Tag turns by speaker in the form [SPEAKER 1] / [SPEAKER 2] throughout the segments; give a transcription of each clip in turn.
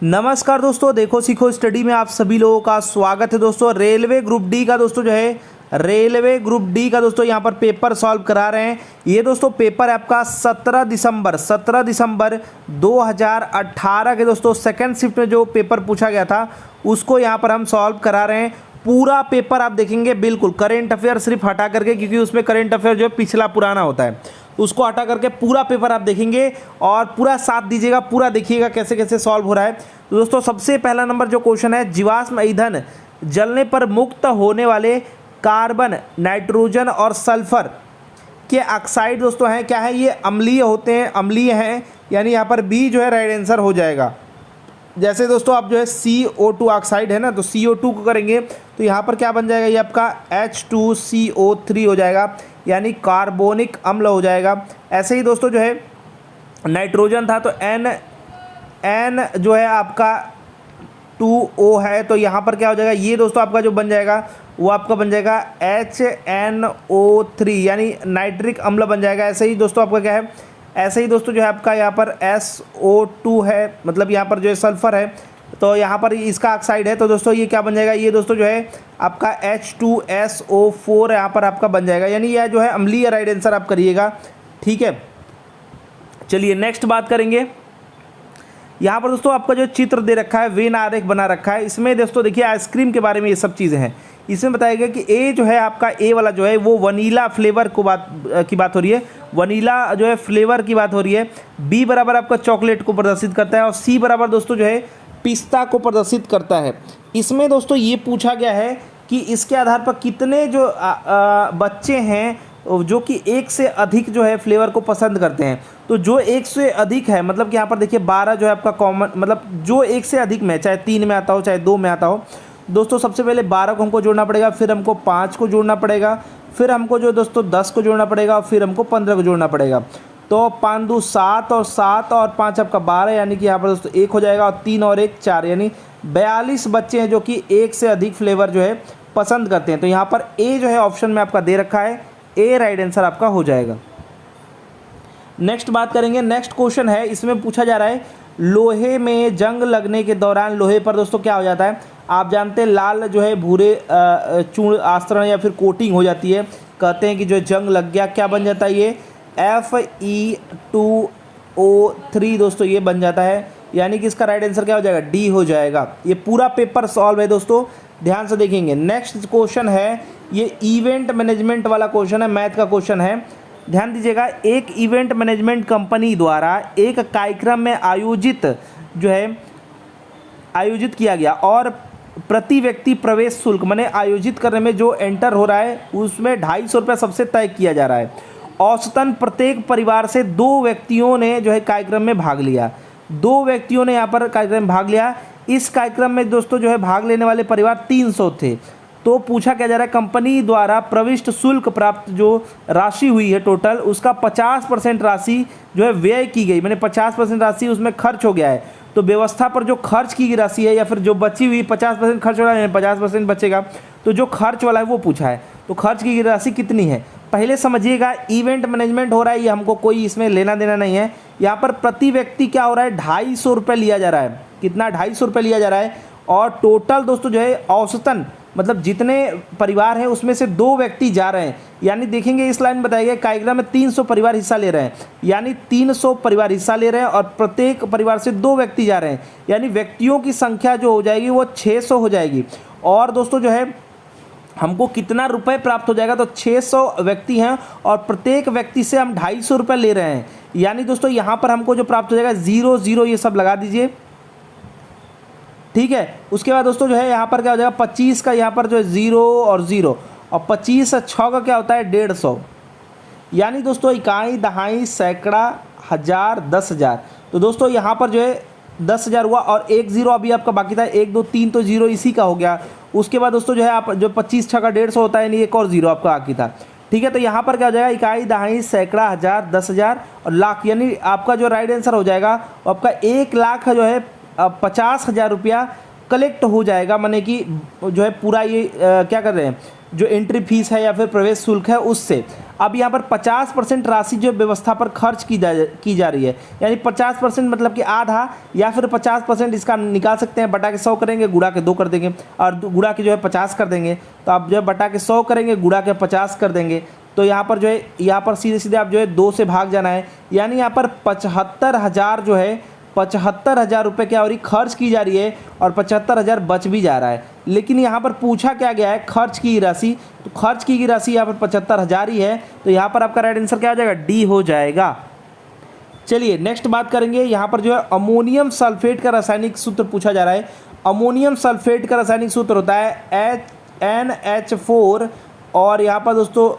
[SPEAKER 1] नमस्कार दोस्तों, देखो सीखो स्टडी में आप सभी लोगों का स्वागत है। दोस्तों रेलवे ग्रुप डी का दोस्तों जो है रेलवे ग्रुप डी का दोस्तों यहाँ पर पेपर सॉल्व करा रहे हैं। ये दोस्तों पेपर है आपका 17 दिसंबर 2018 के दोस्तों सेकंड शिफ्ट में जो पेपर पूछा गया था उसको यहाँ पर हम सॉल्व करा रहे हैं। पूरा पेपर आप देखेंगे, बिल्कुल करेंट अफेयर सिर्फ हटा करके, क्योंकि उसमें करेंट अफेयर जो है पिछला पुराना होता है, उसको हटा करके पूरा पेपर आप देखेंगे और पूरा साथ दीजिएगा, पूरा देखिएगा कैसे कैसे सॉल्व हो रहा है। तो दोस्तों सबसे पहला नंबर जो क्वेश्चन है, जीवाश्म ईंधन जलने पर मुक्त होने वाले कार्बन, नाइट्रोजन और सल्फर के ऑक्साइड दोस्तों हैं क्या है, ये अम्लीय होते हैं, अम्लीय हैं, यानी यहाँ पर बी जो है राइट आंसर हो जाएगा। जैसे दोस्तों आप जो है CO2 ऑक्साइड है ना, तो CO2 को करेंगे तो यहाँ पर क्या बन जाएगा, ये आपका H2CO3 हो जाएगा, यानी कार्बोनिक अम्ल हो जाएगा। ऐसे ही दोस्तों जो है नाइट्रोजन था तो N जो है आपका 2O है, तो यहाँ पर क्या हो जाएगा, ये दोस्तों आपका जो बन जाएगा वो आपका बन जाएगा HNO3, यानी नाइट्रिक अम्ल बन जाएगा। ऐसे ही दोस्तों आपका क्या है, ऐसे ही दोस्तों जो है आपका यहाँ पर SO2 है, मतलब यहाँ पर जो है सल्फर है, तो यहाँ पर इसका ऑक्साइड है, तो दोस्तों ये क्या बन जाएगा, ये दोस्तों जो है आपका H2SO4 यहाँ पर आपका बन जाएगा, यानी यह जो है अम्लीय राइट आंसर आप करिएगा। ठीक है, चलिए नेक्स्ट बात करेंगे। यहाँ पर दोस्तों आपका जो चित्र दे रखा है, वेन आरेख बना रखा है, इसमें दोस्तों देखिए आइसक्रीम के बारे में ये सब चीज़ें हैं। इसमें बताया गया कि ए जो है आपका, ए वाला जो है वो वनीला फ्लेवर की बात हो रही है, वनीला जो है फ्लेवर की बात हो रही है। बी बराबर आपका चॉकलेट को प्रदर्शित करता है और सी बराबर दोस्तों जो है पिस्ता को प्रदर्शित करता है। इसमें दोस्तों ये पूछा गया है कि इसके आधार पर कितने जो बच्चे हैं जो कि एक से अधिक जो है फ्लेवर को पसंद करते हैं। तो जो एक से अधिक है, मतलब कि यहाँ पर देखिए 12 जो है आपका कॉमन, मतलब जो एक से अधिक में, चाहे 3 में आता हो चाहे 2 में आता हो, दोस्तों सबसे पहले 12 को हमको जोड़ना पड़ेगा, फिर हमको 5 को जोड़ना पड़ेगा, फिर हमको जो दोस्तों 10 को जोड़ना पड़ेगा, फिर हमको 15 को जोड़ना पड़ेगा। तो 5 दूनी 7 और 7 और 5 आपका 12, यानी कि यहाँ पर दोस्तों 1 हो जाएगा, और 3 और 1 4, यानी 42 बच्चे हैं जो कि एक से अधिक फ्लेवर जो है पसंद करते हैं। तो यहाँ पर ए जो है ऑप्शन में आपका दे रखा है, ए राइट आंसर आपका हो जाएगा। नेक्स्ट बात करेंगे, नेक्स्ट क्वेश्चन है, इसमें पूछा जा रहा है लोहे में जंग लगने के दौरान लोहे पर दोस्तों क्या हो जाता है। आप जानते हैं लाल जो है भूरे चूर्ण आस्तरण या फिर कोटिंग हो जाती है, कहते हैं कि जो जंग लग गया, क्या बन जाता है, ये Fe2O3 दोस्तों ये बन जाता है, यानी कि इसका राइट आंसर क्या हो जाएगा, डी हो जाएगा। ये पूरा पेपर सॉल्व है दोस्तों, ध्यान से देखेंगे। नेक्स्ट क्वेश्चन है, ये इवेंट मैनेजमेंट वाला क्वेश्चन है, मैथ का क्वेश्चन है, ध्यान दीजिएगा। एक इवेंट मैनेजमेंट कंपनी द्वारा एक कार्यक्रम में आयोजित किया गया और प्रति व्यक्ति प्रवेश शुल्क, माने आयोजित करने में जो एंटर हो रहा है उसमें 250 रुपये सबसे तय किया जा रहा है। औसतन प्रत्येक परिवार से 2 व्यक्तियों ने जो है कार्यक्रम में भाग लिया, 2 व्यक्तियों ने यहाँ पर कार्यक्रम में भाग लिया। इस कार्यक्रम में दोस्तों जो है भाग लेने वाले परिवार 300 थे। तो पूछा क्या जा रहा है, कंपनी द्वारा प्रविष्ट शुल्क प्राप्त जो राशि हुई है टोटल, उसका 50% राशि जो है व्यय की गई, मैंने 50% राशि उसमें खर्च हो गया है। तो व्यवस्था पर जो खर्च की गई राशि है, या फिर जो बची हुई 50% खर्च हो रहा है, 50% बचेगा, तो जो खर्च वाला है वो पूछा है। तो खर्च की गई राशि कितनी है, पहले समझिएगा। इवेंट मैनेजमेंट हो रहा है, ये हमको कोई इसमें लेना देना नहीं है। यहाँ पर प्रति व्यक्ति क्या हो रहा है, 250 रुपये लिया जा रहा है, कितना, 250 रुपये लिया जा रहा है। और टोटल दोस्तों जो है औसतन, मतलब जितने परिवार हैं उसमें से 2 व्यक्ति जा रहे हैं, यानी देखेंगे इस लाइन में बताया गया कार्यक्रम में 300 परिवार हिस्सा ले रहे हैं, यानी 300 परिवार हिस्सा ले रहे हैं और प्रत्येक परिवार से 2 व्यक्ति जा रहे हैं, यानी व्यक्तियों की संख्या जो हो जाएगी वो 600 हो जाएगी। और दोस्तों जो है हमको कितना रुपए प्राप्त हो जाएगा, तो 600 व्यक्ति हैं और प्रत्येक व्यक्ति से हम 250 रुपये ले रहे हैं, यानी दोस्तों यहाँ पर हमको जो प्राप्त हो जाएगा 0 0 ये सब लगा दीजिए। ठीक है, उसके बाद दोस्तों जो है यहाँ पर क्या हो जाएगा, 25 का यहाँ पर जो है 0 और 0, और 25 और 6 का क्या होता है 150, यानी दोस्तों इकाई, दहाई, सैकड़ा, हज़ार, 10,000। तो दोस्तों यहाँ पर जो है 10,000 हुआ और 1 0 अभी आपका बाकी था, 1 2 3, तो 0 इसी का हो गया। उसके बाद दोस्तों जो है आप जो 25 6 का 150 होता है, यानी 1 और 0 आपका बाकी था। ठीक है, तो यहाँ पर क्या हो जाएगा, इकाई, दहाई, सैकड़ा, हज़ार, 10,000 और लाख, यानी आपका जो राइट आंसर हो जाएगा आपका 1 लाख जो है 50,000 रुपया कलेक्ट हो जाएगा, माने कि जो है पूरा ये क्या कर रहे हैं, जो एंट्री फीस है या फिर प्रवेश शुल्क है उससे। अब यहाँ पर 50% राशि जो व्यवस्था पर खर्च की जा रही है, यानी 50% मतलब कि आधा, या फिर 50% इसका निकाल सकते हैं, बटा के 100 करेंगे, गुणा के 2 कर देंगे, और गुणा के जो है 50 कर देंगे। तो आप जो है बटा के 100 करेंगे, गुणा के 50 कर देंगे, तो यहाँ पर जो है यहाँ पर सीधे सीधे आप जो है 2 से भाग जाना है, यानी यहाँ पर 75,000 जो है 75,000 रुपये क्या हो रही खर्च की जा रही है, और 75,000 बच भी जा रहा है। लेकिन यहाँ पर पूछा क्या गया है, खर्च की राशि, तो खर्च की राशि यहाँ पर 75,000 ही है, तो यहाँ पर आपका राइट आंसर क्या हो जाएगा, डी हो जाएगा। चलिए नेक्स्ट बात करेंगे, यहाँ पर जो है अमोनियम सल्फेट का रासायनिक सूत्र पूछा जा रहा है। अमोनियम सल्फेट का रासायनिक सूत्र होता है NH4 और यहाँ पर दोस्तों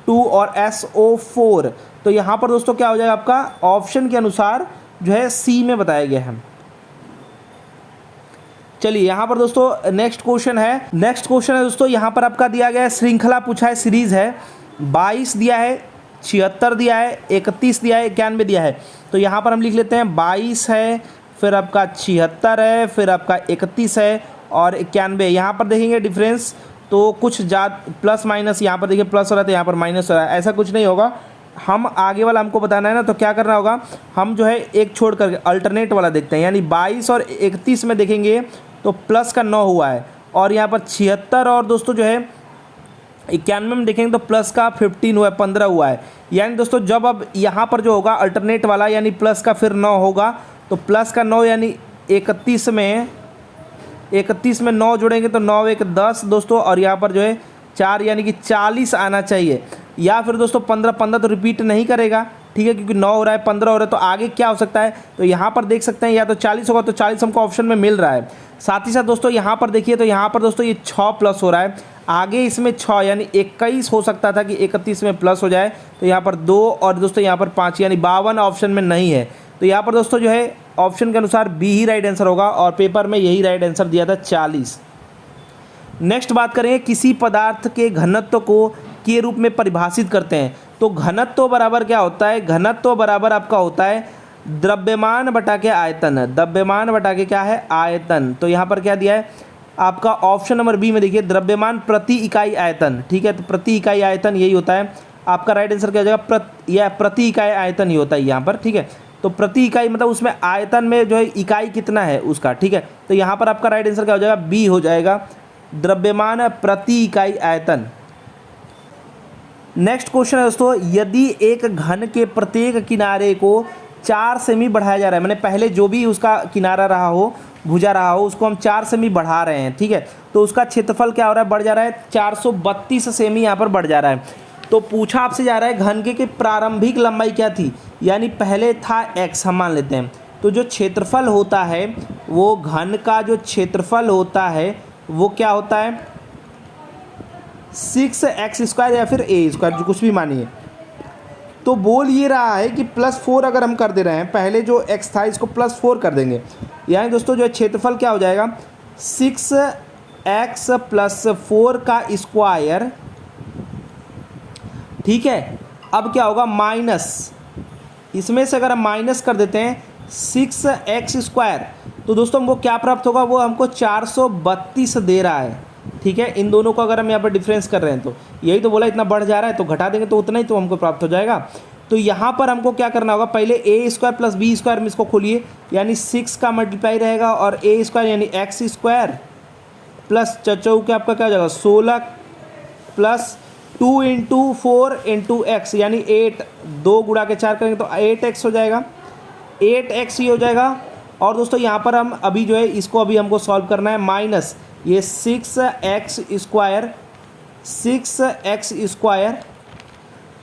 [SPEAKER 1] 2 और SO4। तो यहाँ पर दोस्तों क्या हो जाएगा आपका, ऑप्शन के अनुसार जो है सी में बताया गया है। चलिए यहाँ पर दोस्तों नेक्स्ट क्वेश्चन है दोस्तों, यहाँ पर आपका दिया गया है श्रृंखला पूछा है, सीरीज है, 22 दिया है, 76 दिया है, 31 दिया है, 91 दिया है। तो यहाँ पर हम लिख लेते हैं 22 है, फिर आपका 76 है, फिर आपका 31 है और 91। यहाँ पर देखेंगे डिफरेंस तो कुछ प्लस माइनस, यहाँ पर देखिए प्लस हो रहा है तो यहाँ पर माइनस हो रहा है, ऐसा कुछ नहीं होगा। हम आगे वाला हमको बताना है ना, तो क्या करना होगा, हम जो है एक छोड़ करके अल्टरनेट वाला देखते हैं, यानी 22 और 31 में देखेंगे तो प्लस का 9 हुआ है, और यहाँ पर 76 और दोस्तों जो है 91 में देखेंगे तो प्लस का 15 हुआ है, 15 हुआ है। यानी दोस्तों जब अब यहाँ पर जो होगा अल्टरनेट वाला, यानी प्लस का फिर 9 होगा, तो प्लस का 9 यानी 31 में 9 जोड़ेंगे तो 9 1 10 दोस्तों, और यहाँ पर जो है 4 यानी कि 40 आना चाहिए। या फिर दोस्तों 15 तो रिपीट नहीं करेगा, ठीक है, क्योंकि 9 हो रहा है 15 हो रहा है, तो आगे क्या हो सकता है, तो यहाँ पर देख सकते हैं या तो 40 होगा, तो 40 हमको ऑप्शन में मिल रहा है। साथ ही साथ दोस्तों यहाँ पर देखिए, तो यहाँ पर दोस्तों ये 6 प्लस हो रहा है, आगे इसमें 6 यानी 21 हो सकता था कि 31 में प्लस हो जाए, तो यहाँ पर 2 और दोस्तों यहाँ पर 5 यानी 52 ऑप्शन में नहीं है। तो यहाँ पर दोस्तों जो है ऑप्शन के अनुसार बी ही राइट आंसर होगा, और पेपर में यही राइट आंसर दिया था 40। नेक्स्ट बात करें, किसी पदार्थ के घनत्व को के रूप में परिभाषित करते हैं। तो घनत्व बराबर क्या होता है, घनत्व बराबर आपका होता है द्रव्यमान बटा के आयतन, द्रव्यमान बटा के क्या है, आयतन। तो यहाँ पर क्या दिया है आपका ऑप्शन नंबर बी में देखिए, द्रव्यमान प्रति इकाई आयतन, ठीक है, तो प्रति इकाई आयतन यही होता है आपका राइट आंसर। क्या हो जाएगा, प्रति इकाई आयतन ही होता है यहाँ पर, ठीक है। तो प्रति इकाई मतलब उसमें आयतन में जो है इकाई कितना है उसका, ठीक है। तो यहाँ पर आपका राइट आंसर क्या हो जाएगा, बी हो जाएगा, द्रव्यमान प्रति इकाई आयतन। नेक्स्ट क्वेश्चन है दोस्तों, यदि एक घन के प्रत्येक किनारे को 4 सेमी बढ़ाया जा रहा है, मैंने पहले जो भी उसका किनारा रहा हो, भुजा रहा हो, उसको हम 4 सेमी बढ़ा रहे हैं, ठीक है, तो उसका क्षेत्रफल क्या हो रहा है, बढ़ जा रहा है, 432 सेमी यहाँ पर बढ़ जा रहा है। तो पूछा आपसे जा रहा है घन के की प्रारंभिक लंबाई क्या थी, यानी पहले था x, हम मान लेते हैं। तो जो क्षेत्रफल होता है वो घन का जो क्षेत्रफल होता है वो क्या होता है, 6x² या फिर a², जो कुछ भी मानिए। तो बोल ये रहा है कि +4 अगर हम कर दे रहे हैं, पहले जो x था इसको +4 कर देंगे, यानी दोस्तों जो क्षेत्रफल क्या हो जाएगा, 6x + 4 का स्क्वायर, ठीक है। अब क्या होगा, माइनस, इसमें से अगर हम माइनस कर देते हैं 6x², तो दोस्तों हमको क्या प्राप्त होगा, वो हमको 432 दे रहा है, ठीक है। इन दोनों को अगर हम यहाँ पर डिफरेंस कर रहे हैं, तो यही तो बोला इतना बढ़ जा रहा है, तो घटा देंगे तो उतना ही तो हमको प्राप्त हो जाएगा। तो यहाँ पर हमको क्या करना होगा, पहले a² + b² में इसको खोलिए, यानी 6 का मल्टीप्लाई रहेगा, और a² यानी x² प्लस चौके आपका क्या हो जाएगा 16 प्लस 2 × 4 × x यानी 8, 2 गुणा के 4 करेंगे तो 8x हो जाएगा, 8x ही हो जाएगा। और दोस्तों यहाँ पर हम अभी जो है इसको अभी हमको सॉल्व करना है, माइनस ये 6x²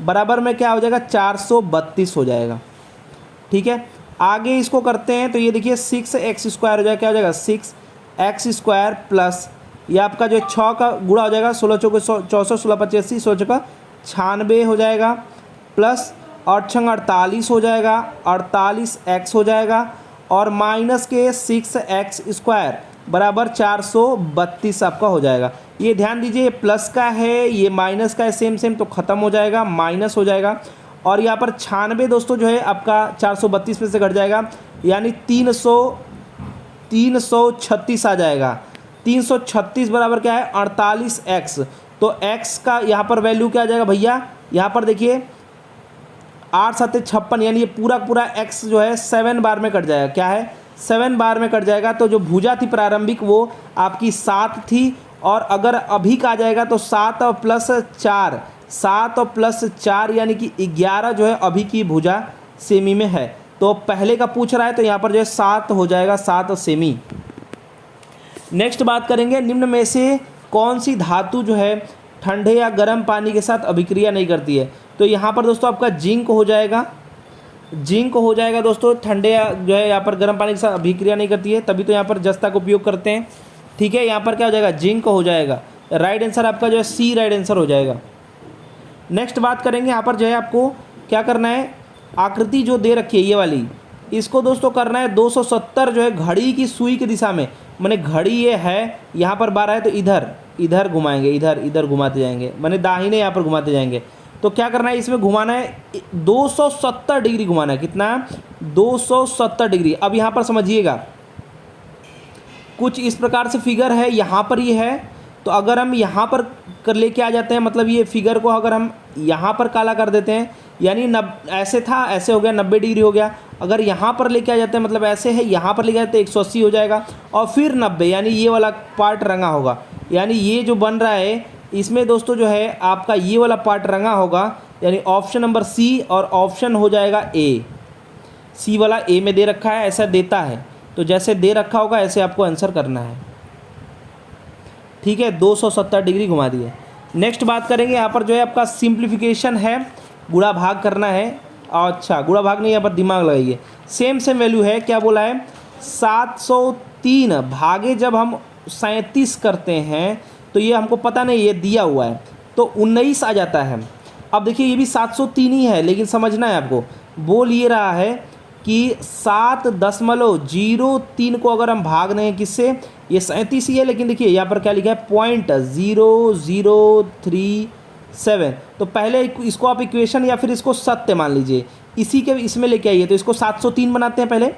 [SPEAKER 1] बराबर में क्या हो जाएगा, 432 हो जाएगा, ठीक है। आगे इसको करते हैं तो ये देखिए 6x² हो जाएगा, क्या हो जाएगा 6x² प्लस ये आपका जो 6 का गुणा हो जाएगा, 16 चौके 64, 16 25 80, 16 चौका 96 हो जाएगा, प्लस 8 छंग 48 हो जाएगा, 48x हो जाएगा, और माइनस के 6x² बराबर 432 आपका हो जाएगा। ये ध्यान दीजिए, ये प्लस का है, ये माइनस का है, सेम सेम, तो ख़त्म हो जाएगा, माइनस हो जाएगा। और यहाँ पर 96 दोस्तों जो है आपका 432 में से घट जाएगा, यानी 336 आ जाएगा। 336 बराबर क्या है, 48x। तो x का यहाँ पर वैल्यू क्या आ जाएगा भैया, यहाँ पर देखिए 8 7 56, यानी ये पूरा पूरा x जो है 7 बार में कट जाएगा। क्या है? 7 बार में कट जाएगा। तो जो भुजा थी प्रारंभिक वो आपकी 7 थी, और अगर अभी का आ जाएगा तो 7 और प्लस 4, 7 और प्लस 4 यानी कि 11 जो है अभी की भुजा सेमी में है। तो पहले का पूछ रहा है तो यहाँ पर जो है 7 हो जाएगा, 7 सेमी। नेक्स्ट बात करेंगे, निम्न में से कौन सी धातु जो है ठंडे या गर्म पानी के साथ अभिक्रिया नहीं करती है? तो यहाँ पर दोस्तों आपका जिंक हो जाएगा, जिंक हो जाएगा दोस्तों। ठंडे या जो है यहाँ पर गर्म पानी के साथ अभिक्रिया नहीं करती है, तभी तो यहाँ पर जस्ता का उपयोग करते हैं। ठीक है, यहाँ पर क्या हो जाएगा? जिंक हो जाएगा। राइट आंसर आपका जो है सी राइट आंसर हो जाएगा। नेक्स्ट बात करेंगे, यहाँ पर जो है आपको क्या करना है, आकृति जो दे रखी है ये वाली, इसको दोस्तों करना है 270 जो है घड़ी की सुई की दिशा में। माने घड़ी ये है, यहाँ पर 12 है तो इधर इधर घुमाएंगे, इधर इधर घुमाते जाएंगे, माने दाहिने यहाँ पर घुमाते जाएंगे। तो क्या करना है, इसमें घुमाना है 270 डिग्री घुमाना है। कितना? 270 डिग्री। अब यहाँ पर समझिएगा, कुछ इस प्रकार से फिगर है, यहाँ पर ये है, तो अगर हम यहाँ पर कर लेके आ जाते हैं, मतलब ये फिगर को अगर हम यहाँ पर काला कर देते हैं, यानी ऐसे था, ऐसे हो गया 90 डिग्री हो गया। अगर यहाँ पर लेके आ जाते हैं, मतलब ऐसे है, यहाँ पर लेके आते हैं 180 हो जाएगा, और फिर 90, यानी ये वाला पार्ट रंगा होगा। यानी ये जो बन रहा है इसमें दोस्तों जो है आपका ये वाला पार्ट रंगा होगा, यानी ऑप्शन नंबर सी, और ऑप्शन हो जाएगा ए। सी वाला ए में दे रखा है, ऐसा देता है, तो जैसे दे रखा होगा ऐसे आपको आंसर करना है। ठीक है, 270 डिग्री घुमा दिए। नेक्स्ट बात करेंगे, यहाँ पर जो है आपका सिंप्लीफिकेशन है, गुणा भाग करना है। अच्छा, गुणा भाग नहीं, यहाँ पर दिमाग लगाइए। सेम वैल्यू है, क्या बोला है? 703 भागे जब हम 37 करते हैं तो ये हमको पता नहीं, ये दिया हुआ है तो 19 आ जाता है। अब देखिए ये भी 703 ही है, लेकिन समझना है आपको, बोल ये रहा है कि 7.03 को अगर हम भाग दें किससे, ये 37 ही है, लेकिन देखिए यहाँ पर क्या लिखा है, 0.0037। तो पहले इसको आप इक्वेशन या फिर इसको सत्य मान लीजिए, इसी के इसमें लेके आइए। तो इसको 703 बनाते हैं। पहले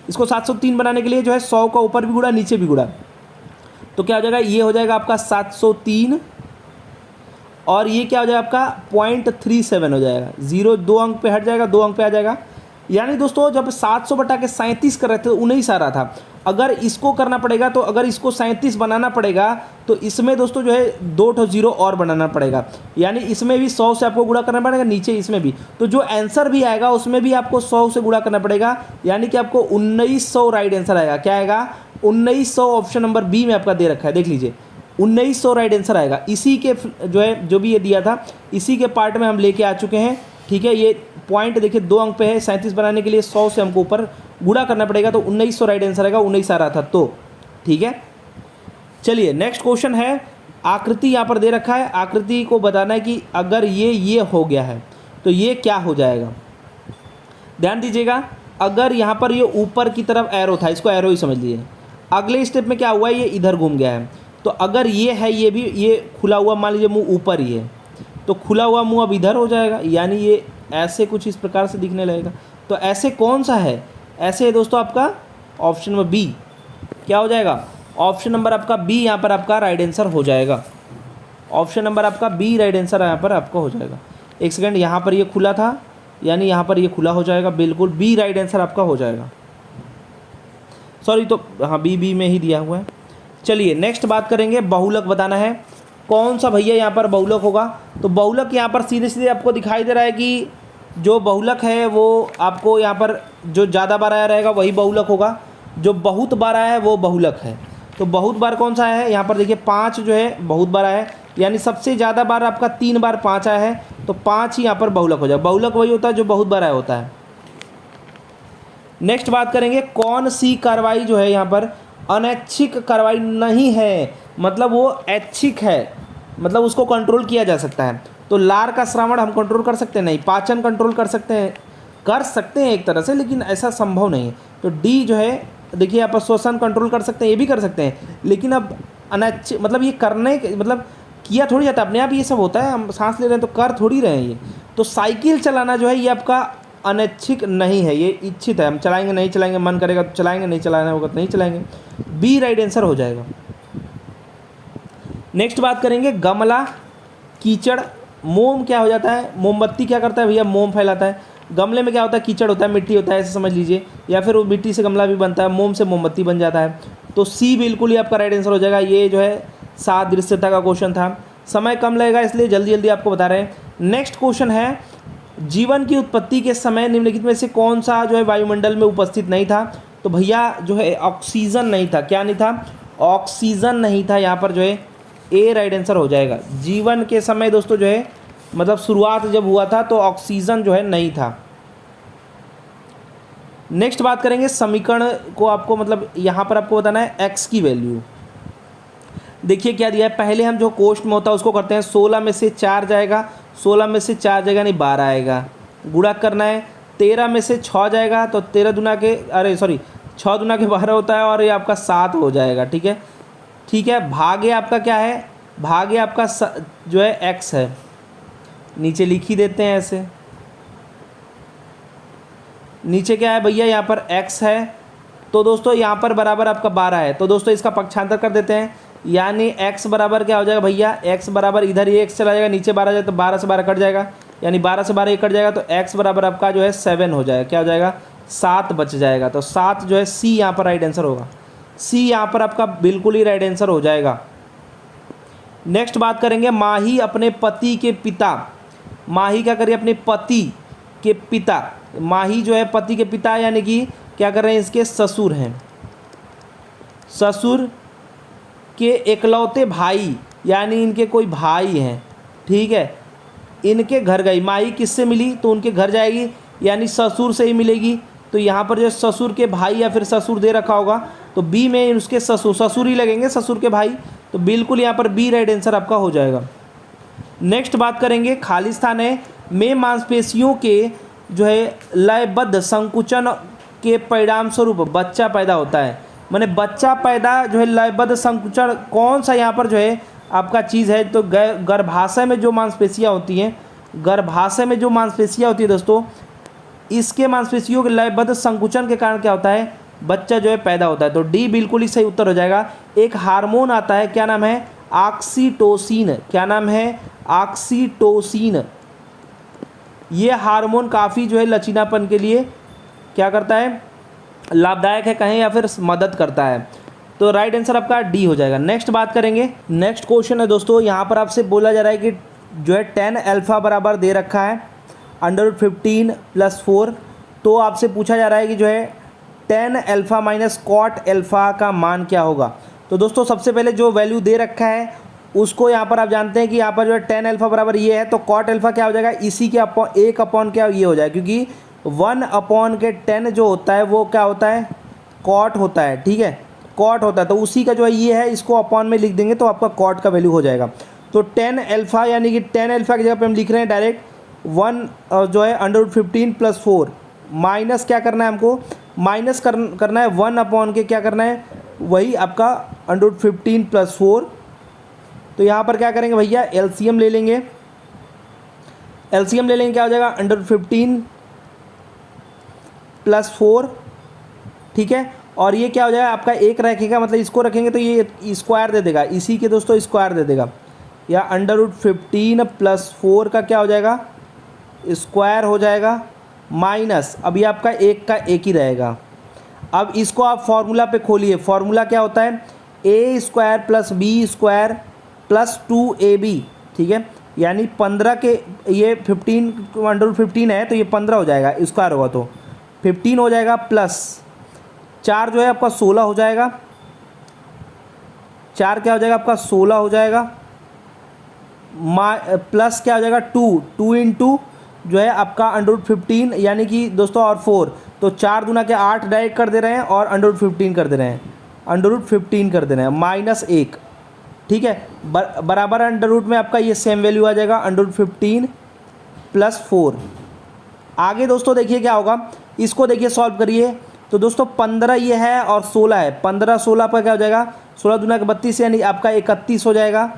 [SPEAKER 1] इसको 703 बनाने के लिए जो है 100 का ऊपर भी गुणा नीचे भी गुणा, तो क्या हो जाएगा, ये हो जाएगा आपका 703, और ये क्या हो जाएगा आपका 0.37 हो जाएगा। 0 2 अंक पे हट जाएगा, 2 अंक पे आ जाएगा। यानी दोस्तों जब 700 बटा के 37 कर रहे थे तो 19 आ रहा था। अगर इसको करना पड़ेगा, तो अगर इसको 37 बनाना पड़ेगा तो इसमें दोस्तों जो है 2 0 और बनाना पड़ेगा, यानी इसमें भी 100 से आपको गुणा करना पड़ेगा, नीचे इसमें भी। तो जो आंसर भी आएगा उसमें भी आपको 100 से गुणा करना पड़ेगा, यानी कि आपको 1900 राइट आंसर आएगा। क्या आएगा? 1900। ऑप्शन नंबर बी में आपका दे रखा है, देख लीजिए 1900 राइट आंसर आएगा। इसी के जो है जो भी ये दिया था इसी के पार्ट में हम लेके आ चुके हैं। ठीक है, ये पॉइंट देखिए 2 अंक पे है, 37 बनाने के लिए 100 से हमको ऊपर गुणा करना पड़ेगा, तो 1900 राइट आंसर आएगा। 19 आ रहा था तो। ठीक है, चलिए नेक्स्ट क्वेश्चन है, आकृति यहाँ पर दे रखा है, आकृति को बताना है कि अगर ये हो गया है तो ये क्या हो जाएगा। ध्यान दीजिएगा, अगर यहाँ पर ये ऊपर की तरफ एरो था, इसको एरो ही समझ लीजिए। अगले स्टेप में क्या हुआ, ये इधर घूम गया है, तो अगर ये है, ये भी ये खुला हुआ, मान लीजिए मुंह ऊपर ही है, तो खुला हुआ मुंह अब इधर हो जाएगा, यानी ये ऐसे कुछ इस प्रकार से दिखने लगेगा। तो ऐसे कौन सा है? ऐसे है दोस्तों आपका ऑप्शन नंबर बी। क्या हो जाएगा? ऑप्शन नंबर आपका बी यहाँ पर आपका राइट आंसर हो जाएगा। ऑप्शन नंबर आपका बी राइट आंसर यहाँ पर आपका हो जाएगा। एक सेकंड, यहाँ पर ये खुला था, यानी यहाँ पर ये खुला हो जाएगा, बिल्कुल बी राइट आंसर आपका हो जाएगा। सॉरी, तो हाँ बी में ही दिया हुआ है। चलिए नेक्स्ट बात करेंगे, बहुलक बताना है। कौन सा भैया यहाँ पर बहुलक होगा? तो बहुलक यहाँ पर सीधे सीधे आपको दिखाई दे रहा है कि जो बहुलक है वो आपको यहाँ पर जो ज़्यादा बार आया रहेगा वही बहुलक होगा, जो बहुत बार आया है वो बहुलक है। तो बहुत बार कौन सा है? यहाँ पर देखिए 5 जो है बहुत बार आया है, यानी सबसे ज़्यादा बार आपका 3 बार 5 आया है, तो 5 ही यहाँ पर बहुलक हो जाए। बहुलक वही होता है जो बहुत बार आया होता है। नेक्स्ट बात करेंगे, कौन सी कार्रवाई जो है यहाँ पर अनैच्छिक कार्रवाई नहीं है, मतलब वो ऐच्छिक है, मतलब उसको कंट्रोल किया जा सकता है। तो लार का श्रावण हम कंट्रोल कर सकते हैं? नहीं। पाचन कंट्रोल कर सकते हैं एक तरह से, लेकिन ऐसा संभव नहीं है। तो डी जो है देखिए यहाँ पर श्वसन कंट्रोल कर सकते हैं, ये भी कर सकते हैं, लेकिन अब अनैच्छिक मतलब ये करने मतलब किया थोड़ी जाता है, अपने आप ये सब होता है। हम सांस ले रहे हैं तो कर थोड़ी रहे हैं ये। तो साइकिल चलाना जो है ये आपका अनैच्छिक नहीं है, ये इच्छित है। हम चलाएंगे नहीं चलाएंगे, मन करेगा तो चलाएंगे, नहीं चलाना होगा तो नहीं चलाएंगे। बी राइट आंसर हो जाएगा। नेक्स्ट बात करेंगे, गमला कीचड़ मोम क्या हो जाता है, मोमबत्ती क्या करता है भैया, मोम फैलाता है। गमले में क्या होता है, कीचड़ होता है, मिट्टी होता है, ऐसे समझ लीजिए, या फिर वो मिट्टी से गमला भी बनता है, मोम से मोमबत्ती बन जाता है। तो सी बिल्कुल ही आपका राइट आंसर हो जाएगा। ये जो है सादृश्यता का क्वेश्चन था। समय कम लगेगा इसलिए जल्दी जल्दी आपको बता रहे हैं। नेक्स्ट क्वेश्चन है, जीवन की उत्पत्ति के समय निम्नलिखित में से कौन सा जो है वायुमंडल में उपस्थित नहीं था। तो भैया जो है ऑक्सीजन नहीं था। क्या नहीं था, ऑक्सीजन नहीं था। यहाँ पर जो है ए राइट आंसर हो जाएगा। जीवन के समय दोस्तों जो है मतलब शुरुआत जब हुआ था तो ऑक्सीजन जो है नहीं था। नेक्स्ट बात करेंगे समीकरण को, आपको मतलब यहाँ पर आपको बताना है एक्स की वैल्यू। देखिए क्या दिया है, पहले हम जो कोष्ट में होता है उसको करते हैं, 16 में से 4 जाएगा, 16 में से 4 जाएगा नहीं 12 आएगा, गुणा करना है। 13 में से 6 जाएगा तो 13 दुना के 6 दुना के 12 होता है और ये आपका 7 हो जाएगा। ठीक है, ठीक है। भागे आपका क्या है, भागे आपका जो है एक्स है, नीचे लिख ही देते हैं ऐसे। नीचे क्या है भैया, यहाँ पर x है, तो दोस्तों यहाँ पर बराबर आपका 12 है। तो दोस्तों इसका पक्षांतर कर देते हैं, यानी x बराबर क्या हो जाएगा भैया, x बराबर इधर ये x चला जाएगा, नीचे 12 जाए तो 12 से 12 कट जाएगा, यानी 12 से 12 ये कट जाएगा, तो x बराबर आपका जो है 7 हो जाएगा। क्या हो जाएगा, 7 बच जाएगा। तो 7 जो है सी यहाँ पर राइट आंसर होगा। सी यहाँ पर आपका बिल्कुल ही राइट आंसर हो जाएगा। नेक्स्ट बात करेंगे, माही अपने पति के पिता, माही क्या करिए, अपने पति के पिता, माही जो है पति के पिता यानी कि क्या कर रहे हैं, इसके ससुर हैं, ससुर के इकलौते भाई यानी इनके कोई भाई हैं। ठीक है, इनके घर गई, माही किससे मिली तो उनके घर जाएगी, यानी ससुर से ही मिलेगी। तो यहाँ पर जो ससुर के भाई या फिर ससुर दे रखा होगा तो बी में उसके ससुर, ससुर ही लगेंगे, ससुर के भाई। तो बिल्कुल यहाँ पर बी राइट आंसर आपका हो जाएगा। नेक्स्ट बात करेंगे, खाली स्थान है में मांसपेशियों के जो है लयबद्ध संकुचन के परिणाम स्वरूप बच्चा पैदा होता है। माने बच्चा पैदा जो है लयबद्ध संकुचन कौन सा यहाँ पर जो है आपका चीज़ है, तो गर्भाशय में जो मांसपेशियाँ होती हैं, गर्भाशय में जो मांसपेशियाँ होती है दोस्तों, इसके मांसपेशियों के लयबद्ध संकुचन के कारण क्या होता है, बच्चा जो है पैदा होता है। तो डी बिल्कुल ही सही उत्तर हो जाएगा। एक हार्मोन आता है, क्या नाम है, ऑक्सीटोसिन। क्या नाम है, ऑक्सीटोसिन। ये हार्मोन काफ़ी जो है लचीलापन के लिए क्या करता है, लाभदायक है कहें या फिर मदद करता है। तो राइट आंसर आपका डी हो जाएगा। नेक्स्ट बात करेंगे, नेक्स्ट क्वेश्चन है दोस्तों, यहाँ पर आपसे बोला जा रहा है कि जो है 10 अल्फ़ा बराबर दे रखा है √15 + 4। तो आपसे पूछा जा रहा है कि जो है 10 अल्फ़ा माइनस कॉट अल्फ़ा का मान क्या होगा। तो दोस्तों सबसे पहले जो वैल्यू दे रखा है उसको यहाँ पर आप जानते हैं कि यहाँ पर जो है 10 अल्फ़ा बराबर ये है, तो कॉट अल्फ़ा क्या हो जाएगा, इसी के एक अपॉन क्या ये हो जाएगा, क्योंकि 1/10 जो होता है वो क्या होता है, कॉट होता है। ठीक है, कॉट होता है, तो उसी का जो है ये है, इसको अपॉन में लिख देंगे तो आपका कॉट का वैल्यू हो जाएगा। तो 10 अल्फ़ा यानी कि 10 अल्फ़ा की जगह पे हम लिख रहे हैं डायरेक्ट 1 जो है √15 + 4 माइनस क्या करना है हमको, माइनस करना है 1 के क्या करना है, वही आपका √15 + 4। तो यहाँ पर क्या करेंगे भैया, एलसीएम ले लेंगे, एलसीएम ले लेंगे, क्या हो जाएगा √15 + 4। ठीक है, और ये क्या हो जाएगा आपका एक रखेगा, मतलब इसको रखेंगे तो ये स्क्वायर दे देगा, इसी के दोस्तों स्क्वायर दे देगा, या √15 + 4 का क्या हो जाएगा, स्क्वायर हो जाएगा, माइनस अब ये आपका एक का एक ही रहेगा। अब इसको आप फॉर्मूला पे खोलिए, फॉर्मूला क्या होता है, a² + b² + 2ab। ठीक है, यानी 15 के ये 15 √15 है तो ये 15 हो जाएगा, स्क्वायर होगा तो 15 हो जाएगा, प्लस 4 जो है आपका 16 हो जाएगा, 4 क्या हो जाएगा आपका 16 हो जाएगा, प्लस क्या हो जाएगा 2 इंटू जो है आपका √15 यानी कि दोस्तों और 4, तो 4 दूना के 8 डायरेक्ट कर दे रहे हैं और √15 कर दे रहे हैं, √15 कर दे रहे हैं, -1। ठीक है, बराबर अंडर में आपका ये सेम वैल्यू आ जाएगा √15 + 4। आगे दोस्तों देखिए क्या होगा, इसको देखिए सॉल्व करिए। तो दोस्तों 15 ये है और 16 है, 15 16 पर क्या हो जाएगा, 16 दूना के 32 यानी आपका 31 हो जाएगा।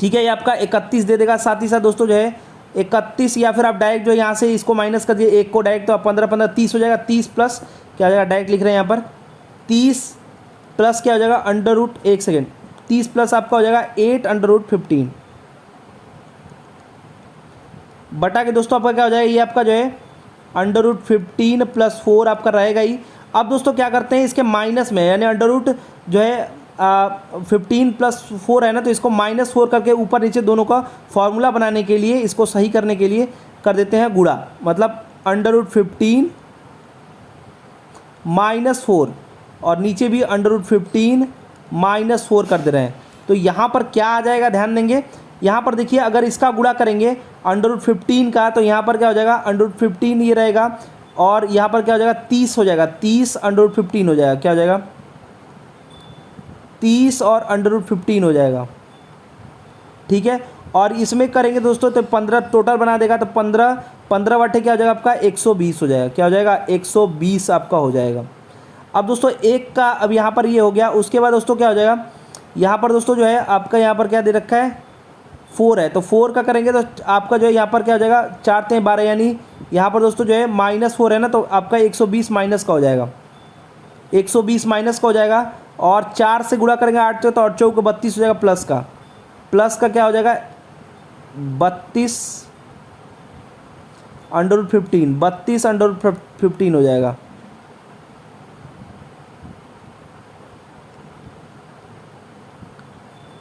[SPEAKER 1] ठीक है, ये आपका 31 दे देगा, साथ ही साथ दोस्तों जो है 31, या फिर आप डायरेक्ट जो यहाँ से इसको माइनस कर दिए एक को डायरेक्ट, तो 15 15 30 हो जाएगा, 30 प्लस क्या हो जाएगा, डायरेक्ट लिख रहे हैं यहाँ पर 30 प्लस क्या हो जाएगा √1 सेकेंड, 30 प्लस आपका हो जाएगा 8 √15। बटा के दोस्तों आपका क्या हो जाएगा, ये आपका जो है √15 + 4 आपका रहेगा ही। अब दोस्तों क्या करते हैं इसके माइनस में, यानी अंडर जो है 15 + 4 है ना, तो इसको -4 करके ऊपर नीचे दोनों का फॉर्मूला बनाने के लिए, इसको सही करने के लिए कर देते हैं गुणा, मतलब √15 -4 और नीचे भी √15 -4 कर दे रहे हैं। तो यहाँ पर क्या आ जाएगा, ध्यान देंगे यहाँ पर देखिए, अगर इसका गुणा करेंगे √15 का, तो यहाँ पर क्या हो जाएगा, √15 ये रहेगा और यहाँ पर क्या हो जाएगा 30 हो जाएगा, 30 √15 हो जाएगा, क्या हो जाएगा 30 और √15 हो जाएगा, ठीक है। और इसमें करेंगे दोस्तों तो 15 टोटल बना देगा, तो 15 बटे क्या हो जाएगा आपका 120 हो जाएगा, क्या हो जाएगा 120 आपका हो जाएगा। अब दोस्तों एक का अब यहाँ पर ये हो गया, उसके बाद दोस्तों क्या हो जाएगा, यहाँ पर दोस्तों जो है आपका यहाँ पर क्या दे रखा है 4 है, तो 4 का करेंगे तो आपका जो है यहाँ पर क्या हो जाएगा 4 × 12, यानी यहाँ पर दोस्तों जो है -4 है ना, तो आपका 120 माइनस का हो जाएगा, 120 माइनस का हो जाएगा। और 4 से गुणा करेंगे 8 से, तो 8 चौक 32 हो जाएगा, प्लस का क्या हो जाएगा 32 √15 हो जाएगा,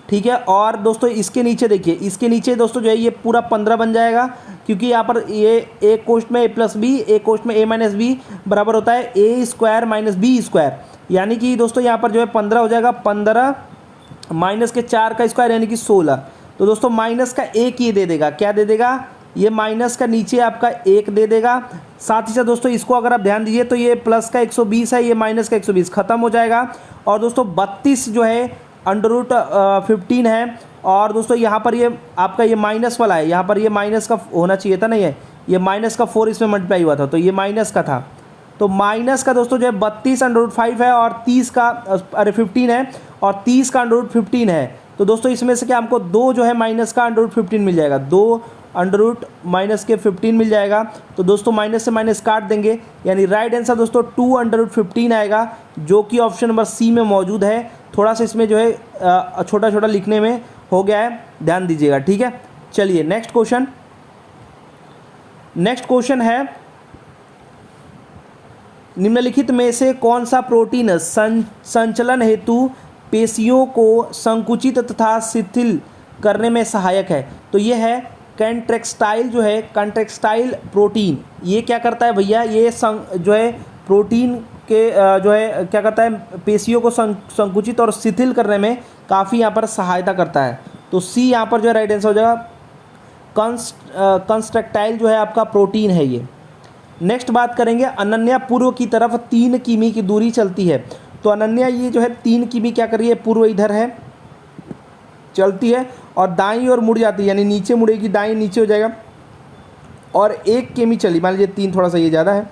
[SPEAKER 1] ठीक है। और दोस्तों इसके नीचे देखिए, इसके नीचे दोस्तों जो है ये पूरा 15 बन जाएगा, क्योंकि यहाँ पर ये एक कोष्ट में a + b, एक कोष्ट में a - b बराबर होता है a² - b², यानी कि दोस्तों यहाँ पर जो है 15 हो जाएगा, 15 माइनस के 4 का स्क्वायर यानी कि 16। तो दोस्तों माइनस का 1 ये दे देगा, क्या दे देगा, ये माइनस का नीचे आपका 1 दे देगा। साथ ही साथ दोस्तों इसको अगर आप ध्यान दीजिए तो ये प्लस का 120 है, ये माइनस का 120 खत्म हो जाएगा। और दोस्तों 32 जो है √15 है, और दोस्तों यहाँ पर ये आपका ये माइनस वाला है, यहाँ पर ये माइनस का होना चाहिए था, नहीं है, ये माइनस का 4 इसमें मल्टीप्लाई हुआ था, तो ये माइनस का था। तो माइनस का दोस्तों जो है 32 √5 है, और 30 का 15 है, और 30 का √15 है। तो दोस्तों इसमें से क्या हमको 2 जो है माइनस का √15 मिल जाएगा, 2 √-15 मिल जाएगा। तो दोस्तों माइनस से माइनस काट देंगे, यानी राइट आंसर दोस्तों 2 √15 आएगा, जो कि ऑप्शन नंबर सी में मौजूद है। थोड़ा सा इसमें जो है छोटा छोटा लिखने में हो गया है, ध्यान दीजिएगा, ठीक है। चलिए नेक्स्ट क्वेश्चन है, निम्नलिखित में से कौन सा प्रोटीन संचलन हेतु पेशियों को संकुचित तथा शिथिल करने में सहायक है। तो ये है कंट्रेक्टाइल, जो है कंट्रेक्टाइल प्रोटीन। ये क्या करता है भैया, ये जो है प्रोटीन के जो है क्या करता है, पेशियों को संकुचित और शिथिल करने में काफ़ी यहाँ पर सहायता करता है। तो सी यहाँ पर जो है राइट आंसर हो जाएगा, कंट्रेक्टाइल जो है आपका प्रोटीन है ये। नेक्स्ट बात करेंगे, अनन्या पूर्व की तरफ 3 किमी की दूरी चलती है। तो अनन्या ये जो है 3 किमी क्या कर रही है, पूर्व इधर है चलती है, और दाईं ओर मुड़ जाती है, यानी नीचे मुड़ेगी, दाईं नीचे हो जाएगा, और 1 किमी चली, मान लीजिए 3 थोड़ा सा ये ज़्यादा है,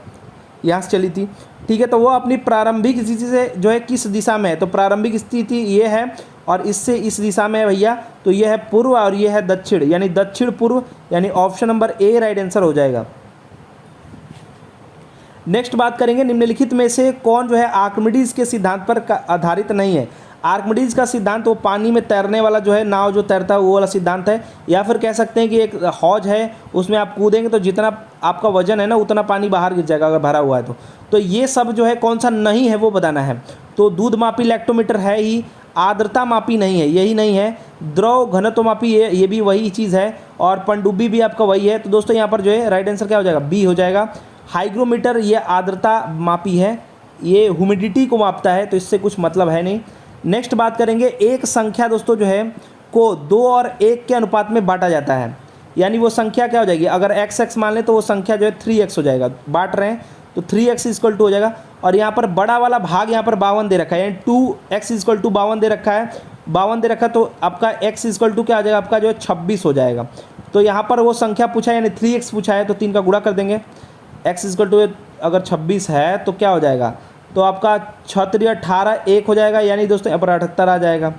[SPEAKER 1] यहाँ से चली थी, ठीक है। तो वो अपनी प्रारंभिक स्थिति से जो है किस दिशा में है, तो प्रारंभिक स्थिति ये है, और इससे इस दिशा में है भैया, तो ये है पूर्व और ये है दक्षिण, यानी दक्षिण पूर्व, यानी option number A right answer हो जाएगा। नेक्स्ट बात करेंगे, निम्नलिखित में से कौन जो है आर्किमिडीज के सिद्धांत पर आधारित नहीं है। आर्किमिडीज का सिद्धांत वो पानी में तैरने वाला जो है, नाव जो तैरता है वो वाला सिद्धांत है, या फिर कह सकते हैं कि एक हौज है, उसमें आप कूदेंगे तो जितना आपका वजन है ना उतना पानी बाहर गिर जाएगा अगर भरा हुआ है तो ये सब जो है कौन सा नहीं है वो बताना है। तो दूध मापी लैक्टोमीटर है ही, आर्द्रता मापी नहीं है, यही नहीं है, द्रव घनत्व मापी ये भी वही चीज़ है, और पनडुब्बी भी आपका वही है। तो दोस्तों यहाँ पर जो है राइट आंसर क्या हो जाएगा, बी हो जाएगा। हाइग्रोमीटर ये आर्द्रता मापी है, ये ह्यूमिडिटी को मापता है, तो इससे कुछ मतलब है नहीं। नेक्स्ट बात करेंगे, एक संख्या दोस्तों जो है को 2 और 1 के अनुपात में बांटा जाता है, यानी वो संख्या क्या हो जाएगी, अगर x मान लें तो वो संख्या जो है 3x हो जाएगा, बांट रहे हैं तो 3x = 2 हो जाएगा। और यहाँ पर बड़ा वाला भाग यहाँ पर 52 दे रखा है, यानी 2x = 52 दे रखा है, 52 दे रखा है, तो आपका x = क्या आ जाएगा, आपका जो है 26 हो जाएगा। तो यहाँ पर वो संख्या पूछा है, यानी 3x पूछा है, तो 3 का गुणा कर देंगे, x = अगर 26 है तो क्या हो जाएगा, तो आपका 6 × 18 1 हो जाएगा, यानी दोस्तों यहाँ पर 78 आ जाएगा।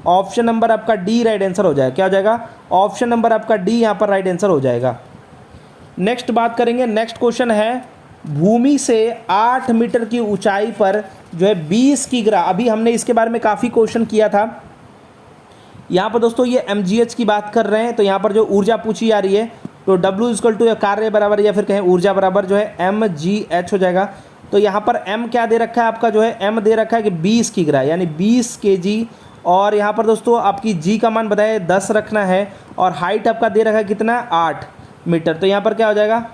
[SPEAKER 1] ऑप्शन नंबर आपका डी राइट आंसर हो जाएगा, क्या हो जाएगा, ऑप्शन नंबर आपका डी यहाँ पर राइट आंसर हो जाएगा। नेक्स्ट बात करेंगे, नेक्स्ट क्वेश्चन है, भूमि से 8 मीटर की ऊंचाई पर जो है 20 किग्रा, अभी हमने इसके बारे में काफ़ी क्वेश्चन किया था। यहाँ पर दोस्तों ये mgh की बात कर रहे हैं, तो यहाँ पर जो ऊर्जा पूछी जा रही है तो W इक्वल टू कार्य बराबर या फिर कहें ऊर्जा बराबर जो है mgh हो जाएगा। तो यहाँ पर m क्या दे रखा है आपका जो है m दे रखा है कि 20 किग्रा यानी 20 kg, और यहाँ पर दोस्तों आपकी g का मान बताया 10 रखना है, और हाइट आपका दे रखा है कितना 8 मीटर। तो यहाँ पर क्या हो जाएगा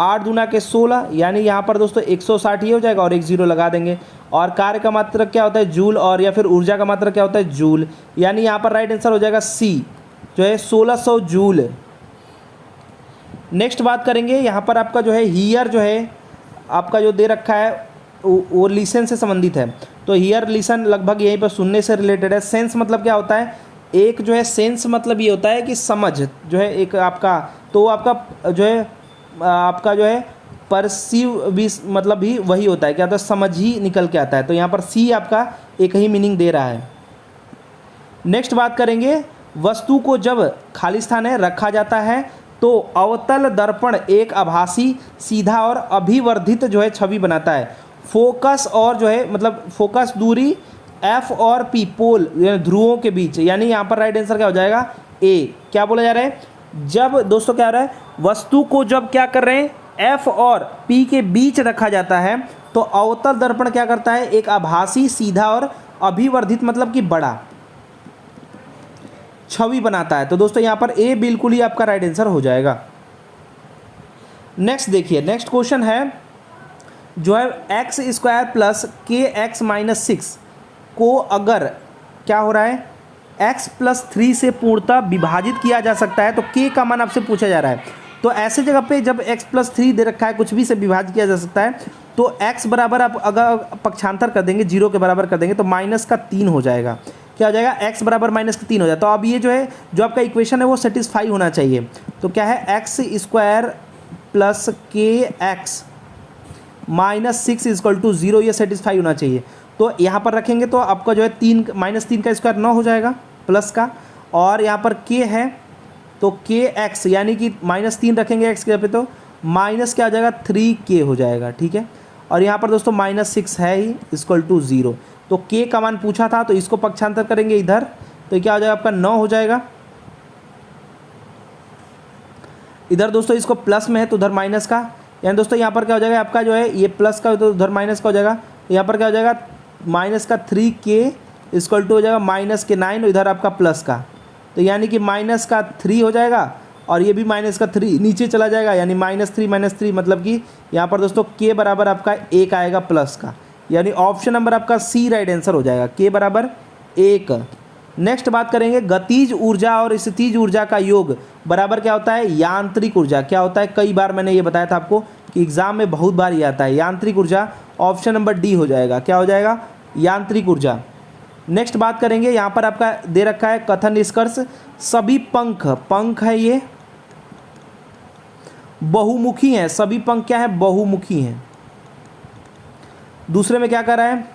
[SPEAKER 1] 8 दूना के 16 यानी यहाँ पर दोस्तों 160 ये हो जाएगा और एक जीरो लगा देंगे। और कार्य का मात्रक क्या होता है जूल, और या फिर ऊर्जा का मात्रक क्या होता है जूल, यानी यहाँ पर राइट आंसर हो जाएगा सी जो है 1600 जूल। नेक्स्ट बात करेंगे यहाँ पर आपका जो है हियर जो है आपका जो दे रखा है वो लिसन से संबंधित है। तो हियर लिसन लगभग यहीं पर सुनने से रिलेटेड है। सेंस मतलब क्या होता है, एक जो है सेंस मतलब ये होता है कि समझ जो है एक आपका, तो आपका जो है परसीव भी मतलब भी वही होता है, क्या होता है समझ ही निकल के आता है। तो यहाँ पर सी आपका एक ही मीनिंग दे रहा है। नेक्स्ट बात करेंगे वस्तु को जब खाली स्थान है रखा जाता है तो अवतल दर्पण एक आभासी सीधा और अभिवर्धित जो है छवि बनाता है। फोकस और जो है मतलब फोकस दूरी एफ और पी पोल ध्रुवों के बीच, यानी यहाँ पर राइट आंसर क्या हो जाएगा ए। क्या बोला जा रहा है, जब दोस्तों क्या हो रहा है वस्तु को जब क्या कर रहे हैं एफ और पी के बीच रखा जाता है तो अवतल दर्पण क्या करता है एक आभासी सीधा और अभिवर्धित मतलब कि बड़ा छवि बनाता है। तो दोस्तों यहाँ पर ए बिल्कुल ही आपका राइट आंसर हो जाएगा। नेक्स्ट देखिए, नेक्स्ट क्वेश्चन है जो है एक्स स्क्वायर प्लस के एक्स माइनस 6 को अगर क्या हो रहा है x प्लस 3 से पूर्णतः विभाजित किया जा सकता है तो k का मान आपसे पूछा जा रहा है। तो ऐसे जगह पे जब x प्लस 3 दे रखा है कुछ भी से विभाजित किया जा सकता है तो x बराबर आप अगर पक्षांतर कर देंगे 0 के बराबर कर देंगे तो माइनस का 3 हो जाएगा। क्या हो जाएगा x बराबर माइनस का 3 हो जाएगा। तो अब ये जो है जो आपका इक्वेशन है वो सेटिस्फाई होना चाहिए। तो क्या है एक्स स्क्वायर प्लस के एक्स माइनस 6 इक्वल टू 0, ये सेटिस्फाई होना चाहिए। तो यहाँ पर रखेंगे तो आपका जो है 3 माइनस 3 का स्क्वायर 9 हो जाएगा प्लस का, और यहाँ पर k है तो के एक्स यानी कि माइनस 3 रखेंगे x के पे तो माइनस क्या हो जाएगा 3k हो जाएगा। ठीक है, और यहाँ पर दोस्तों माइनस 6 है ही इक्वल टू 0। तो k का मान पूछा था तो इसको पक्षांतर करेंगे इधर तो क्या हो जाएगा आपका 9 हो जाएगा। इधर दोस्तों इसको प्लस में है तो उधर माइनस का, यानी दोस्तों यहाँ पर क्या हो जाएगा आपका जो है ये प्लस का तो उधर माइनस का हो जाएगा। तो यहाँ पर क्या हो जाएगा माइनस का 3k इक्वल टू हो जाएगा माइनस के 9 इधर आपका प्लस का, तो यानी कि माइनस का 3 हो जाएगा और ये भी माइनस का 3 नीचे चला जाएगा यानी माइनस 3 मतलब कि यहाँ पर दोस्तों k बराबर आपका 1 आएगा प्लस का, यानी ऑप्शन नंबर आपका सी राइट आंसर हो जाएगा k बराबर 1। नेक्स्ट बात करेंगे गतिज ऊर्जा और स्थितिज ऊर्जा का योग बराबर क्या होता है यांत्रिक ऊर्जा। क्या होता है, कई बार मैंने ये बताया था आपको कि एग्जाम में बहुत बार ये आता है यांत्रिक ऊर्जा, ऑप्शन नंबर डी हो जाएगा। क्या हो जाएगा यांत्रिक ऊर्जा। नेक्स्ट बात करेंगे यहाँ पर आपका दे रखा है कथन निष्कर्ष सभी पंख है ये बहुमुखी हैं, सभी पंख क्या है बहुमुखी हैं। दूसरे में क्या कर रहा है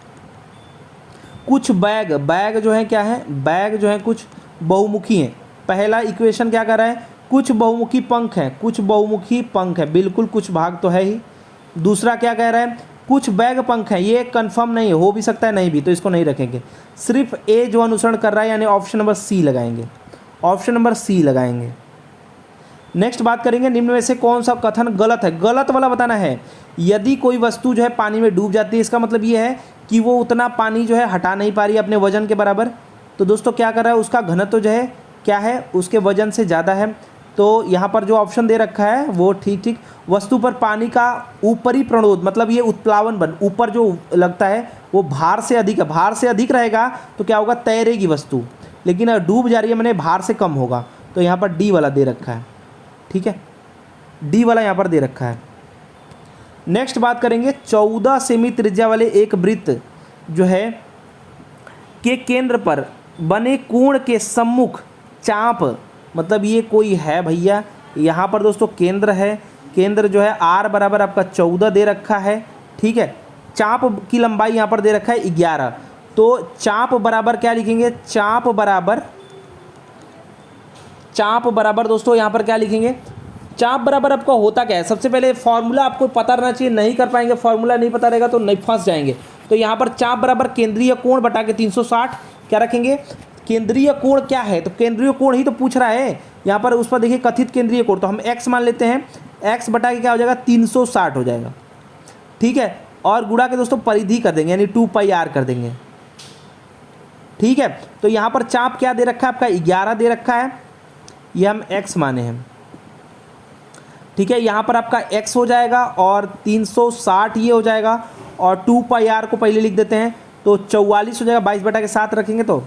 [SPEAKER 1] कुछ बैग जो है क्या है बैग जो है कुछ बहुमुखी हैं। पहला इक्वेशन क्या कर रहा है कुछ बहुमुखी पंख हैं, कुछ बहुमुखी पंख है, बिल्कुल कुछ भाग तो है ही। दूसरा क्या कह रहा है कुछ बैग पंख हैं, ये कंफर्म नहीं है, हो भी सकता है नहीं भी, तो इसको नहीं रखेंगे। सिर्फ ए जो अनुसरण कर रहा है यानी ऑप्शन नंबर सी लगाएंगे, ऑप्शन नंबर सी लगाएंगे। नेक्स्ट बात करेंगे निम्न में से कौन सा कथन गलत है, गलत वाला बताना है। यदि कोई वस्तु जो है पानी में डूब जाती है इसका मतलब ये है कि वो उतना पानी जो है हटा नहीं पा रही है अपने वजन के बराबर। तो दोस्तों क्या कर रहा है उसका घनत्व जो है क्या है उसके वजन से ज़्यादा है। तो यहाँ पर जो ऑप्शन दे रखा है वो ठीक वस्तु पर पानी का ऊपरी प्रणोद मतलब ये उत्प्लावन बल ऊपर जो लगता है वो भार से अधिक है, भार से अधिक रहेगा तो क्या होगा तैरेगी वस्तु, लेकिन डूब जा रही है मैंने भार से कम होगा। तो यहाँ पर डी वाला दे रखा है, ठीक है डी वाला यहाँ पर दे रखा है। नेक्स्ट बात करेंगे 14 सेमी त्रिज्या वाले एक वृत्त जो है के केंद्र पर बने कोण के सम्मुख चाप, मतलब ये कोई है भैया यहाँ पर दोस्तों केंद्र है, केंद्र जो है आर बराबर आपका 14 दे रखा है। ठीक है, चाप की लंबाई यहाँ पर दे रखा है 11। तो चाप बराबर क्या लिखेंगे चाप बराबर दोस्तों यहाँ पर क्या लिखेंगे चाप बराबर आपका होता क्या है। सबसे पहले फॉर्मूला आपको पता रहना चाहिए, नहीं कर पाएंगे फॉर्मूला नहीं पता रहेगा तो नहीं फंस जाएंगे। तो यहाँ पर चाप बराबर केंद्रीय कोण बटा के 360 क्या रखेंगे केंद्रीय कोण क्या है, तो केंद्रीय कोण ही तो पूछ रहा है यहाँ पर उस पर देखिए कथित केंद्रीय कोण, तो हम x मान लेते हैं, x बटा के क्या हो जाएगा 360 हो जाएगा, ठीक है। और गुणा के दोस्तों परिधि कर देंगे यानी 2πr कर देंगे, ठीक है। तो यहाँ पर चाप क्या दे रखा है आपका 11 दे रखा है, ये हम x माने हैं, ठीक है। यहाँ पर आपका x हो जाएगा और 360 ये हो जाएगा और 2πr को पहले लिख देते हैं तो 44 हो जाएगा, 22 बटा के 7 रखेंगे तो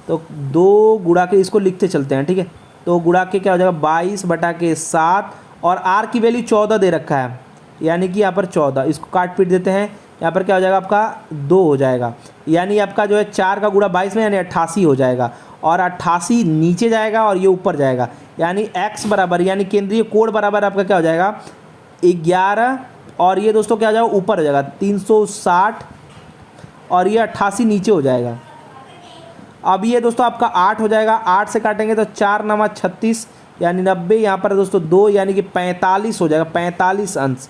[SPEAKER 1] 2 गुणा के इसको लिखते चलते हैं, ठीक है। तो गुणा के क्या हो जाएगा 22 बटा के 7 और r की वैल्यू 14 दे रखा है यानी कि यहाँ पर 14, इसको काट पीट देते हैं, यहाँ पर क्या हो जाएगा आपका 2 हो जाएगा, यानी आपका जो है 4 का गुणा 22 में यानी 88 हो जाएगा और 88 नीचे जाएगा और ये ऊपर जाएगा, यानी x बराबर यानी केंद्रीय कोण बराबर आपका क्या हो जाएगा 11 और ये दोस्तों क्या हो जाएगा ऊपर हो जाएगा 360 और ये 88 नीचे हो जाएगा। अब ये दोस्तों आपका 8 हो जाएगा, 8 से काटेंगे तो 4 नमा 36 यानी 90, यहाँ पर दोस्तों 2 यानी कि 45 हो जाएगा, 45 अंश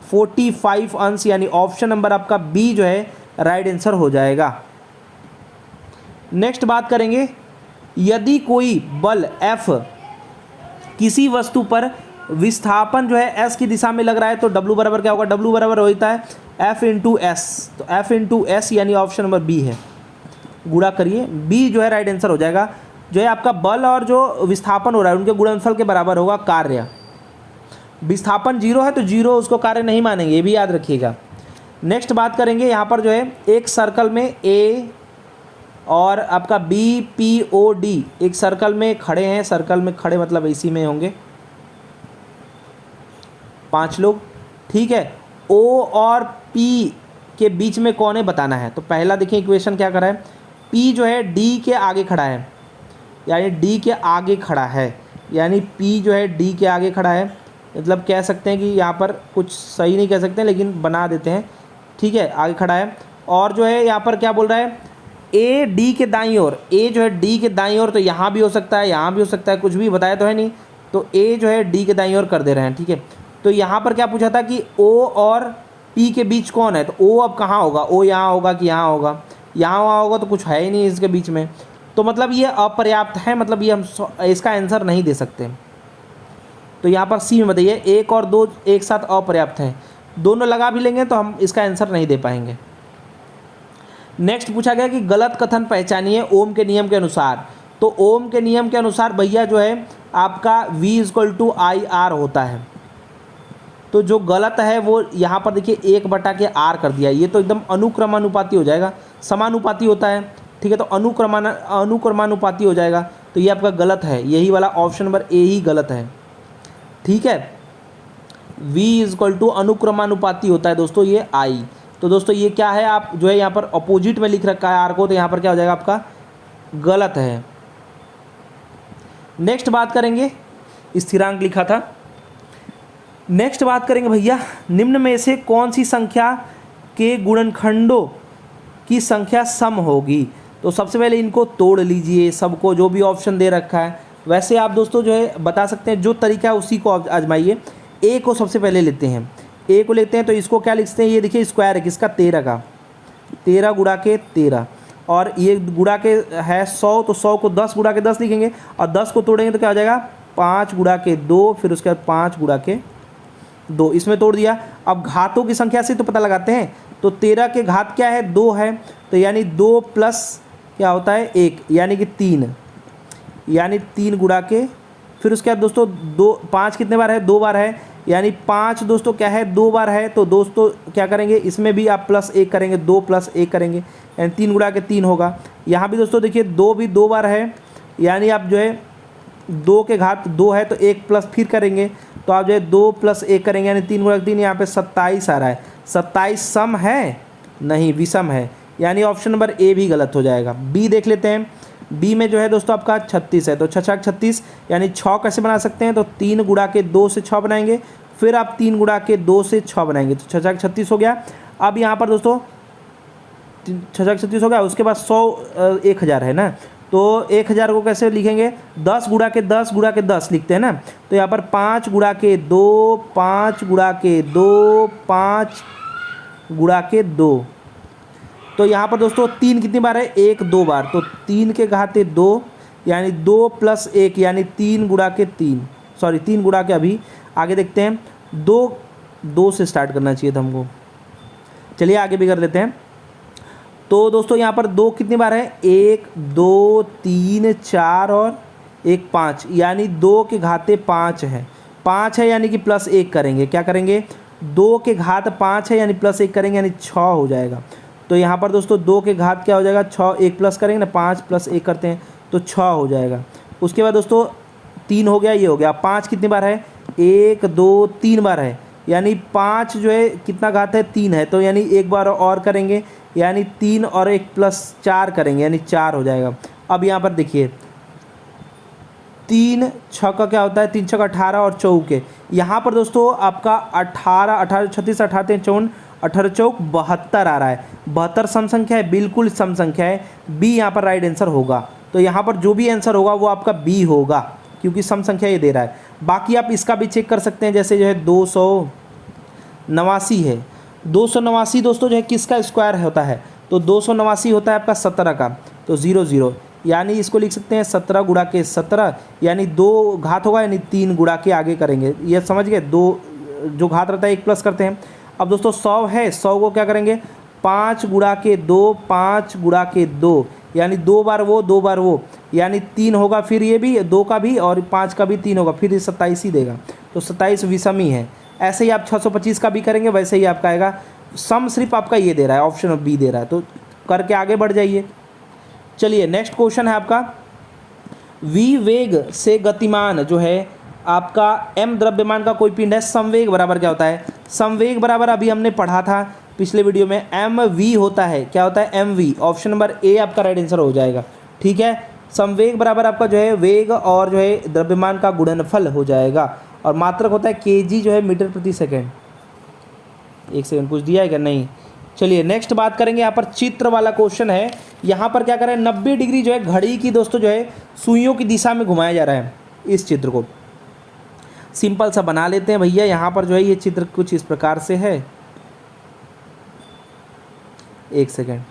[SPEAKER 1] 45 अंश, यानी ऑप्शन नंबर आपका बी जो है राइट आंसर हो जाएगा। नेक्स्ट बात करेंगे, यदि कोई बल F किसी वस्तु पर विस्थापन जो है s की दिशा में लग रहा है तो W बराबर क्या होगा, W बराबर होता है F इंटू एस, तो F इंटू एस यानी ऑप्शन नंबर बी है, गुणा करिए, बी जो है राइट आंसर हो जाएगा। जो है आपका बल और जो विस्थापन हो रहा है उनके गुणनफल के बराबर होगा कार्य। विस्थापन 0 है तो 0 उसको कार्य नहीं मानेंगे, ये भी याद रखिएगा। नेक्स्ट बात करेंगे, यहाँ पर जो है एक सर्कल में ए और आपका बी पी ओ डी एक सर्कल में खड़े हैं, सर्कल में खड़े मतलब इसी में होंगे 5 लोग, ठीक है। ओ और पी के बीच में कौन है बताना है, तो पहला देखिए इक्वेशन क्या करा है, पी जो है डी के आगे खड़ा है यानी डी के आगे खड़ा है, यानी पी जो है डी के आगे खड़ा है, मतलब कह सकते हैं कि यहाँ पर कुछ सही नहीं कह सकते लेकिन बना देते हैं, ठीक है, आगे खड़ा है। और जो है यहाँ पर क्या बोल रहा है, ए डी के दाईं ओर, ए जो है डी के दाईं ओर, तो यहाँ भी हो सकता है यहाँ भी हो सकता है, कुछ भी बताया तो है नहीं, तो ए जो है डी के दाईं ओर कर दे रहे हैं, ठीक है। तो यहाँ पर क्या पूछा था कि ओ और पी के बीच कौन है, तो ओ अब कहाँ होगा, ओ यहाँ होगा कि यहाँ होगा, यहाँ वहाँ होगा तो कुछ है ही नहीं इसके बीच में, तो मतलब ये अपर्याप्त है, मतलब ये हम इसका आंसर नहीं दे सकते। तो यहाँ पर सी में बताइए 1 और 2 एक साथ अपर्याप्त हैं, दोनों लगा भी लेंगे तो हम इसका आंसर नहीं दे पाएंगे। नेक्स्ट पूछा गया कि गलत कथन पहचानिए ओम के नियम के अनुसार, तो ओम के नियम के अनुसार भैया जो है आपका V = IR होता है, तो जो गलत है वो यहाँ पर देखिए 1 बटा के R कर दिया, ये तो एकदम अनुक्रमानुपाती हो जाएगा, समानुपाती होता है, ठीक है, तो अनुक्रमानुपाती हो जाएगा, तो ये आपका गलत है, यही वाला ऑप्शन नंबर ए ही गलत है, ठीक है। V = अनुक्रमानुपाती होता है दोस्तों ये I, तो दोस्तों ये क्या है, आप जो है यहाँ पर अपोजिट में लिख रखा है R को, तो यहाँ पर क्या हो जाएगा आपका गलत है। नेक्स्ट बात करेंगे, स्थिरांक लिखा था। नेक्स्ट बात करेंगे भैया, निम्न में से कौन सी संख्या के गुणनखंडों की संख्या सम होगी, तो सबसे पहले इनको तोड़ लीजिए सबको, जो भी ऑप्शन दे रखा है वैसे आप दोस्तों जो है बता सकते हैं, जो तरीका है उसी को आजमाइए। ए को सबसे पहले लेते हैं, ए को लेते हैं तो इसको क्या लिखते हैं, ये देखिए स्क्वायर है किसका 13 का, 13 गुणा के 13 और ये गुणा के है 100, तो 100 को 10 गुणा के 10 लिखेंगे और 10 को तोड़ेंगे तो क्या हो जाएगा 5 गुणा के 2, फिर उसके बाद 5 गुणा के 2, इसमें तोड़ दिया। अब घातों की संख्या से तो पता लगाते हैं, तो 13 के घात क्या है 2 है, तो यानी 2 प्लस क्या होता है 1 यानी कि 3, यानी 3 गुणा के, फिर उसके बाद दोस्तों 5 कितने बार है 2 बार है, यानी 5 दोस्तों क्या है 2 बार है, तो दोस्तों क्या करेंगे इसमें भी आप +1 करेंगे, 2 + 1 करेंगे यानी 3 गुणा के 3 होगा। यहाँ भी दोस्तों देखिए 2 भी 2 बार है, यानी आप जो है 2 के घात 2 है तो 1 प्लस फिर करेंगे, तो आप जो है 2 + 1 करेंगे यानी 3 गुणा के 3, यहाँ पे 27 आ रहा है। 27 सम है नहीं विषम है, यानी ऑप्शन नंबर ए भी गलत हो जाएगा। बी देख लेते हैं, बी में जो है दोस्तों आपका 36 है, तो 6 × 36 यानी 6 कैसे बना सकते हैं, तो 3 गुणा के 2 से 6 बनाएंगे, फिर आप 3 गुणा के 2 से 6 बनाएंगे, तो 6 × 36 हो गया। अब यहाँ पर दोस्तों 6 × 36 हो गया, उसके बाद 100 1000 है ना, तो 1000 को कैसे लिखेंगे 10 गुणा के 10 गुणा के 10 लिखते हैं ना, तो यहाँ पर 5 गुणा के 2, 5 गुणा के 2, 5 गुणा के 2, तो यहाँ पर दोस्तों 3 कितनी बार है 1 2 बार, तो 3 के घाते 2 यानी 2 + 1 यानी 3 गुणा के 3, सॉरी 3 गुणा के, अभी आगे देखते हैं, 2 से स्टार्ट करना चाहिए था हमको। चलिए आगे भी कर लेते हैं। तो दोस्तों यहाँ पर 2 कितनी बार है, 1 2 3 4 और 1 5, यानी 2 के घाते 5 है, 5 है यानी कि +1 करेंगे, क्या करेंगे, 2 के घात 5 है यानी +1 करेंगे यानी 6 हो जाएगा। तो यहाँ पर दोस्तों 2 के घात क्या हो जाएगा, 6, 1 प्लस करेंगे ना, 5 + 1 करते हैं तो 6 हो जाएगा। उसके बाद दोस्तों 3 हो गया, ये हो गया। 5 कितनी बार है, 1 2 3 बार है, यानी 5 जो है कितना घात है, 3 है, तो यानी एक बार और करेंगे यानी 3 और 1 + 4 करेंगे यानी 4 हो जाएगा। अब यहाँ पर देखिए 3 6 का क्या होता है, 3 6 18 और 4 यहाँ पर दोस्तों आपका 18 18 36 18 54 18 चौक 72 आ रहा है। 72 सम संख्या है, बिल्कुल सम संख्या है, बी यहाँ पर राइट आंसर होगा। तो यहाँ पर जो भी आंसर होगा वो आपका बी होगा, क्योंकि सम संख्या ये दे रहा है। बाकी आप इसका भी चेक कर सकते हैं, जैसे जो है 289 है, 289 दोस्तों जो है किसका स्क्वायर होता है, तो 289 होता है आपका 17 का, तो 0 0, यानी इसको लिख सकते हैं 17 गुणा के 17, यानी 2 घात होगा यानी 3 गुणा के आगे करेंगे, ये समझ गए। 2 जो घात रहता है 1 प्लस करते हैं। अब दोस्तों 100 है, 100 को क्या करेंगे, 5 गुणा के 2, 5 गुणा के 2, यानी 2 बार वो 2 बार वो, यानी 3 होगा, फिर ये भी 2 का भी और 5 का भी 3 होगा, फिर ये 27 ही देगा, तो 27 विषमी है। ऐसे ही आप 625 का भी करेंगे, वैसे ही आपका आएगा। सम सिर्फ आपका ये दे रहा है, ऑप्शन बी दे रहा है, तो करके आगे बढ़ जाइए। चलिए नेक्स्ट क्वेश्चन है आपका, v वेग से गतिमान जो है आपका m द्रव्यमान का कोई पिंड है, संवेग बराबर क्या होता है, संवेग बराबर अभी हमने पढ़ा था पिछले वीडियो में, mv होता है, क्या होता है, mv। ऑप्शन नंबर ए आपका राइट आंसर हो जाएगा, ठीक है। संवेग बराबर आपका जो है वेग और जो है द्रव्यमान का गुणनफल हो जाएगा, और मात्रक होता है kg जो है मीटर प्रति सेकेंड। एक सेकंड कुछ दिया है क्या, नहीं। चलिए नेक्स्ट बात करेंगे, यहाँ पर चित्र वाला क्वेश्चन है। यहाँ पर क्या करें, 90 डिग्री जो है घड़ी की दोस्तों जो है सुइयों की दिशा में घुमाया जा रहा है। इस चित्र को सिंपल सा बना लेते हैं भैया। यहाँ पर जो है ये चित्र कुछ इस प्रकार से है, एक सेकेंड,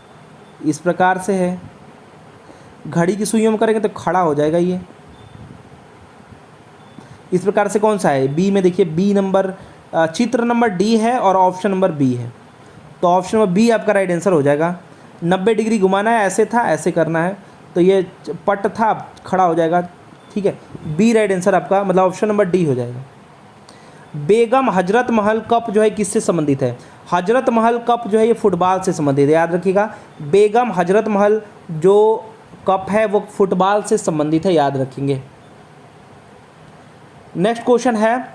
[SPEAKER 1] इस प्रकार से है। घड़ी की सुइयों में करेंगे तो खड़ा हो जाएगा ये इस प्रकार से। कौन सा है, बी में देखिए, बी नंबर, चित्र नंबर डी है और ऑप्शन नंबर बी है, तो ऑप्शन नंबर बी आपका राइट आंसर हो जाएगा। 90 डिग्री घुमाना है, ऐसे था ऐसे करना है, तो ये पट था खड़ा हो जाएगा, ठीक है। बी राइट आंसर आपका, मतलब ऑप्शन नंबर डी हो जाएगा। बेगम हजरत महल कप जो है किससे संबंधित है, हजरत महल कप जो है ये फुटबॉल से संबंधित है, याद रखिएगा। बेगम हजरत महल जो कप है वो फुटबॉल से संबंधित है, याद रखेंगे। नेक्स्ट क्वेश्चन है,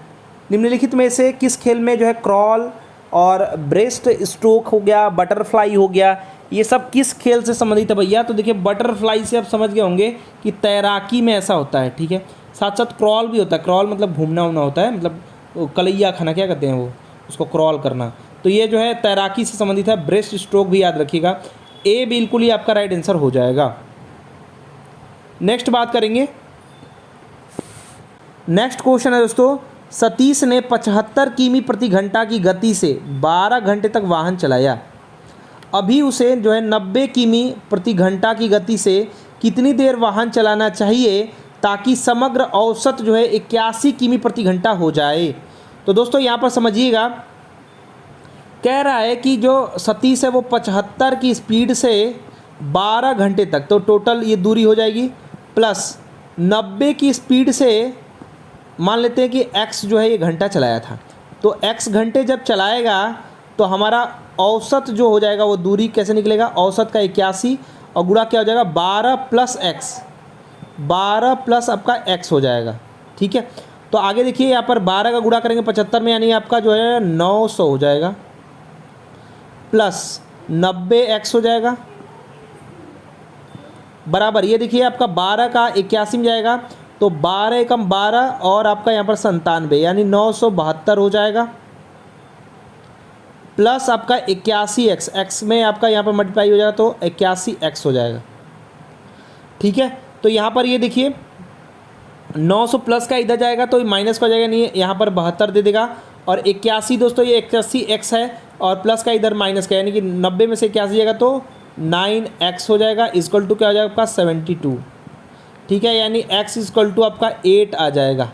[SPEAKER 1] निम्नलिखित में से किस खेल में जो है क्रॉल और ब्रेस्ट स्ट्रोक हो गया, बटरफ्लाई हो गया, ये सब किस खेल से संबंधित है भैया। तो देखिए बटरफ्लाई से आप समझ गए होंगे कि तैराकी में ऐसा होता है, ठीक है। साथ साथ क्रॉल भी होता है, क्रॉल मतलब घूमना उमना होता है, मतलब कलैया खाना क्या कहते हैं वो, उसको क्रॉल करना। तो ये जो है तैराकी से संबंधित है। ब्रेस्ट स्ट्रोक भी याद रखिएगा, ए बिल्कुल ही आपका राइट आंसर हो जाएगा। नेक्स्ट बात करेंगे, नेक्स्ट क्वेश्चन है दोस्तों, सतीश ने 75 किमी प्रति घंटा की गति से 12 घंटे तक वाहन चलाया। अभी उसे जो है 90 किमी प्रति घंटा की गति से कितनी देर वाहन चलाना चाहिए ताकि समग्र औसत जो है 81 किमी प्रति घंटा हो जाए। तो दोस्तों यहाँ पर समझिएगा, कह रहा है कि जो सतीश है वो 75 की स्पीड से 12 घंटे तक, तो टोटल ये दूरी हो जाएगी, प्लस 90 की स्पीड से मान लेते हैं कि x जो है ये घंटा चलाया था, तो x घंटे जब चलाएगा तो हमारा औसत जो हो जाएगा वो दूरी कैसे निकलेगा, औसत का 81 और गुणा क्या हो जाएगा 12 + x, 12 प्लस आपका x हो जाएगा, ठीक है। तो आगे देखिए यहाँ पर 12 का गुणा करेंगे 75 में, यानी आपका जो है 900 हो जाएगा, प्लस 90x हो जाएगा, बराबर ये देखिए आपका 12 का 81 में जाएगा, तो 12 एकम 12 और आपका यहाँ पर 97 यानी 972 हो जाएगा, प्लस आपका 81x, x में आपका यहाँ पर मल्टीप्लाई हो जाएगा तो 81x हो जाएगा, ठीक है। तो यहाँ पर ये देखिए 900 प्लस का इधर जाएगा तो माइनस का जाएगा, नहीं यहाँ पर 72 दे देगा, और 81 दोस्तों ये 81x है और प्लस का इधर माइनस का, यानी कि 90 में से 81 जाएगा तो 9x हो जाएगा, इक्वल टू क्या हो जाएगा आपका 72, ठीक है, यानी x इक्वल टू आपका 8 आ जाएगा।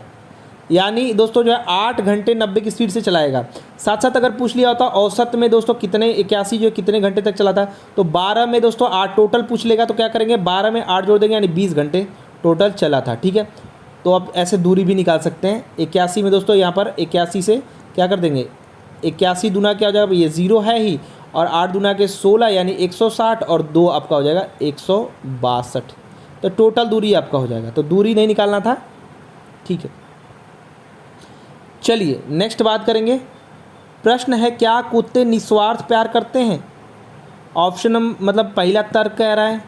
[SPEAKER 1] यानी दोस्तों जो है 8 घंटे 90 की स्पीड से चलाएगा। साथ साथ अगर पूछ लिया होता औसत में दोस्तों कितने 81 जो कितने घंटे तक चलाता है, तो 12 में दोस्तों 8 टोटल पूछ लेगा, तो क्या करेंगे 12 में 8 जोड़ देंगे, यानी 20 घंटे टोटल चला था। ठीक है, तो अब ऐसे दूरी भी निकाल सकते हैं। 81 में दोस्तों यहाँ पर 81 से क्या कर देंगे, 81 दूना क्या हो जाएगा, ये 0 है ही, और 8 दूना के 16 यानी 160, और 2 आपका हो जाएगा 162। तो टोटल दूरी आपका हो जाएगा। तो दूरी नहीं निकालना था। ठीक है, चलिए नेक्स्ट बात करेंगे। प्रश्न है, क्या कुत्ते निस्वार्थ प्यार करते हैं? ऑप्शन मतलब पहला तर्क कह रहा है,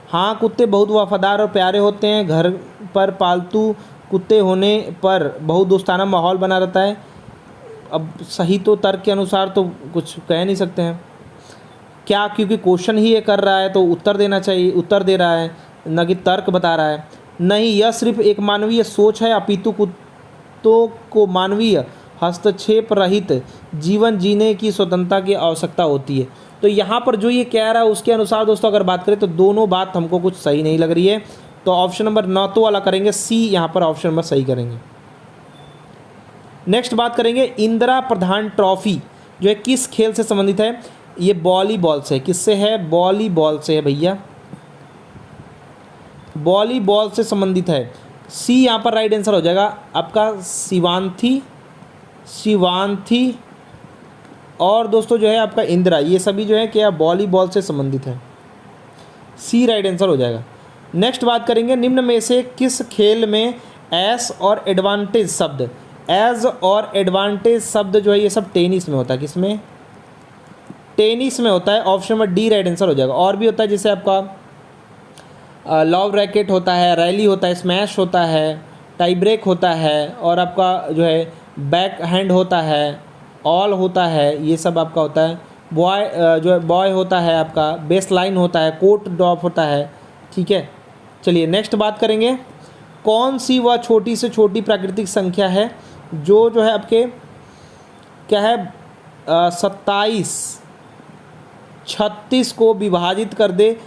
[SPEAKER 1] हाँ कुत्ते बहुत वफादार और प्यारे होते हैं, घर पर पालतू कुत्ते होने पर बहुत दोस्ताना माहौल बना रहता है। अब सही तो तर्क के अनुसार तो कुछ कह नहीं सकते हैं। क्या क्योंकि क्वेश्चन ही ये कर रहा है तो उत्तर देना चाहिए, उत्तर दे रहा है, न कि तर्क बता रहा है। नहीं, यह सिर्फ एक मानवीय सोच है, अपितु कुत्तों को मानवीय हस्तक्षेप रहित जीवन जीने की स्वतंत्रता की आवश्यकता होती है। तो यहाँ पर जो ये कह रहा है उसके अनुसार दोस्तों अगर बात करें तो दोनों बात हमको कुछ सही नहीं लग रही है। तो ऑप्शन नंबर 9 तो वाला करेंगे, सी यहाँ पर ऑप्शन नंबर सही करेंगे। नेक्स्ट बात करेंगे, इंदिरा प्रधान ट्रॉफी जो है किस खेल से संबंधित है? ये वॉलीबॉल से। किससे है? वॉलीबॉल से है भैया, वॉलीबॉल से संबंधित है। सी यहाँ पर राइट आंसर हो जाएगा आपका शिवांथी और दोस्तों जो है आपका इंदिरा, ये सभी जो है क्या वॉलीबॉल से संबंधित है। सी राइट आंसर हो जाएगा। नेक्स्ट बात करेंगे, निम्न में से किस खेल में एस और एडवांटेज शब्द, एज और एडवांटेज शब्द जो है ये सब टेनिस में होता है? किसमें? टेनिस में होता है। Option number D right answer हो जाएगा। और भी होता है जैसे आपका लॉव रैकेट होता है, रैली होता है, स्मैश होता है, टाई ब्रेक होता है, और आपका जो है बैक हैंड होता है, ऑल होता है, ये सब आपका होता है। बॉय जो है बॉय होता है आपका, बेस लाइन होता है, कोट ड्रॉप होता है। ठीक है, चलिए नेक्स्ट बात करेंगे, कौन सी वह छोटी से छोटी प्राकृतिक संख्या है जो है आपके क्या है 36 को विभाजित कर दे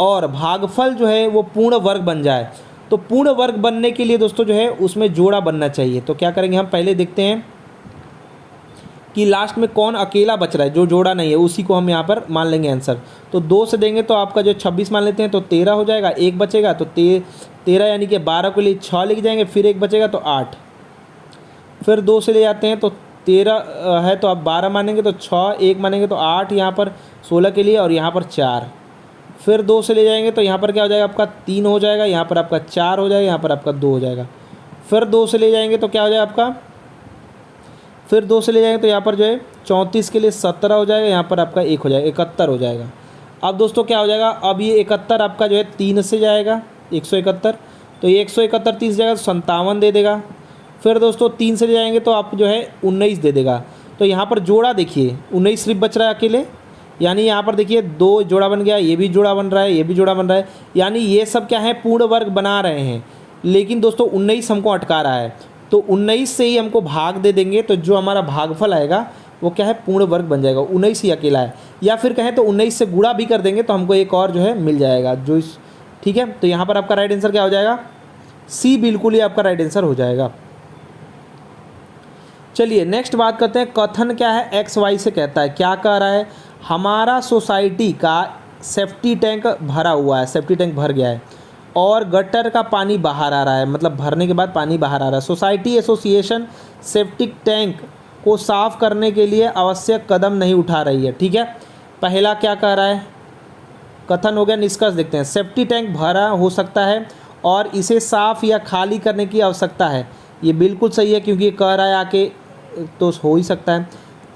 [SPEAKER 1] और भागफल जो है वो पूर्ण वर्ग बन जाए? तो पूर्ण वर्ग बनने के लिए दोस्तों जो है उसमें जोड़ा बनना चाहिए। तो क्या करेंगे हम पहले देखते हैं कि लास्ट में कौन अकेला बच रहा है, जो जोड़ा नहीं है उसी को हम यहाँ पर मान लेंगे आंसर। तो 2 से देंगे तो आपका जो 26 मान लेते हैं तो 13 हो जाएगा, एक बचेगा तो 13 यानी कि 12 के लिए 6 लेके जाएंगे, फिर एक बचेगा तो 8, फिर 2 से ले जाते हैं तो 13 है तो आप 12 मानेंगे तो 6, एक मानेंगे तो 8, यहाँ पर 16 के लिए, और यहाँ पर 4, फिर 2 से ले जाएंगे तो यहाँ पर क्या हो जाएगा आपका 3 हो जाएगा, यहाँ पर आपका 4 हो जाएगा, यहाँ पर आपका 2 हो जाएगा, फिर 2 से ले जाएंगे तो क्या हो जाएगा आपका, फिर 2 से ले जाएंगे तो यहाँ पर जो है 34 के लिए 17 हो जाएगा, यहाँ पर आपका 1 हो जाएगा, 71 हो जाएगा। अब दोस्तों क्या हो जाएगा, अब ये 71 आपका जो है 3 से जाएगा 171, तो ये 171 30 जाएगा तो 57 दे देगा। फिर दोस्तों 3 से ले जाएंगे तो आप जो है 19 दे देगा। तो यहाँ पर जोड़ा देखिए 19 सिर्फ बच रहा है अकेले, यानी यहाँ पर देखिए 2 जोड़ा बन गया, ये भी जोड़ा बन रहा है, ये भी जोड़ा बन रहा है, यानी ये सब क्या है पूर्ण वर्ग बना रहे हैं। लेकिन दोस्तों 19 हमको अटका रहा है, तो 19 से ही हमको भाग दे देंगे तो जो हमारा भागफल आएगा वो क्या है पूर्ण वर्ग बन जाएगा। 19 ही अकेला है, या फिर कहें तो 19 से गुणा भी कर देंगे तो हमको एक और जो है मिल जाएगा जो इस, ठीक है। तो यहाँ पर आपका राइट आंसर क्या हो जाएगा, सी बिल्कुल ही आपका राइट आंसर हो जाएगा। चलिए नेक्स्ट बात करते हैं, कथन क्या है एक्स वाई से कहता है, क्या कह रहा है, हमारा सोसाइटी का सेफ्टी टैंक भरा हुआ है, सेफ्टी टैंक भर गया है और गटर का पानी बाहर आ रहा है, मतलब भरने के बाद पानी बाहर आ रहा है। सोसाइटी एसोसिएशन सेप्टिक टैंक को साफ करने के लिए आवश्यक कदम नहीं उठा रही है। ठीक है, पहला क्या कह रहा है, कथन हो गया। निष्कर्ष देखते हैं, सेफ्टी टैंक भरा हो सकता है और इसे साफ या खाली करने की आवश्यकता है। ये बिल्कुल सही है क्योंकि कह रहा है आके तो हो ही सकता है।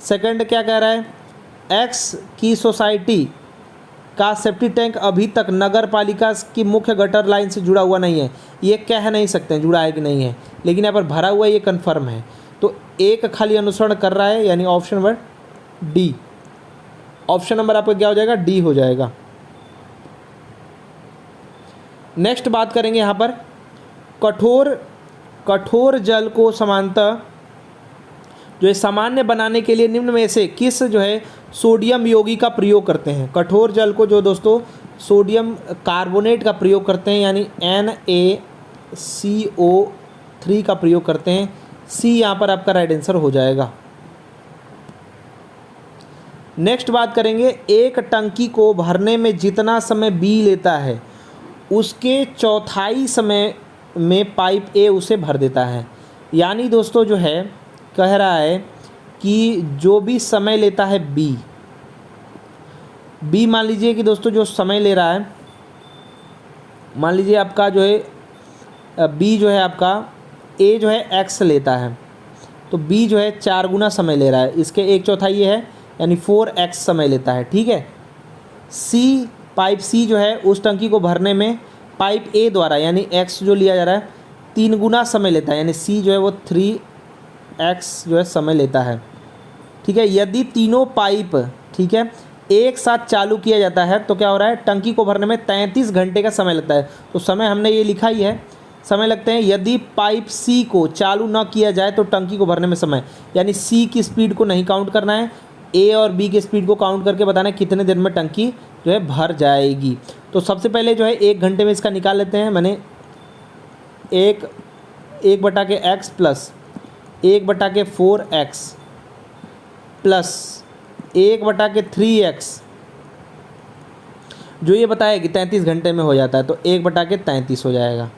[SPEAKER 1] सेकंड क्या कह रहा है, एक्स की सोसाइटी का सेफ्टी टैंक अभी तक नगर पालिका की मुख्य गटर लाइन से जुड़ा हुआ नहीं है। ये कह नहीं सकते हैं जुड़ा है कि नहीं है, लेकिन यहाँ पर भरा हुआ है ये कन्फर्म है। तो एक खाली अनुसरण कर रहा है, यानी option number D, option number आपका क्या हो जाएगा, डी हो जाएगा। नेक्स्ट बात करेंगे यहाँ पर, कठोर जल को समानता जो है सामान्य बनाने के लिए निम्न में से किस जो है सोडियम यौगिक का प्रयोग करते हैं। कठोर जल को जो दोस्तों सोडियम कार्बोनेट का प्रयोग करते हैं यानी NaCO3 का प्रयोग करते हैं। सी यहाँ पर आपका राइट आंसर हो जाएगा। नेक्स्ट बात करेंगे, एक टंकी को भरने में जितना समय बी लेता है उसके चौथाई समय में पाइप ए उसे भर देता है। यानी दोस्तों जो है कह रहा है कि जो भी समय लेता है बी मान लीजिए कि दोस्तों जो समय ले रहा है, मान लीजिए आपका जो है बी जो है आपका ए जो है एक्स लेता है, तो बी जो है 4 गुना समय ले रहा है, इसके 1/4 ये है यानी 4x समय लेता है। ठीक है। सी पाइप सी जो है उस टंकी को भरने में पाइप ए द्वारा यानी x जो लिया जा रहा है 3 गुना समय लेता है, यानी सी जो है वो 3x जो है समय लेता है। ठीक है। यदि तीनों पाइप ठीक है एक साथ चालू किया जाता है तो क्या हो रहा है, टंकी को भरने में 33 घंटे का समय लगता है। तो समय हमने ये लिखा ही है, समय लगते हैं। यदि पाइप सी को चालू ना किया जाए तो टंकी को भरने में समय, यानी सी की स्पीड को नहीं काउंट करना है, ए और बी की स्पीड को काउंट करके बताना है कितने देर में टंकी जो है भर जाएगी। तो सबसे पहले जो है 1 घंटे में इसका निकाल लेते हैं। मैंने 1/x plus 1/4x plus 1/3x जो ये बताया कि 33 घंटे में हो जाता है, तो 1/33 हो जाएगा।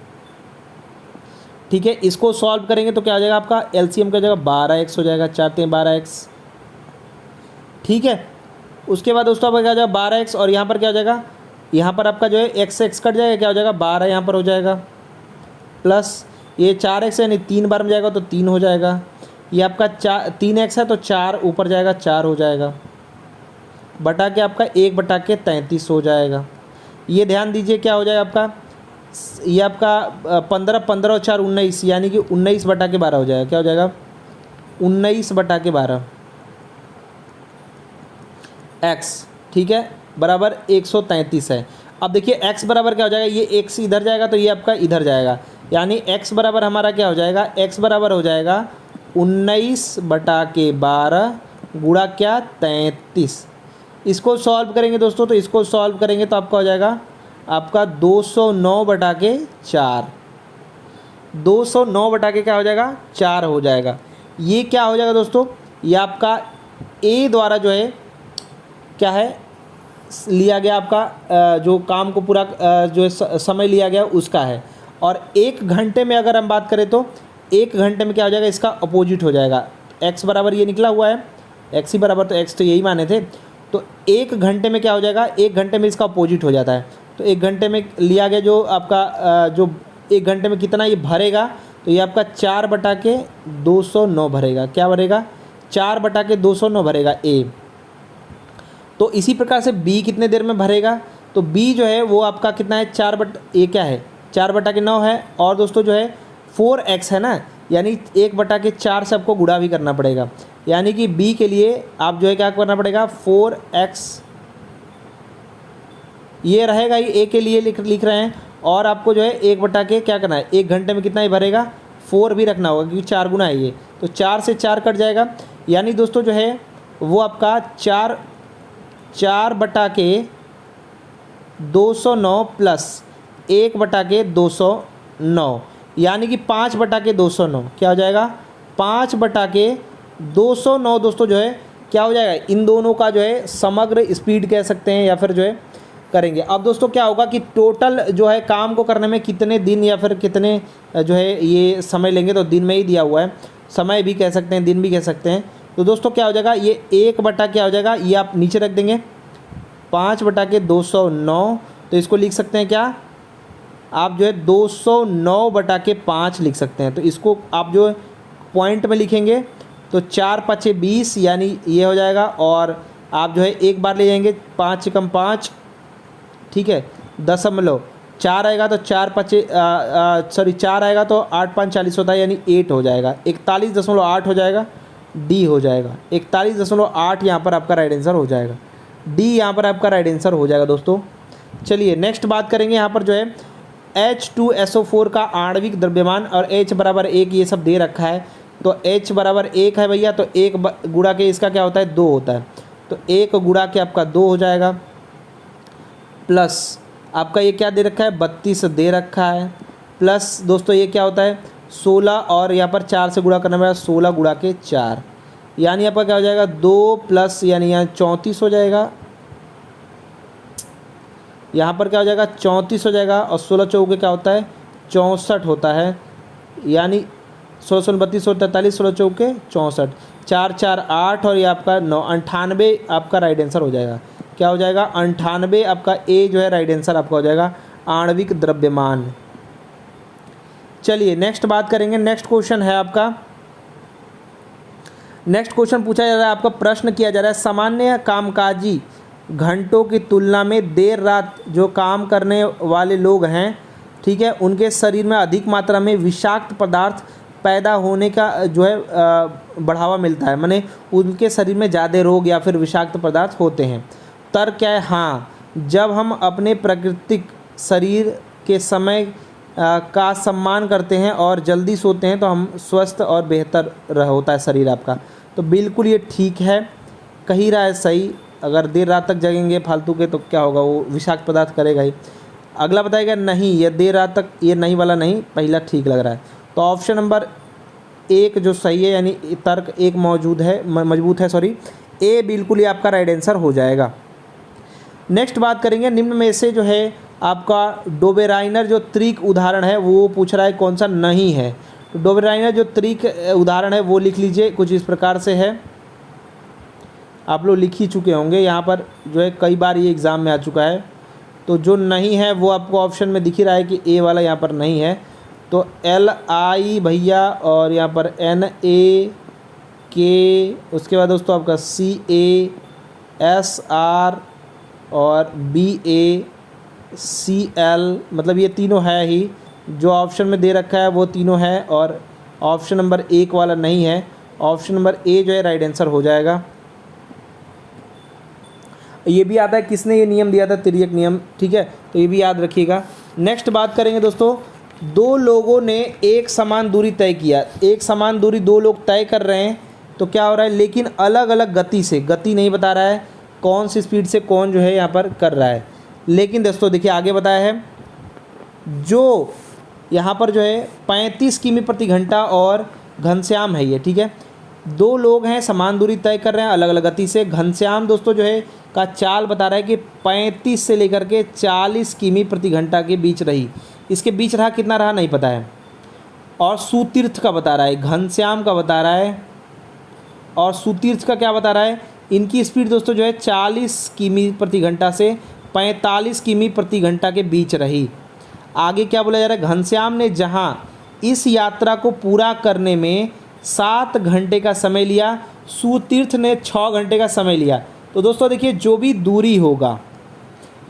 [SPEAKER 1] ठीक है। इसको सॉल्व करेंगे तो क्या हो जाएगा, आपका एलसीएम क्या हो जाएगा, 12x हो जाएगा, 4 3 12x। ठीक है। उसके बाद दोस्तों आपका क्या हो जाएगा 12x, और यहाँ पर क्या हो जाएगा, यहाँ पर आपका जो है x कट जाएगा, क्या हो जाएगा 12 यहाँ पर हो जाएगा, प्लस ये 4x यानी 3 बार में जाएगा तो 3 हो जाएगा। ये आपका 3x है तो 4 ऊपर जाएगा 4 हो जाएगा, बटा के आपका 1/33 हो जाएगा। ये ध्यान दीजिए क्या हो जाएगा आपका, ये आपका 15 15 और 4 19 यानी कि 19/12 हो जाएगा। क्या हो जाएगा 19/12 x। ठीक है। बराबर 133 है। अब देखिए x बराबर क्या हो जाएगा, ये x इधर जाएगा तो ये आपका इधर जाएगा, यानी x बराबर हमारा क्या हो जाएगा, x बराबर हो जाएगा 19/12 गुणा क्या 33। इसको सॉल्व करेंगे दोस्तों, तो इसको सॉल्व करेंगे तो आपका हो जाएगा आपका 209/4 209 क्या हो जाएगा 4 हो जाएगा। ये क्या हो जाएगा दोस्तों, ये आपका ए द्वारा जो है क्या है लिया गया, आपका जो काम को पूरा जो समय लिया गया उसका है। और 1 घंटे में अगर हम बात करें तो 1 घंटे में क्या हो जाएगा, इसका अपोजिट हो जाएगा। x बराबर ये निकला हुआ है, x ही बराबर, तो x तो यही माने थे, तो 1 घंटे में क्या हो जाएगा, 1 घंटे में इसका अपोजिट हो जाता है। तो 1 घंटे में लिया गया जो आपका जो 1 घंटे में कितना ये भरेगा, तो ये आपका 4/209 भरेगा। क्या भरेगा 4/209 भरेगा ए। तो इसी प्रकार से बी कितने देर में भरेगा, तो बी जो है वो आपका कितना है, ये क्या है 4/9 है, और दोस्तों जो है 4x है ना, यानी 1/4 से आपको गुणा भी करना पड़ेगा, यानी कि बी के लिए आप जो है क्या करना पड़ेगा 4x ये रहेगा ही, ए के लिए लिख रहे हैं, और आपको जो है 1 क्या करना है, 1 घंटे में कितना ही भरेगा 4 भी रखना होगा क्योंकि 4 गुना है ये, तो 4 से 4 कट जाएगा, यानी दोस्तों जो है वो आपका 4/209 प्लस 1/209 यानी कि 5/209 क्या हो जाएगा 5/209 दोस्तों जो है क्या हो जाएगा, इन दोनों का जो है समग्र स्पीड कह सकते हैं या फिर जो है करेंगे। अब दोस्तों क्या होगा कि टोटल जो है काम को करने में कितने दिन या फिर कितने जो है ये समय लेंगे, तो दिन में ही दिया हुआ है, समय भी कह सकते हैं दिन भी कह सकते हैं। तो दोस्तों क्या हो जाएगा, ये 1 क्या हो जाएगा, ये आप नीचे रख देंगे 5/209, तो इसको लिख सकते हैं क्या आप जो है 209/5 लिख सकते हैं। तो इसको आप जो पॉइंट में लिखेंगे तो 4 5 20 यानी ये हो जाएगा, और आप जो है एक बार ले जाएंगे 5 × 5 ठीक है 0.4 आएगा तो 4 आएगा तो 8 5 40 होता है, यानी 8 हो जाएगा, 41.8 हो जाएगा, डी हो जाएगा 41.8 यहाँ पर आपका राइट आंसर हो जाएगा, डी यहाँ पर आपका राइट आंसर हो जाएगा दोस्तों। चलिए नेक्स्ट बात करेंगे, यहाँ पर जो है H2SO4 का आणविक द्रव्यमान और H बराबर 1 ये सब दे रखा है, तो H बराबर 1 है भैया, तो 1 गुणा के इसका क्या होता है 2 होता है, तो 1 गुणा के आपका 2 हो जाएगा। प्लस आपका ये क्या दे रखा है 32 दे रखा है, प्लस दोस्तों ये क्या होता है 16 और यहाँ पर 4 से गुणा करना पड़ेगा 16 गुणा के 4, यानी आपका क्या हो जाएगा 2 प्लस यानी यहाँ 34 हो जाएगा, यहाँ पर क्या हो जाएगा 34 हो जाएगा और 16 चौके क्या होता है 64 होता है, यानी 16 32 और 43 16 चौके 64, 4 4 8 और ये आपका 9 98 आपका राइट आंसर हो जाएगा। क्या हो जाएगा 98 आपका ए जो है राइट आंसर आपका हो जाएगा आणविक द्रव्यमान। चलिए नेक्स्ट बात करेंगे। नेक्स्ट क्वेश्चन है आपका, नेक्स्ट क्वेश्चन पूछा जा रहा है आपका, प्रश्न किया जा रहा है सामान्य कामकाजी घंटों की तुलना में देर रात जो काम करने वाले लोग हैं, ठीक है, उनके शरीर में अधिक मात्रा में विषाक्त पदार्थ पैदा होने का जो है बढ़ावा मिलता है, माने उनके शरीर में ज़्यादा रोग या फिर विषाक्त पदार्थ होते हैं। तर्क क्या है, हाँ, जब हम अपने प्राकृतिक शरीर के समय का सम्मान करते हैं और जल्दी सोते हैं तो हम स्वस्थ और बेहतर होता है शरीर आपका। तो बिल्कुल ये ठीक है, कही रहा है सही। अगर देर रात तक जगेंगे फालतू के तो क्या होगा, वो विषाक्त पदार्थ करेगा ही। अगला बताएगा नहीं, ये देर रात तक, ये नहीं वाला नहीं, पहला ठीक लग रहा है। तो ऑप्शन नंबर 1 जो सही है, यानी तर्क 1 मजबूत है, सॉरी, ए बिल्कुल ये आपका राइट आंसर हो जाएगा। नेक्स्ट बात करेंगे, निम्न में से जो है आपका डोबेराइनर जो त्रिक उदाहरण है वो पूछ रहा है कौन सा नहीं है। तो डोबेराइनर जो त्रिक उदाहरण है वो लिख लीजिए, कुछ इस प्रकार से है, आप लोग लिख ही चुके होंगे, यहाँ पर जो है कई बार ये एग्ज़ाम में आ चुका है। तो जो नहीं है वो आपको ऑप्शन में दिख ही रहा है कि ए वाला यहाँ पर नहीं है। तो LI भैया और यहाँ पर NaK, उसके बाद दोस्तों आपका CaSR और BaCl, मतलब ये तीनों है ही, जो ऑप्शन में दे रखा है वो तीनों है और ऑप्शन नंबर 1 वाला नहीं है। ऑप्शन नंबर ए जो है राइट आंसर हो जाएगा। ये भी आता है किसने ये नियम दिया था, तिर्यक नियम, ठीक है, तो ये भी याद रखिएगा। नेक्स्ट बात करेंगे दोस्तों, दो लोगों ने एक समान दूरी तय किया, एक समान दूरी दो लोग तय कर रहे हैं, तो क्या हो रहा है, लेकिन अलग अलग गति से, गति नहीं बता रहा है कौन सी स्पीड से कौन जो है यहाँ पर कर रहा है। लेकिन दोस्तों देखिए आगे बताया है, जो यहाँ पर जो है 35 किमी प्रति घंटा और घनश्याम है ये, ठीक है, दो लोग हैं समान दूरी तय कर रहे हैं अलग अलग गति से। घनश्याम दोस्तों जो है का चाल बता रहा है कि 35 से लेकर के 40 किमी प्रति घंटा के बीच रही, इसके बीच रहा कितना रहा नहीं पता है। और सुतीर्थ का बता रहा है, घनश्याम का बता रहा है और सुतीर्थ का क्या बता रहा है, इनकी स्पीड दोस्तों जो है 40 किमी प्रति घंटा से 45 किमी प्रति घंटा के बीच रही। आगे क्या बोला जा रहा है, घनश्याम ने जहां इस यात्रा को पूरा करने में 7 घंटे का समय लिया, सुतीर्थ ने 6 घंटे का समय लिया। तो दोस्तों देखिए जो भी दूरी होगा,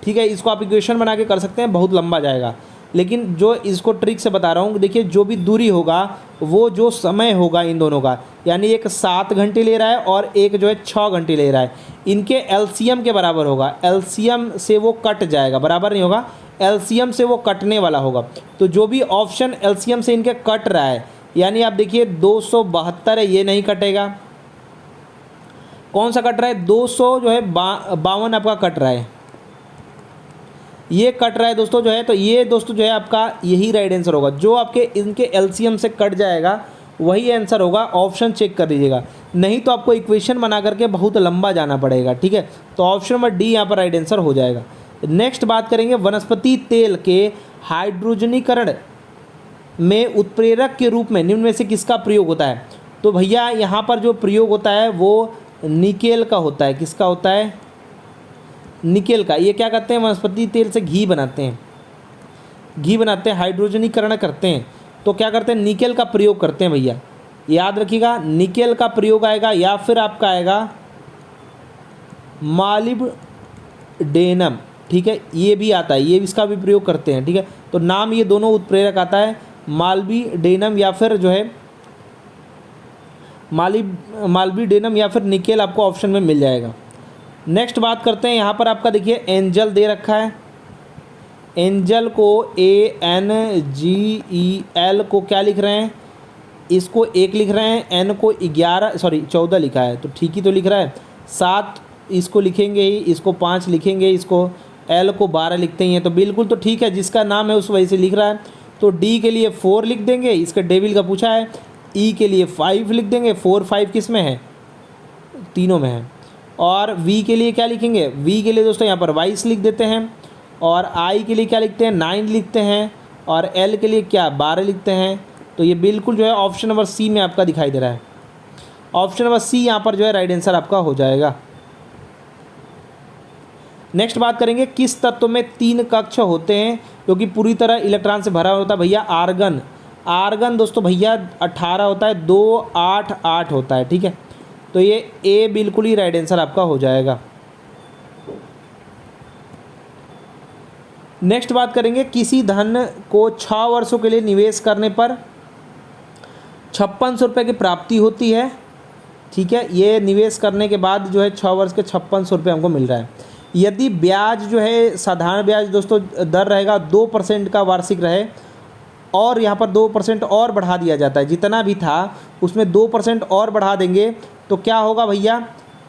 [SPEAKER 1] ठीक है, इसको आप इक्वेशन बना के कर सकते हैं, बहुत लंबा जाएगा, लेकिन जो इसको ट्रिक से बता रहा हूँ, देखिए जो भी दूरी होगा वो जो समय होगा इन दोनों का, यानी एक 7 घंटे ले रहा है और एक जो है 6 घंटे ले रहा है, इनके एलसीएम के बराबर होगा। एलसीएम से वो कट जाएगा, बराबर नहीं होगा, एलसीएम से वो कटने वाला होगा। तो जो भी ऑप्शन एलसीएम से इनके कट रहा है, यानी आप देखिए 272 है, ये नहीं कटेगा। कौन सा कट रहा है, 200 जो है 52 आपका कट रहा है, ये कट रहा है दोस्तों जो है, तो ये दोस्तों जो है आपका यही राइट आंसर होगा। जो आपके इनके एलसीएम से कट जाएगा वही आंसर होगा, ऑप्शन चेक कर लीजिएगा, नहीं तो आपको इक्वेशन बना करके बहुत लंबा जाना पड़ेगा, ठीक है। तो ऑप्शन नंबर डी यहाँ पर राइट आंसर हो जाएगा। नेक्स्ट बात करेंगे, वनस्पति तेल के हाइड्रोजनीकरण में उत्प्रेरक के रूप में निम्न में से किसका प्रयोग होता है। तो भैया यहाँ पर जो प्रयोग होता है वो निकेल का होता है। किसका होता है, निकेल का। ये क्या करते हैं, वनस्पति तेल से घी बनाते हैं, घी बनाते हैं, हाइड्रोजनीकरण करते हैं, तो क्या करते हैं, निकेल का प्रयोग करते हैं भैया, याद रखिएगा, निकेल का प्रयोग आएगा या फिर आपका आएगा मालिब्डेनम, ठीक है, ये भी आता है, ये इसका भी प्रयोग करते हैं, ठीक है। तो नाम ये दोनों उत्प्रेरक आता है, मालिब्डेनम या फिर जो है मालिब्डेनम या फिर निकेल, आपको ऑप्शन में मिल जाएगा। नेक्स्ट बात करते हैं, यहाँ पर आपका देखिए एंजल दे रखा है, एंजल को ANGEL को क्या लिख रहे हैं, इसको 1 लिख रहे हैं, N को 14 लिखा है, तो ठीक ही तो लिख रहा है। 7 इसको लिखेंगे ही, इसको 5 लिखेंगे, इसको एल को 12 लिखते ही हैं, तो बिल्कुल तो ठीक है, जिसका नाम है उस वजह से लिख रहा है। तो डी के लिए 4 लिख देंगे, इसका डेविल का पूछा है। ई के लिए 5 लिख देंगे, 4 5 किस में है, तीनों में है। और वी के लिए क्या लिखेंगे, वी के लिए दोस्तों यहाँ पर 22 लिख देते हैं। और आई के लिए क्या लिखते हैं, 9 लिखते हैं। और एल के लिए क्या 12 लिखते हैं। तो ये बिल्कुल जो है ऑप्शन नंबर सी में आपका दिखाई दे रहा है। ऑप्शन नंबर सी यहाँ पर जो है राइट आंसर आपका हो जाएगा। नेक्स्ट बात करेंगे, किस तत्व में 3 कक्ष होते हैं जो कि पूरी तरह इलेक्ट्रॉन से भरा होता है। भैया आर्गन, आर्गन दोस्तों भैया 18 होता है, 2 8 8 होता है, ठीक है। तो ये ए बिल्कुल ही राइट आंसर आपका हो जाएगा। नेक्स्ट बात करेंगे, किसी धन को 6 वर्षों के लिए निवेश करने पर 5600 रुपये की प्राप्ति होती है, ठीक है। ये निवेश करने के बाद जो है 6 वर्ष के 5600 रुपये हमको मिल रहा है। यदि ब्याज जो है साधारण ब्याज दोस्तों दर रहेगा 2% का वार्षिक रहे, और यहाँ पर 2% और बढ़ा दिया जाता है, जितना भी था उसमें 2% और बढ़ा देंगे तो क्या होगा भैया,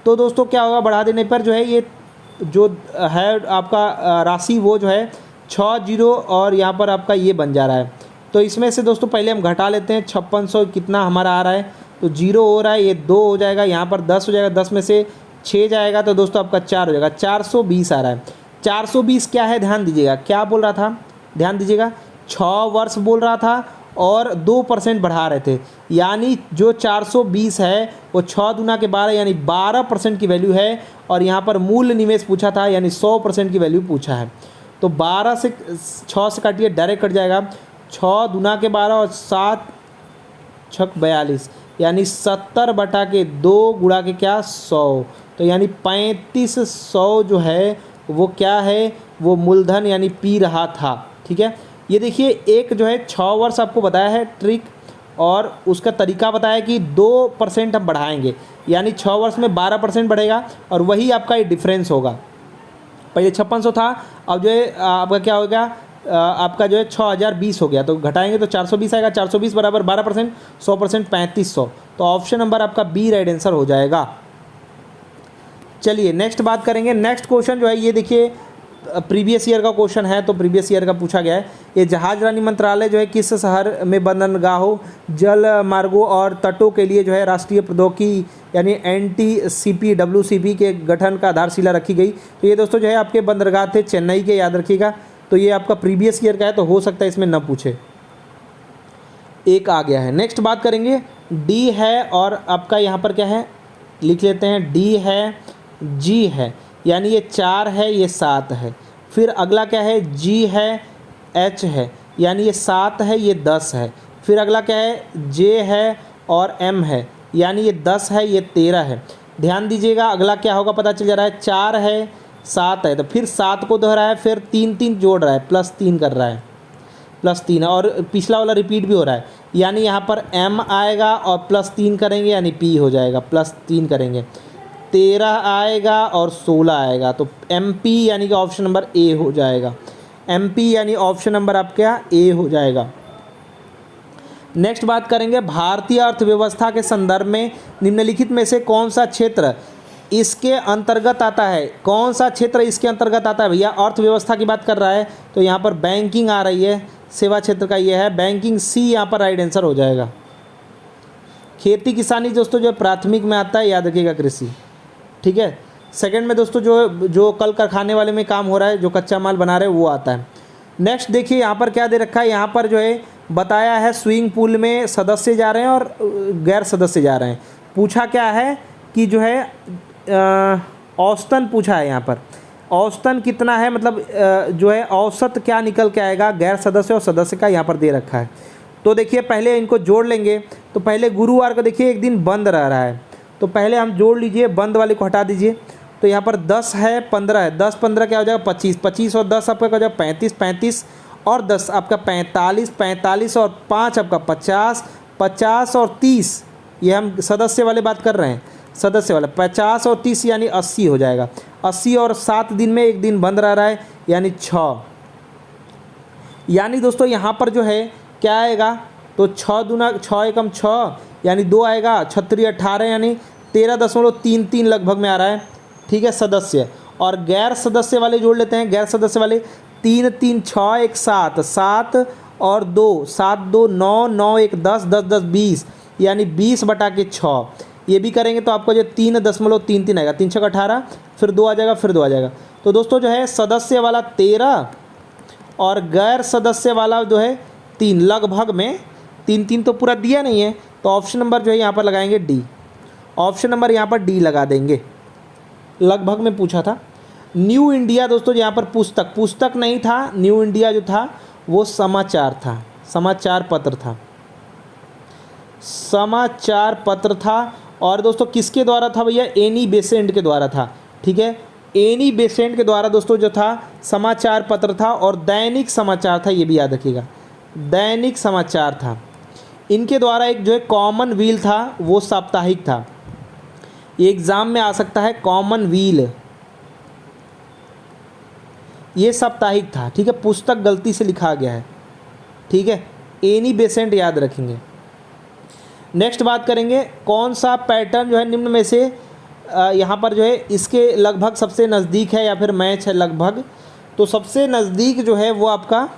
[SPEAKER 1] तो दोस्तों क्या होगा, बढ़ा देने पर जो है ये जो है आपका राशि वो जो है 6 जीरो और यहाँ पर आपका ये बन जा रहा है। तो इसमें से दोस्तों पहले हम घटा लेते हैं, 5600 कितना हमारा आ रहा है, तो 0 हो रहा है, ये 2 हो जाएगा, यहाँ पर 10 हो जाएगा, 10 में से 6 जाएगा तो दोस्तों आपका 4 हो जाएगा, 420 आ रहा है। 420 क्या है, ध्यान दीजिएगा, क्या बोल रहा था, ध्यान दीजिएगा, 6 वर्ष बोल रहा था और 2% बढ़ा रहे थे, यानी जो 420 है वो 6 दूना के 12 यानी 12% की वैल्यू है। और यहाँ पर मूल निवेश पूछा था यानी 100% की वैल्यू पूछा है। तो 12 से 6 से काटिए, डायरेक्ट कट जाएगा, 6 दूना के 12 और 7 6 42 यानी 70/2 गुणा के क्या 100, तो यानी 3500 जो है वो क्या है, वो मूलधन यानी पी रहा था, ठीक है। ये देखिए एक जो है 6 वर्ष आपको बताया है ट्रिक, और उसका तरीका बताया कि 2% हम बढ़ाएंगे, यानी 6 वर्ष में 12% बढ़ेगा, और वही आपका ये डिफरेंस होगा। पहले 5600 था, अब जो है आपका क्या होगा, आपका जो है 6020 हो गया, तो घटाएंगे तो 420 आएगा, 420 बराबर 12%, 100% 3500। तो ऑप्शन नंबर आपका बी राइट आंसर हो जाएगा। चलिए नेक्स्ट बात करेंगे। नेक्स्ट क्वेश्चन जो है ये देखिए प्रीवियस ईयर का क्वेश्चन है, तो प्रीवियस ईयर का पूछा गया है, ये जहाज रानी मंत्रालय जो है किस शहर में बंदरगाहों, जल मार्गों और तटों के लिए जो है राष्ट्रीय प्रौद्योगिकी यानी NTCP/WCP के गठन का आधारशिला रखी गई। तो ये दोस्तों जो है आपके बंदरगाह थे चेन्नई के, याद रखिएगा। तो ये आपका प्रीवियस ईयर का है, तो हो सकता है इसमें न पूछे, एक आ गया है। नेक्स्ट बात करेंगे, डी है और आपका यहाँ पर क्या है, लिख लेते हैं, डी है, जी है, यानी ये 4 है, ये 7 है। फिर अगला क्या है, जी है, एच है, यानी ये 7 है, ये 10 है। फिर अगला क्या है, जे है और एम है, यानी ये 10 है, ये 13 है। ध्यान दीजिएगा अगला क्या होगा पता चल जा रहा है, 4 है 7 है, तो फिर 7 को दोहरा है, फिर 3 3 जोड़ रहा है, +3 कर रहा है, +3, और पिछला वाला रिपीट भी हो रहा है, यानी यहाँ पर m आएगा और +3 करेंगे यानी p हो जाएगा, +3 करेंगे, 13 आएगा और 16 आएगा, तो MP यानी कि ऑप्शन नंबर ए हो जाएगा। MP यानी ऑप्शन नंबर आपका ए हो जाएगा। नेक्स्ट बात करेंगे, भारतीय अर्थव्यवस्था के संदर्भ में निम्नलिखित में से कौन सा क्षेत्र इसके अंतर्गत आता है, कौन सा क्षेत्र इसके अंतर्गत आता है। भैया अर्थव्यवस्था की बात कर रहा है, तो यहाँ पर बैंकिंग आ रही है, सेवा क्षेत्र का ये है बैंकिंग, सी यहाँ पर राइट आंसर हो जाएगा। खेती किसानी दोस्तों जो प्राथमिक में आता है, याद रखिएगा कृषि, ठीक है। सेकंड में दोस्तों जो कल कारखाने वाले में काम हो रहा है, जो कच्चा माल बना रहे हैं वो आता है। नेक्स्ट देखिए यहाँ पर क्या दे रखा है, यहाँ पर जो है बताया है स्विमिंग पूल में सदस्य जा रहे हैं और गैर सदस्य जा रहे हैं। पूछा क्या है कि जो है औसतन पूछा है, यहाँ पर औसतन कितना है, मतलब जो है औसत क्या निकल के आएगा गैर सदस्य और सदस्य का, यहाँ पर दे रखा है। तो देखिए पहले इनको जोड़ लेंगे, तो पहले गुरुवार को देखिए एक दिन बंद रह रहा है, तो पहले हम जोड़ लीजिए, बंद वाले को हटा दीजिए। तो यहाँ पर 10 है 15 है, 10 15 क्या हो जाएगा 25, 25 और 10 आपका क्या हो जाएगा 35, 35 और 10 आपका 45, 45 और 5 आपका 50, 50 और 30, ये हम सदस्य वाले बात कर रहे हैं, सदस्य वाला 50 और 30 यानी 80 हो जाएगा। 80 और 7 दिन में एक दिन बंद रह रहा है यानी 6, यानी दोस्तों यहाँ पर जो है क्या आएगा, तो 6 दूना 6 एकम 6 यानी 2 आएगा, 6 3 18 यानी 13.33 लगभग में आ रहा है, ठीक है सदस्य। और गैर सदस्य वाले जोड़ लेते हैं, गैर सदस्य वाले 3 3 6 1 7, 7 और 2 7 2 9 9 1 10 10 10 20, यानी 20/6। ये भी करेंगे तो आपको जो 3.33 आएगा, 3 6 18, फिर 2 आ जाएगा, फिर 2 आ जाएगा। तो दोस्तों जो है सदस्य वाला 13 और गैर सदस्य वाला जो है 3, लगभग में 3 3 तो पूरा दिया नहीं है, तो ऑप्शन नंबर जो है यहाँ पर लगाएंगे डी। ऑप्शन नंबर यहाँ पर डी लगा देंगे, लगभग में पूछा था। न्यू इंडिया दोस्तों यहाँ पर पुस्तक नहीं था, न्यू इंडिया जो था वो समाचार था, समाचार पत्र था, समाचार पत्र था। और दोस्तों किसके द्वारा था भैया? एनी बेसेंट के द्वारा था, ठीक है। एनी बेसेंट के द्वारा दोस्तों जो था समाचार पत्र था, और दैनिक समाचार था, ये भी याद रखिएगा, दैनिक समाचार था। इनके द्वारा एक जो है कॉमनवेल्थ था वो साप्ताहिक था, ये एग्ज़ाम में आ सकता है। कॉमनवेल्थ ये साप्ताहिक था, ठीक है, पुस्तक गलती से लिखा गया है, ठीक है। एनी बेसेंट याद रखेंगे। नेक्स्ट बात करेंगे, कौन सा पैटर्न जो है निम्न में से यहाँ पर जो है इसके लगभग सबसे नज़दीक है या फिर मैच है लगभग? तो सबसे नज़दीक जो है वो आपका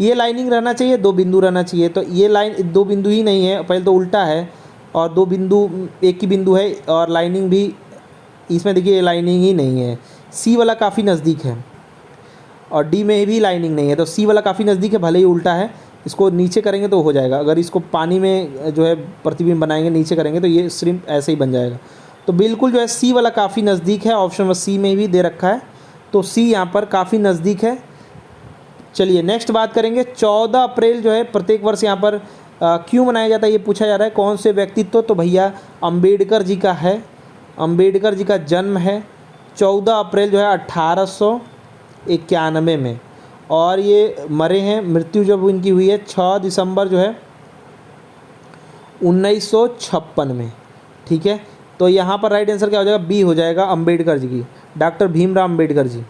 [SPEAKER 1] ये लाइनिंग रहना चाहिए, 2 बिंदु रहना चाहिए। तो ये लाइन 2 बिंदु ही नहीं है, पहले तो उल्टा है, और 2 बिंदु एक ही बिंदु है, और लाइनिंग भी इसमें देखिए लाइनिंग ही नहीं है। सी वाला काफ़ी नज़दीक है और डी में भी लाइनिंग नहीं है, तो सी वाला काफ़ी नज़दीक है, भले ही उल्टा है। इसको नीचे करेंगे तो हो जाएगा, अगर इसको पानी में जो है प्रतिबिंब बनाएंगे नीचे करेंगे तो ये सिर्फ ऐसे ही बन जाएगा। तो बिल्कुल जो है सी वाला काफ़ी नज़दीक है, ऑप्शन नंबर सी में भी दे रखा है, तो सी यहाँ पर काफ़ी नज़दीक है। चलिए नेक्स्ट बात करेंगे, 14 अप्रैल जो है प्रत्येक वर्ष यहाँ पर क्यों मनाया जाता है, ये पूछा जा रहा है। कौन से व्यक्तित्व? तो भैया अंबेडकर जी का है, अंबेडकर जी का जन्म है 14 अप्रैल जो है 1891 में, और ये मरे हैं, मृत्यु जब इनकी हुई है 6 दिसंबर जो है 1956 में, ठीक है। तो यहाँ पर राइट आंसर क्या हो जाएगा? बी हो जाएगा, अंबेडकर जी की, डॉक्टर भीमराव अंबेडकर जी।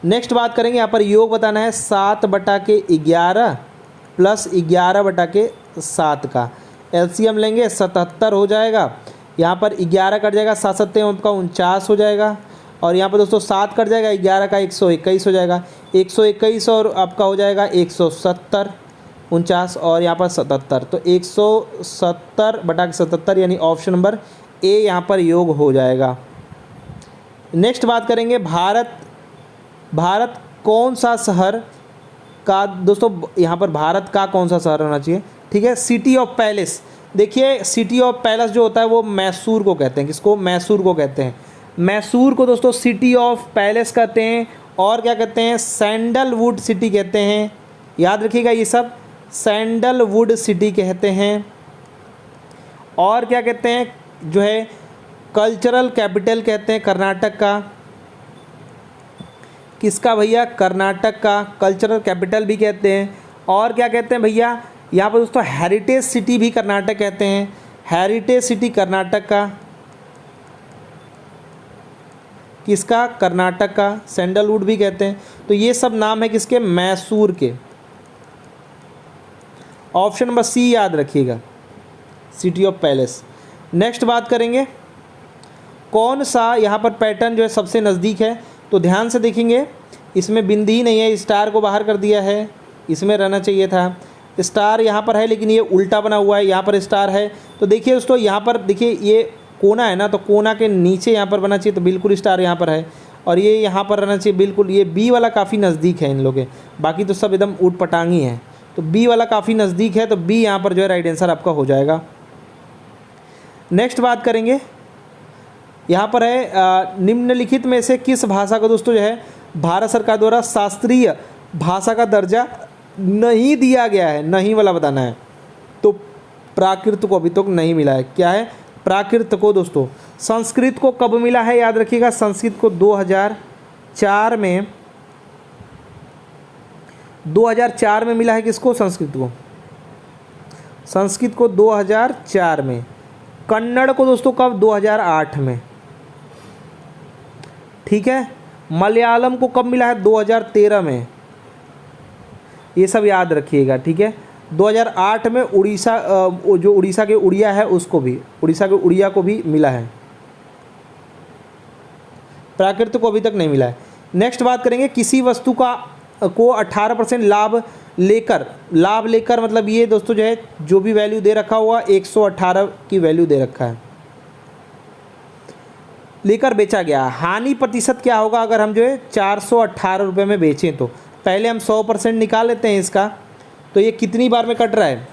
[SPEAKER 1] नेक्स्ट बात करेंगे, यहाँ पर योग बताना है 7/11 प्लस 11/7 का एलसीएम लेंगे, 77 हो जाएगा। यहाँ पर 11 कट जाएगा, 7 7 आपका 49 हो जाएगा, और यहाँ पर दोस्तों 7 कट जाएगा, 11 का 121 हो जाएगा, 121 और आपका हो जाएगा 170, 49 और यहाँ पर 77, तो 170/77 यानी ऑप्शन नंबर ए यहाँ पर योग हो जाएगा। नेक्स्ट बात करेंगे, भारत कौन सा शहर का, दोस्तों यहाँ पर भारत का कौन सा शहर होना चाहिए, ठीक है। सिटी ऑफ पैलेस, देखिए सिटी ऑफ पैलेस जो होता है वो मैसूर को कहते हैं, किसको? मैसूर को कहते हैं। मैसूर को दोस्तों सिटी ऑफ पैलेस कहते हैं, और क्या कहते हैं? सैंडलवुड सिटी कहते हैं, याद रखिएगा ये सब, सैंडलवुड सिटी कहते हैं। और क्या कहते हैं? जो है कल्चरल कैपिटल कहते हैं कर्नाटक का, किसका भैया? कर्नाटक का कल्चरल कैपिटल भी कहते हैं। और क्या कहते हैं भैया? यहाँ पर दोस्तों हेरिटेज सिटी भी कर्नाटक कहते हैं, हेरिटेज सिटी कर्नाटक का, किसका? कर्नाटक का। सैंडलवुड भी कहते हैं। तो ये सब नाम है किसके? मैसूर के। ऑप्शन नंबर सी याद रखिएगा, सिटी ऑफ पैलेस। नेक्स्ट बात करेंगे, कौन सा यहाँ पर पैटर्न जो है सबसे नज़दीक है? तो ध्यान से देखेंगे, इसमें बिंदी ही नहीं है, स्टार को बाहर कर दिया है, इसमें रहना चाहिए था। स्टार यहाँ पर है लेकिन ये उल्टा बना हुआ है, यहाँ पर स्टार है। तो देखिए दोस्तों यहाँ पर देखिए ये कोना है ना, तो कोना के नीचे यहाँ पर बना चाहिए, तो बिल्कुल स्टार यहाँ पर है, और ये यहाँ पर रहना चाहिए बिल्कुल। ये बी वाला काफ़ी नज़दीक है इन लोगों के, बाकी तो सब एकदम ऊट पटांगी हैं, तो बी वाला काफ़ी नज़दीक है, तो बी यहाँ पर जो है राइट आंसर आपका हो जाएगा। नेक्स्ट बात करेंगे, यहाँ पर है निम्नलिखित में से किस भाषा को दोस्तों जो है भारत सरकार द्वारा शास्त्रीय भाषा का दर्जा नहीं दिया गया है? नहीं वाला बताना है। तो प्राकृत को अभी तक नहीं मिला है, क्या है? प्राकृत को। दोस्तों संस्कृत को कब मिला है? याद रखिएगा, संस्कृत को 2004 में मिला है। किसको? संस्कृत को। संस्कृत को 2004 में। कन्नड़ को दोस्तों कब? 2008 में, ठीक है। मलयालम को कब मिला है? 2013 में। ये सब याद रखिएगा, ठीक है। 2008 में उड़ीसा, जो उड़ीसा के उड़िया है उसको भी, उड़ीसा के उड़िया को भी मिला है। प्राकृतिक को अभी तक नहीं मिला है। नेक्स्ट बात करेंगे किसी वस्तु को 18% लाभ लेकर मतलब ये दोस्तों जो है जो भी वैल्यू दे रखा हुआ 118 की वैल्यू दे रखा है, लेकर बेचा गया। हानि प्रतिशत क्या होगा अगर हम जो है 418 रुपये में बेचें तो? पहले हम 100% निकाल लेते हैं इसका, तो ये कितनी बार में कट रहा है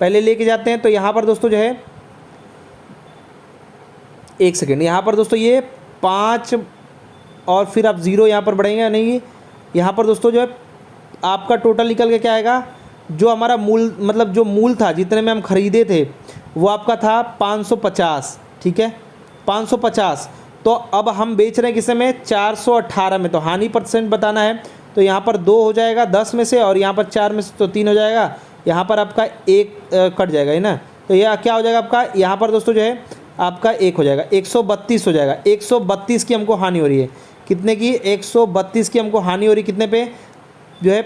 [SPEAKER 1] पहले लेके जाते हैं। तो यहाँ पर दोस्तों जो है 1 सेकेंड, यहाँ पर दोस्तों ये 5 और फिर आप 0 यहाँ पर बढ़ेंगे नहीं, यहाँ पर दोस्तों जो है आपका टोटल निकल के क्या आएगा, जो हमारा मूल मतलब जो मूल था जितने में हम ख़रीदे थे वो आपका था 550, ठीक है 550। तो अब हम बेच रहे हैं किस में 418 में, तो हानि % बताना है तो यहाँ पर 2 हो जाएगा 10 में से, और यहाँ पर 4 में से तो 3 हो जाएगा, यहाँ पर आपका 1 कट जाएगा है ना, तो यह क्या हो जाएगा आपका, यहाँ पर दोस्तों जो है आपका 1 हो जाएगा, 132 हो जाएगा। 132 की हमको हानि हो रही है, कितने की 132 की हमको हानि हो रही है, कितने पे जो है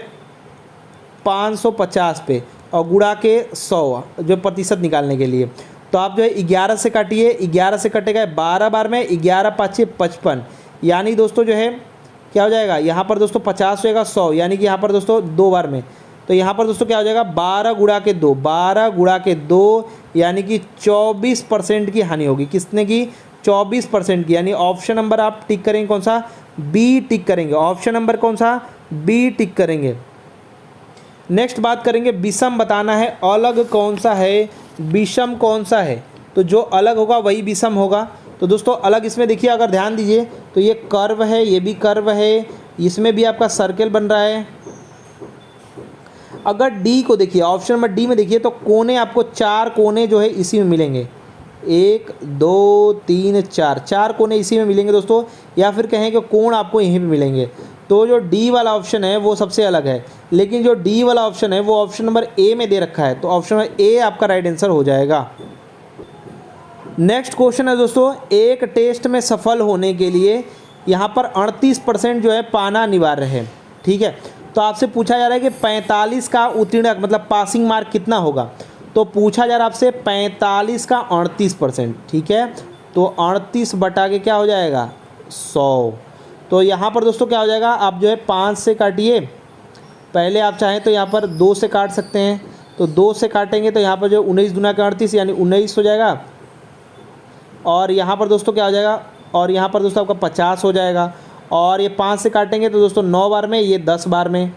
[SPEAKER 1] 550 पे, और गुणा के 100 जो प्रतिशत निकालने के लिए। तो आप जो है 11 से काटिए, 11 से कटेगा 12 बार में, 11 5 55, यानी दोस्तों जो है क्या हो जाएगा, यहाँ पर दोस्तों 50 हो जाएगा 100, यानी कि यहाँ पर दोस्तों 2 बार में, तो यहाँ पर दोस्तों क्या हो जाएगा 12 गुणा के 2, 12 गुणा के 2 यानी कि 24% की हानि होगी। किसने की 24% की, यानी ऑप्शन नंबर आप टिक करेंगे कौन सा, बी टिक करेंगे, ऑप्शन नंबर कौन सा, बी टिक करेंगे। नेक्स्ट बात करेंगे विषम बताना है, अलग कौन सा है, विषम कौन सा है, तो जो अलग होगा वही विषम होगा। तो दोस्तों अलग इसमें देखिए अगर ध्यान दीजिए तो ये कर्व है, ये भी कर्व है, इसमें भी आपका सर्कल बन रहा है। अगर डी को देखिए, ऑप्शन नंबर डी में देखिए तो कोने आपको 4 कोने जो है इसी में मिलेंगे, 1 2 3 4 कोने इसी में मिलेंगे दोस्तों, या फिर कहें कि कोण आपको यहीं पे मिलेंगे। तो जो डी वाला ऑप्शन है वो सबसे अलग है, लेकिन जो डी वाला ऑप्शन है वो ऑप्शन नंबर ए में दे रखा है, तो ऑप्शन नंबर ए आपका राइट आंसर हो जाएगा। नेक्स्ट क्वेश्चन है दोस्तों, एक टेस्ट में सफल होने के लिए यहाँ पर 38% जो है पाना अनिवार्य है, ठीक है। तो आपसे पूछा जा रहा है कि 45 का उत्तीर्णक मतलब पासिंग मार्क कितना होगा, तो पूछा जा रहा है आपसे 45 का 38%, ठीक है। तो 38 बटा के क्या हो जाएगा 100, तो यहाँ पर दोस्तों क्या हो जाएगा, आप जो है 5 से काटिए, पहले आप चाहें तो यहाँ पर 2 से काट सकते हैं, तो 2 से काटेंगे तो यहाँ पर जो 19 दूना का 38 यानी 19 हो जाएगा, और यहाँ पर दोस्तों क्या हो जाएगा, और यहाँ पर दोस्तों आपका 50 हो जाएगा, और ये 5 से काटेंगे तो दोस्तों 9 बार में, ये 10 बार में,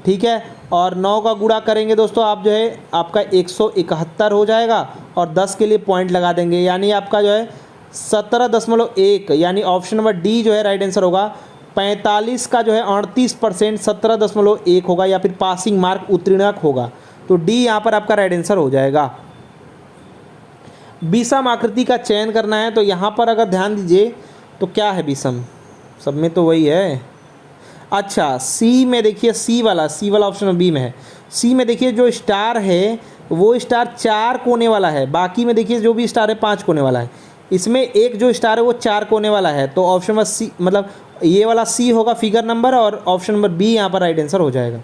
[SPEAKER 1] ठीक है। और 9 का गुणा करेंगे दोस्तों आप जो है आपका 171 हो जाएगा, और 10 के लिए पॉइंट लगा देंगे, यानी आपका जो है 17.1, यानी ऑप्शन नंबर डी जो है राइट आंसर होगा। 45 का जो है 38% 17.1 होगा, या फिर पासिंग मार्क उत्तीर्णक होगा, तो डी यहाँ पर आपका राइट आंसर हो जाएगा। विषम आकृति का चयन करना है, तो यहाँ पर अगर ध्यान दीजिए तो क्या है विषम, सब में तो वही है। अच्छा सी में देखिए, सी वाला ऑप्शन में बी में है, सी में देखिए जो स्टार है वो स्टार 4 कोने वाला है, बाकी में देखिए जो भी स्टार है 5 कोने वाला है, इसमें एक जो स्टार है वो 4 कोने वाला है, तो ऑप्शन नंबर सी मतलब ये वाला सी होगा फिगर नंबर, और ऑप्शन नंबर बी यहाँ पर राइट आंसर हो जाएगा,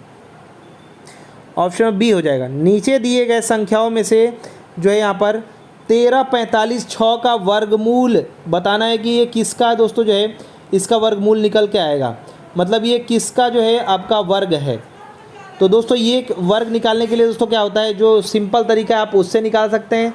[SPEAKER 1] ऑप्शन नंबर बी हो जाएगा। नीचे दिए गए संख्याओं में से जो है यहाँ पर 13 45 6 का वर्गमूल बताना है कि ये किसका दोस्तों जो है इसका वर्गमूल निकल के आएगा, मतलब ये किसका जो है आपका वर्ग है। तो दोस्तों ये वर्ग निकालने के लिए दोस्तों क्या होता है, जो सिंपल तरीका है आप उससे निकाल सकते हैं,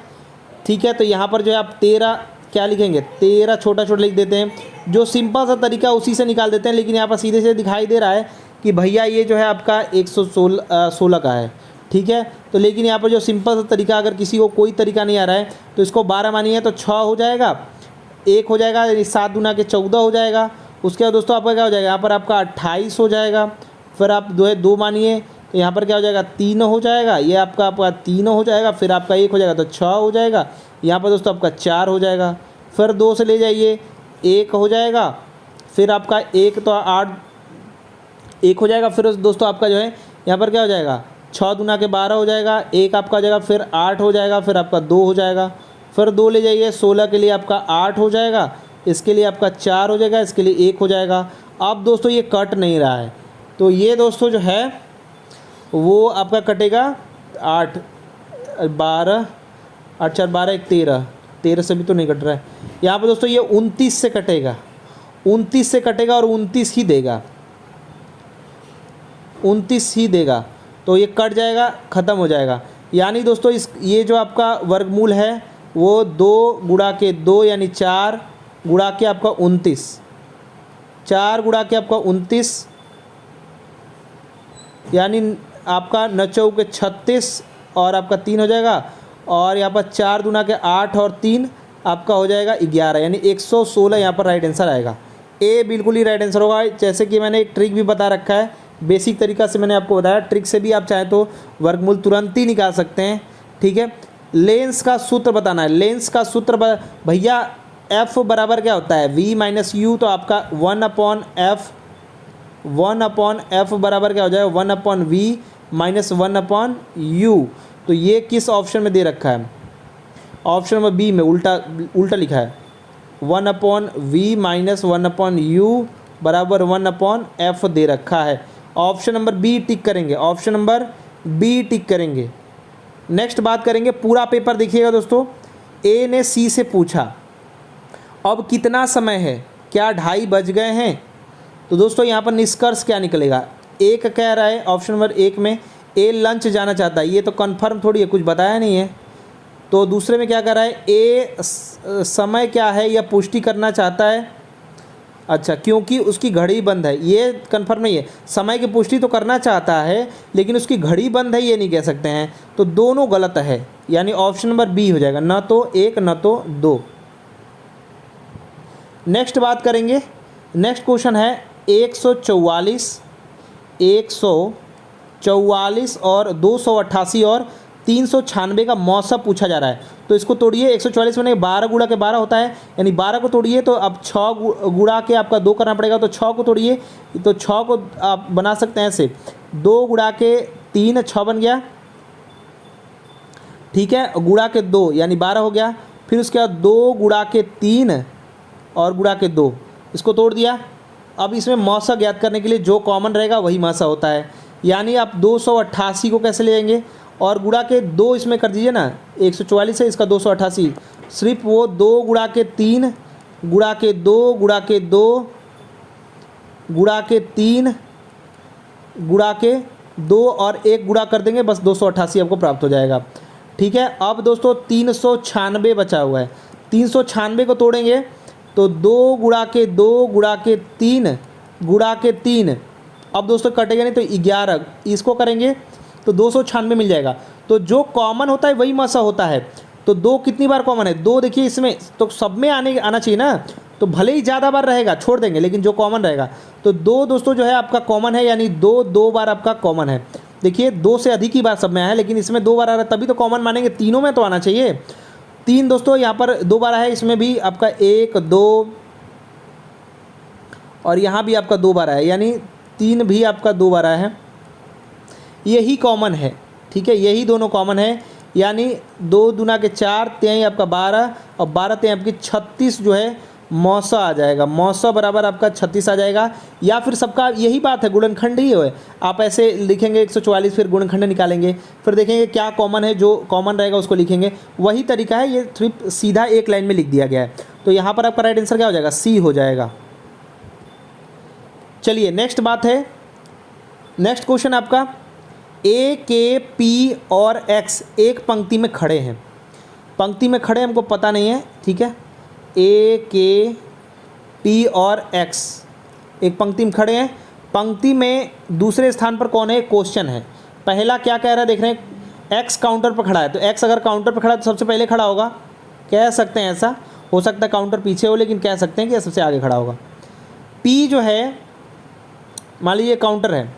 [SPEAKER 1] ठीक है। तो यहाँ पर जो है आप 13 क्या लिखेंगे, 13 छोटा छोटा लिख देते हैं, जो सिंपल सा तरीका उसी से निकाल देते हैं, लेकिन यहाँ पर सीधे से दिखाई दे रहा है कि भैया ये जो है आपका 116 का है, ठीक है। तो लेकिन यहाँ पर जो सिंपल सा तरीका, अगर किसी को कोई तरीका नहीं आ रहा है तो इसको 12 मानिए तो 6 हो जाएगा, 1 हो जाएगा, 7 दूना के 14 हो जाएगा। उसके बाद दोस्तों आपका क्या हो जाएगा, यहाँ पर आपका 28 हो जाएगा, फिर आप 2 मानिए तो यहाँ पर क्या हो जाएगा 3 हो जाएगा, ये आपका 3 हो जाएगा, फिर आपका 1 हो जाएगा तो 6 हो जाएगा, यहाँ पर दोस्तों आपका 4 हो जाएगा, फिर 2 से ले जाइए 1 हो जाएगा, फिर आपका 1 तो 8 1 हो जाएगा, फिर दोस्तों आपका जो है यहाँ पर क्या हो जाएगा 6 दूना के 12 हो जाएगा, 1 आपका हो जाएगा, फिर 8 हो जाएगा, फिर आपका 2 हो जाएगा, फिर 2 ले जाइए 16 के लिए आपका 8 हो जाएगा, इसके लिए आपका 4 हो जाएगा, इसके लिए 1 हो जाएगा। अब दोस्तों ये कट नहीं रहा है, तो ये दोस्तों जो है वो आपका कटेगा 8 12 8 4 12 1 13 13 से भी तो नहीं कट रहा है, यहाँ पर दोस्तों ये 29 से कटेगा, 29 से कटेगा और 29 ही देगा, 29 ही देगा, तो ये कट जाएगा, ख़त्म हो जाएगा। यानी दोस्तों ये जो आपका वर्गमूल है वो 2 गुणा के 2 यानी 4 गुणा के आपका 29, 4 गुणा के आपका 29 यानी आपका 9 चौके 36 और आपका 3 हो जाएगा, और यहाँ पर 4 गुणा के 8 और 3 आपका हो जाएगा 11, यानी 116 यहाँ पर राइट आंसर आएगा। ए बिल्कुल ही राइट आंसर होगा। जैसे कि मैंने एक ट्रिक भी बता रखा है, बेसिक तरीका से मैंने आपको बताया, ट्रिक से भी आप चाहें तो वर्गमूल तुरंत ही निकाल सकते हैं। ठीक है, लेंस का सूत्र बताना है। लेंस का सूत्र भैया एफ बराबर क्या होता है, वी माइनस यू, तो आपका 1/f, 1/f बराबर क्या हो जाएगा, 1/v माइनस 1/u। तो ये किस ऑप्शन में दे रखा है, ऑप्शन नंबर बी में उल्टा लिखा है, 1/v माइनस 1/u बराबर 1/f दे रखा है। ऑप्शन नंबर बी टिक करेंगे, ऑप्शन नंबर बी टिक करेंगे। नेक्स्ट बात करेंगे, पूरा पेपर देखिएगा दोस्तों। ए ने सी से पूछा अब कितना समय है, क्या 2:30 बज गए हैं। तो दोस्तों यहाँ पर निष्कर्ष क्या निकलेगा, एक कह रहा है ऑप्शन नंबर 1 में ए लंच जाना चाहता है, ये तो कन्फर्म थोड़ी है, कुछ बताया नहीं है। तो दूसरे में क्या कर रहा है, ए समय क्या है यह पुष्टि करना चाहता है, अच्छा क्योंकि उसकी घड़ी बंद है, ये कन्फर्म नहीं है। समय की पुष्टि तो करना चाहता है लेकिन उसकी घड़ी बंद है, ये नहीं कह सकते हैं, तो दोनों गलत है, यानी ऑप्शन नंबर बी हो जाएगा, न तो 1 न तो 2। नेक्स्ट बात करेंगे, नेक्स्ट क्वेश्चन है 144 और 288 और 396 का मौसम पूछा जा रहा है। तो इसको तोड़िए, 144 में 12 गुणा के 12 होता है, यानी 12 को तोड़िए तो अब 6 गुणा के आपका 2 करना पड़ेगा, तो 6 को तोड़िए, तो 6 को आप बना सकते हैं ऐसे, 2 गुणा के 3 6 बन गया, ठीक है, गुणा के 2 यानी 12 हो गया, फिर उसके बाद 2 गुणा के 3 और गुणा के 2, इसको तोड़ दिया। अब इसमें मौसा ज्ञात करने के लिए जो कॉमन रहेगा वही मौसा होता है, यानी आप 288 को कैसे ले जाएंगे और गुणा के 2 इसमें कर दीजिए ना, 144 है इसका 288, सिर्फ वो 2 गुणा के 3 गुणा के 2 गुणा के 2 गुणा के 3 गुणा के 2 और 1 गुणा कर देंगे, बस 288 आपको प्राप्त हो जाएगा। ठीक है, अब दोस्तों 396 बचा हुआ है, 396 को तोड़ेंगे तो 2 गुणा के 2 गुणा के 3 गुणा के 3, अब दोस्तों कटेगा नहीं तो 11, इसको करेंगे तो 296 मिल जाएगा। तो जो कॉमन होता है वही मसा होता है, तो 2 कितनी बार कॉमन है, 2 देखिए इसमें, तो सब में आना चाहिए ना, तो भले ही ज़्यादा बार रहेगा छोड़ देंगे लेकिन जो कॉमन रहेगा, तो 2 दोस्तों जो है आपका कॉमन है, यानी 2 बार आपका कॉमन है। देखिए 2 से अधिक ही बार सब में आया है, लेकिन इसमें 2 बार आ रहा है तभी तो कॉमन मानेंगे, तीनों में तो आना चाहिए। 3 दोस्तों यहाँ पर 2 बार है, इसमें भी आपका 1 2 और यहाँ भी आपका 2 बार आया, यानी 3 भी आपका 2 बार आया है, यही कॉमन है। ठीक है, यही दोनों कॉमन है, यानी 2 दूना के 4 तेई आपका 12 और 12 तेई आपकी 36 जो है मौसा आ जाएगा, मौसा बराबर आपका 36 आ जाएगा। या फिर सबका यही बात है, गुणनखंड ही है, आप ऐसे लिखेंगे 144 फिर गुणनखंड निकालेंगे, फिर देखेंगे क्या कॉमन है, जो कॉमन रहेगा उसको लिखेंगे, वही तरीका है, ये सिर्फ सीधा एक लाइन में लिख दिया गया है। तो यहाँ पर आपका राइट आंसर क्या हो जाएगा, सी हो जाएगा। चलिए नेक्स्ट बात है, नेक्स्ट क्वेश्चन आपका ए के पी और एक्स एक पंक्ति में खड़े हैं, पंक्ति में खड़े हमको पता नहीं है, ठीक है, ए के पी और एक्स एक पंक्ति में खड़े हैं, पंक्ति में दूसरे स्थान पर कौन है, क्वेश्चन है। पहला क्या कह रहा है देख रहे हैं, एक्स काउंटर पर खड़ा है, तो एक्स अगर काउंटर पर खड़ा है तो सबसे पहले खड़ा होगा, कह सकते हैं ऐसा, हो सकता है काउंटर पीछे हो लेकिन कह सकते हैं कि सबसे आगे खड़ा होगा। पी जो है मान लीजिए काउंटर है,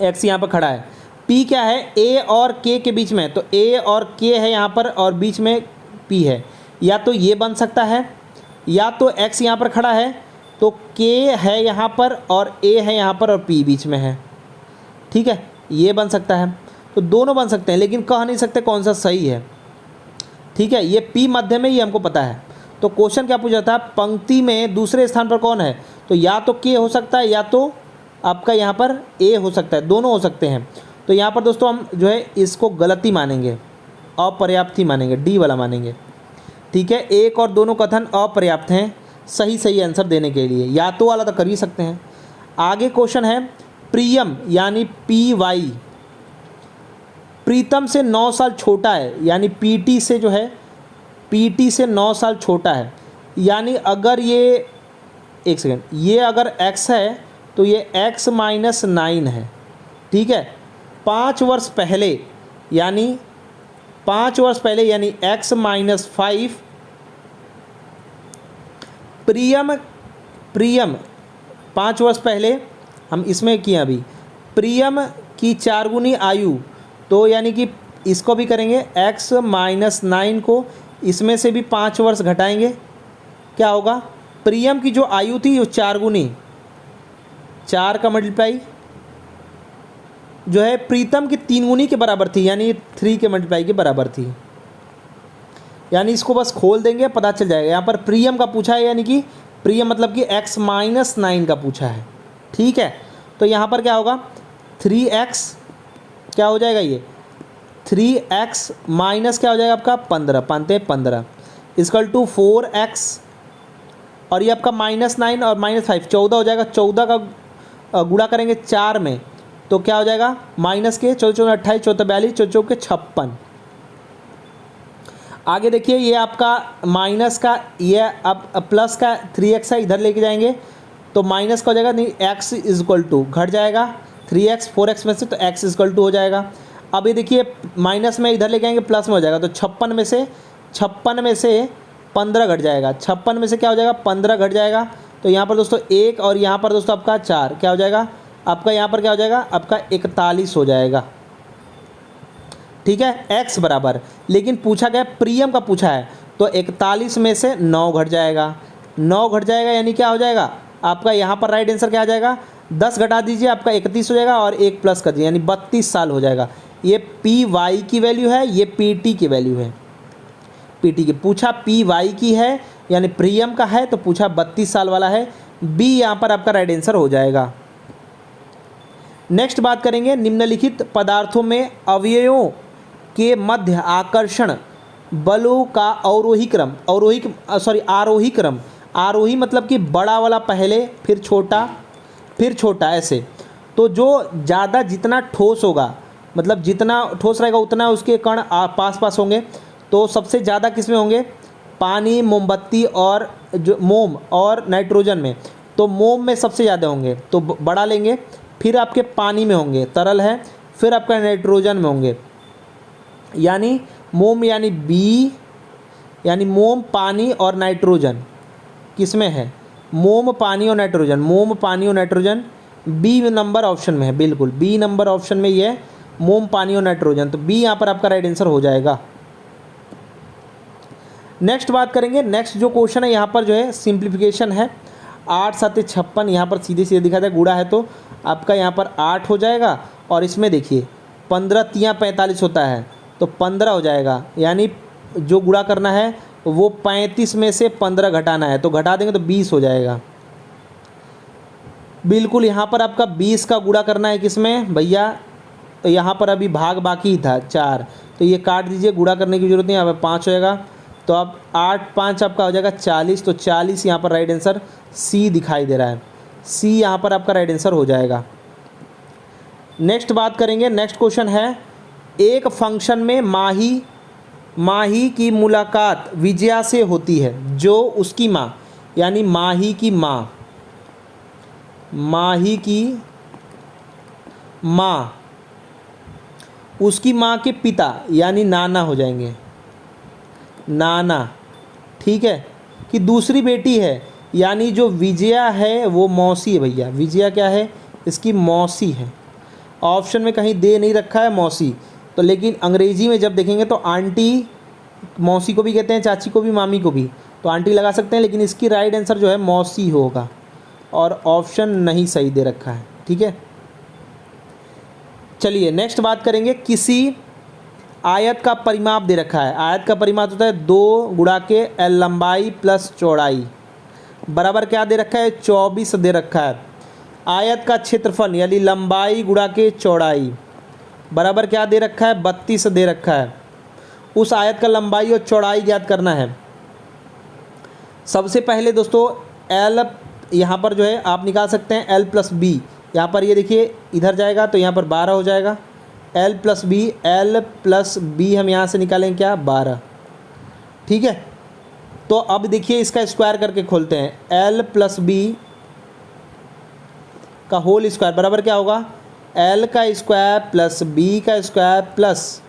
[SPEAKER 1] एक्स यहाँ पर खड़ा है, पी क्या है, ए और के के बीच में, तो ए और के है यहाँ पर और बीच में पी है, या तो ये बन सकता है, या तो एक्स यहाँ पर खड़ा है तो के है यहाँ पर और ए है यहाँ पर और पी बीच में है, ठीक है, ये बन सकता है, तो दोनों बन सकते हैं लेकिन कह नहीं सकते कौन सा सही है। ठीक है, ये पी मध्य में, ये हमको पता है। तो क्वेश्चन क्या पूछा था, पंक्ति में दूसरे स्थान पर कौन है, तो या तो के हो सकता है या तो आपका यहाँ पर ए हो सकता है, दोनों हो सकते हैं। तो यहाँ पर दोस्तों हम जो है इसको गलती मानेंगे, अपर्याप्त ही मानेंगे, डी वाला मानेंगे। ठीक है, एक और दोनों कथन अपर्याप्त हैं सही सही आंसर देने के लिए, या तो वाला तो कर ही सकते हैं। आगे क्वेश्चन है प्रियम यानी पी वाई प्रीतम से 9 साल छोटा है, यानी पीटी से जो है पीटी से 9 साल छोटा है, यानी अगर ये एक सेकेंड, ये अगर x है तो ये x माइनस 9 है। ठीक है, 5 वर्ष पहले यानी 5 वर्ष पहले यानी x माइनस 5 प्रियम 5 वर्ष पहले हम इसमें किए अभी प्रियम की 4 गुनी आयु, तो यानी कि इसको भी करेंगे x माइनस 9 को इसमें से भी 5 वर्ष घटाएंगे, क्या होगा प्रियम की जो आयु थी वो 4 गुनी 4 का मल्टीप्लाई जो है प्रीतम की 3 गुनी के बराबर थी, यानी 3 के मल्टीप्लाई के बराबर थी। यानी इसको बस खोल देंगे पता चल जाएगा। यहाँ पर प्रियम का पूछा है, यानी कि प्रियम मतलब कि x माइनस 9 का पूछा है। ठीक है, तो यहाँ पर क्या होगा 3x क्या हो जाएगा, ये 3x माइनस क्या हो जाएगा आपका 15 पानते 15 इक्वल टू 4x और ये आपका माइनस 9 और माइनस 5 14 हो जाएगा। 14 का गुणा करेंगे 4 में तो क्या हो जाएगा माइनस के 14 28 14 42 14 के 56। आगे देखिए ये आपका माइनस का ये अब प्लस का 3x है, इधर लेके जाएंगे तो माइनस का हो जाएगा, नहीं x इक्वल टू घट जाएगा 3x 4x में से, तो x इक्वल टू हो जाएगा। अब ये देखिए माइनस में इधर लेके आएंगे प्लस में हो जाएगा, तो 56 में से 15 घट जाएगा। 56 में से क्या हो जाएगा 15 घट जाएगा, तो यहाँ पर दोस्तों 1 और यहाँ पर दोस्तों आपका 4 क्या हो जाएगा आपका, यहाँ पर क्या हो जाएगा आपका 41 हो जाएगा। ठीक है, x बराबर, लेकिन पूछा गया प्रियम का पूछा है तो 41 में से 9 घट जाएगा, 9 घट जाएगा यानी क्या हो जाएगा आपका, यहाँ पर राइट आंसर क्या आ जाएगा 10 घटा दीजिए आपका 31 हो जाएगा और 1 प्लस कर दीजिए यानी 32 साल हो जाएगा। ये पी वाई की वैल्यू है, ये पी टी की वैल्यू है। पी टी की पूछा पी वाई की है यानी प्रियम का है तो पूछा 32 साल वाला है, बी यहाँ पर आपका राइट आंसर हो जाएगा। नेक्स्ट बात करेंगे निम्नलिखित पदार्थों में अवयवों के मध्य आकर्षण बलों का आरोही क्रम, आरोही मतलब कि बड़ा वाला पहले फिर छोटा ऐसे, तो जो ज़्यादा जितना ठोस होगा मतलब जितना ठोस रहेगा उतना उसके कण पास होंगे, तो सबसे ज़्यादा किस में होंगे पानी मोमबत्ती और जो मोम और नाइट्रोजन में, तो मोम में सबसे ज़्यादा होंगे तो बड़ा लेंगे, फिर आपके पानी में होंगे तरल है, फिर आपका नाइट्रोजन में होंगे, यानी मोम यानी बी, यानी मोम पानी और नाइट्रोजन किस में है मोम पानी और नाइट्रोजन, बी नंबर ऑप्शन में है, बिल्कुल बी नंबर ऑप्शन में ये है मोम पानी और नाइट्रोजन, तो बी यहाँ पर आपका राइट आंसर हो जाएगा। नेक्स्ट बात करेंगे, नेक्स्ट जो क्वेश्चन है यहाँ पर जो है सिंप्लीफिकेशन है, 8 7 56 यहाँ पर सीधे सीधे दिखा था, गुणा है तो आपका यहाँ पर 8 हो जाएगा और इसमें देखिए 15 3 45 होता है तो 15 हो जाएगा, यानी जो गुणा करना है वो 35 में से 15 घटाना है तो घटा देंगे तो 20 हो जाएगा। बिल्कुल यहाँ पर आपका 20 का गुणा करना है किसमें भैया, तो यहाँ पर अभी भाग बाकी ही था 4, तो ये काट दीजिए, गुणा करने की जरूरत नहीं, यहाँ पर 5 हो जाएगा, तो अब 8 5 आपका हो जाएगा 40, तो 40 यहाँ पर राइट आंसर सी दिखाई दे रहा है, सी यहाँ पर आपका राइट आंसर हो जाएगा। नेक्स्ट बात करेंगे, नेक्स्ट क्वेश्चन है एक फंक्शन में माही की मुलाकात विजया से होती है, जो उसकी माँ यानी माही की माँ उसकी माँ के पिता यानी नाना हो जाएंगे, नाना। ठीक है, कि दूसरी बेटी है यानी जो विजया है वो मौसी है भैया, विजया क्या है इसकी मौसी है, ऑप्शन में कहीं दे नहीं रखा है मौसी, तो लेकिन अंग्रेजी में जब देखेंगे तो आंटी मौसी को भी कहते हैं, चाची को भी, मामी को भी, तो आंटी लगा सकते हैं, लेकिन इसकी राइट आंसर जो है मौसी होगा और ऑप्शन नहीं सही दे रखा है। ठीक है, चलिए नेक्स्ट बात करेंगे, किसी आयत का परिमाप दे रखा है, आयत का परिमाप होता है 2 गुणा के एल लंबाई प्लस चौड़ाई बराबर क्या दे रखा है 24 दे रखा है। आयत का क्षेत्रफल यानी लंबाई गुणा के चौड़ाई बराबर क्या दे रखा है 32 दे रखा है। उस आयत का लंबाई और चौड़ाई ज्ञात करना है, सबसे पहले दोस्तों एल यहाँ पर जो है आप निकाल सकते हैं एल प्लस बी। यहाँ पर ये देखिए इधर जाएगा तो यहाँ पर 12 हो जाएगा, एल प्लस बी हम यहाँ से निकालेंगे क्या 12, ठीक है। तो अब देखिए इसका स्क्वायर करके खोलते हैं, एल प्लस बी का होल स्क्वायर बराबर क्या होगा, एल का स्क्वायर प्लस बी का square plus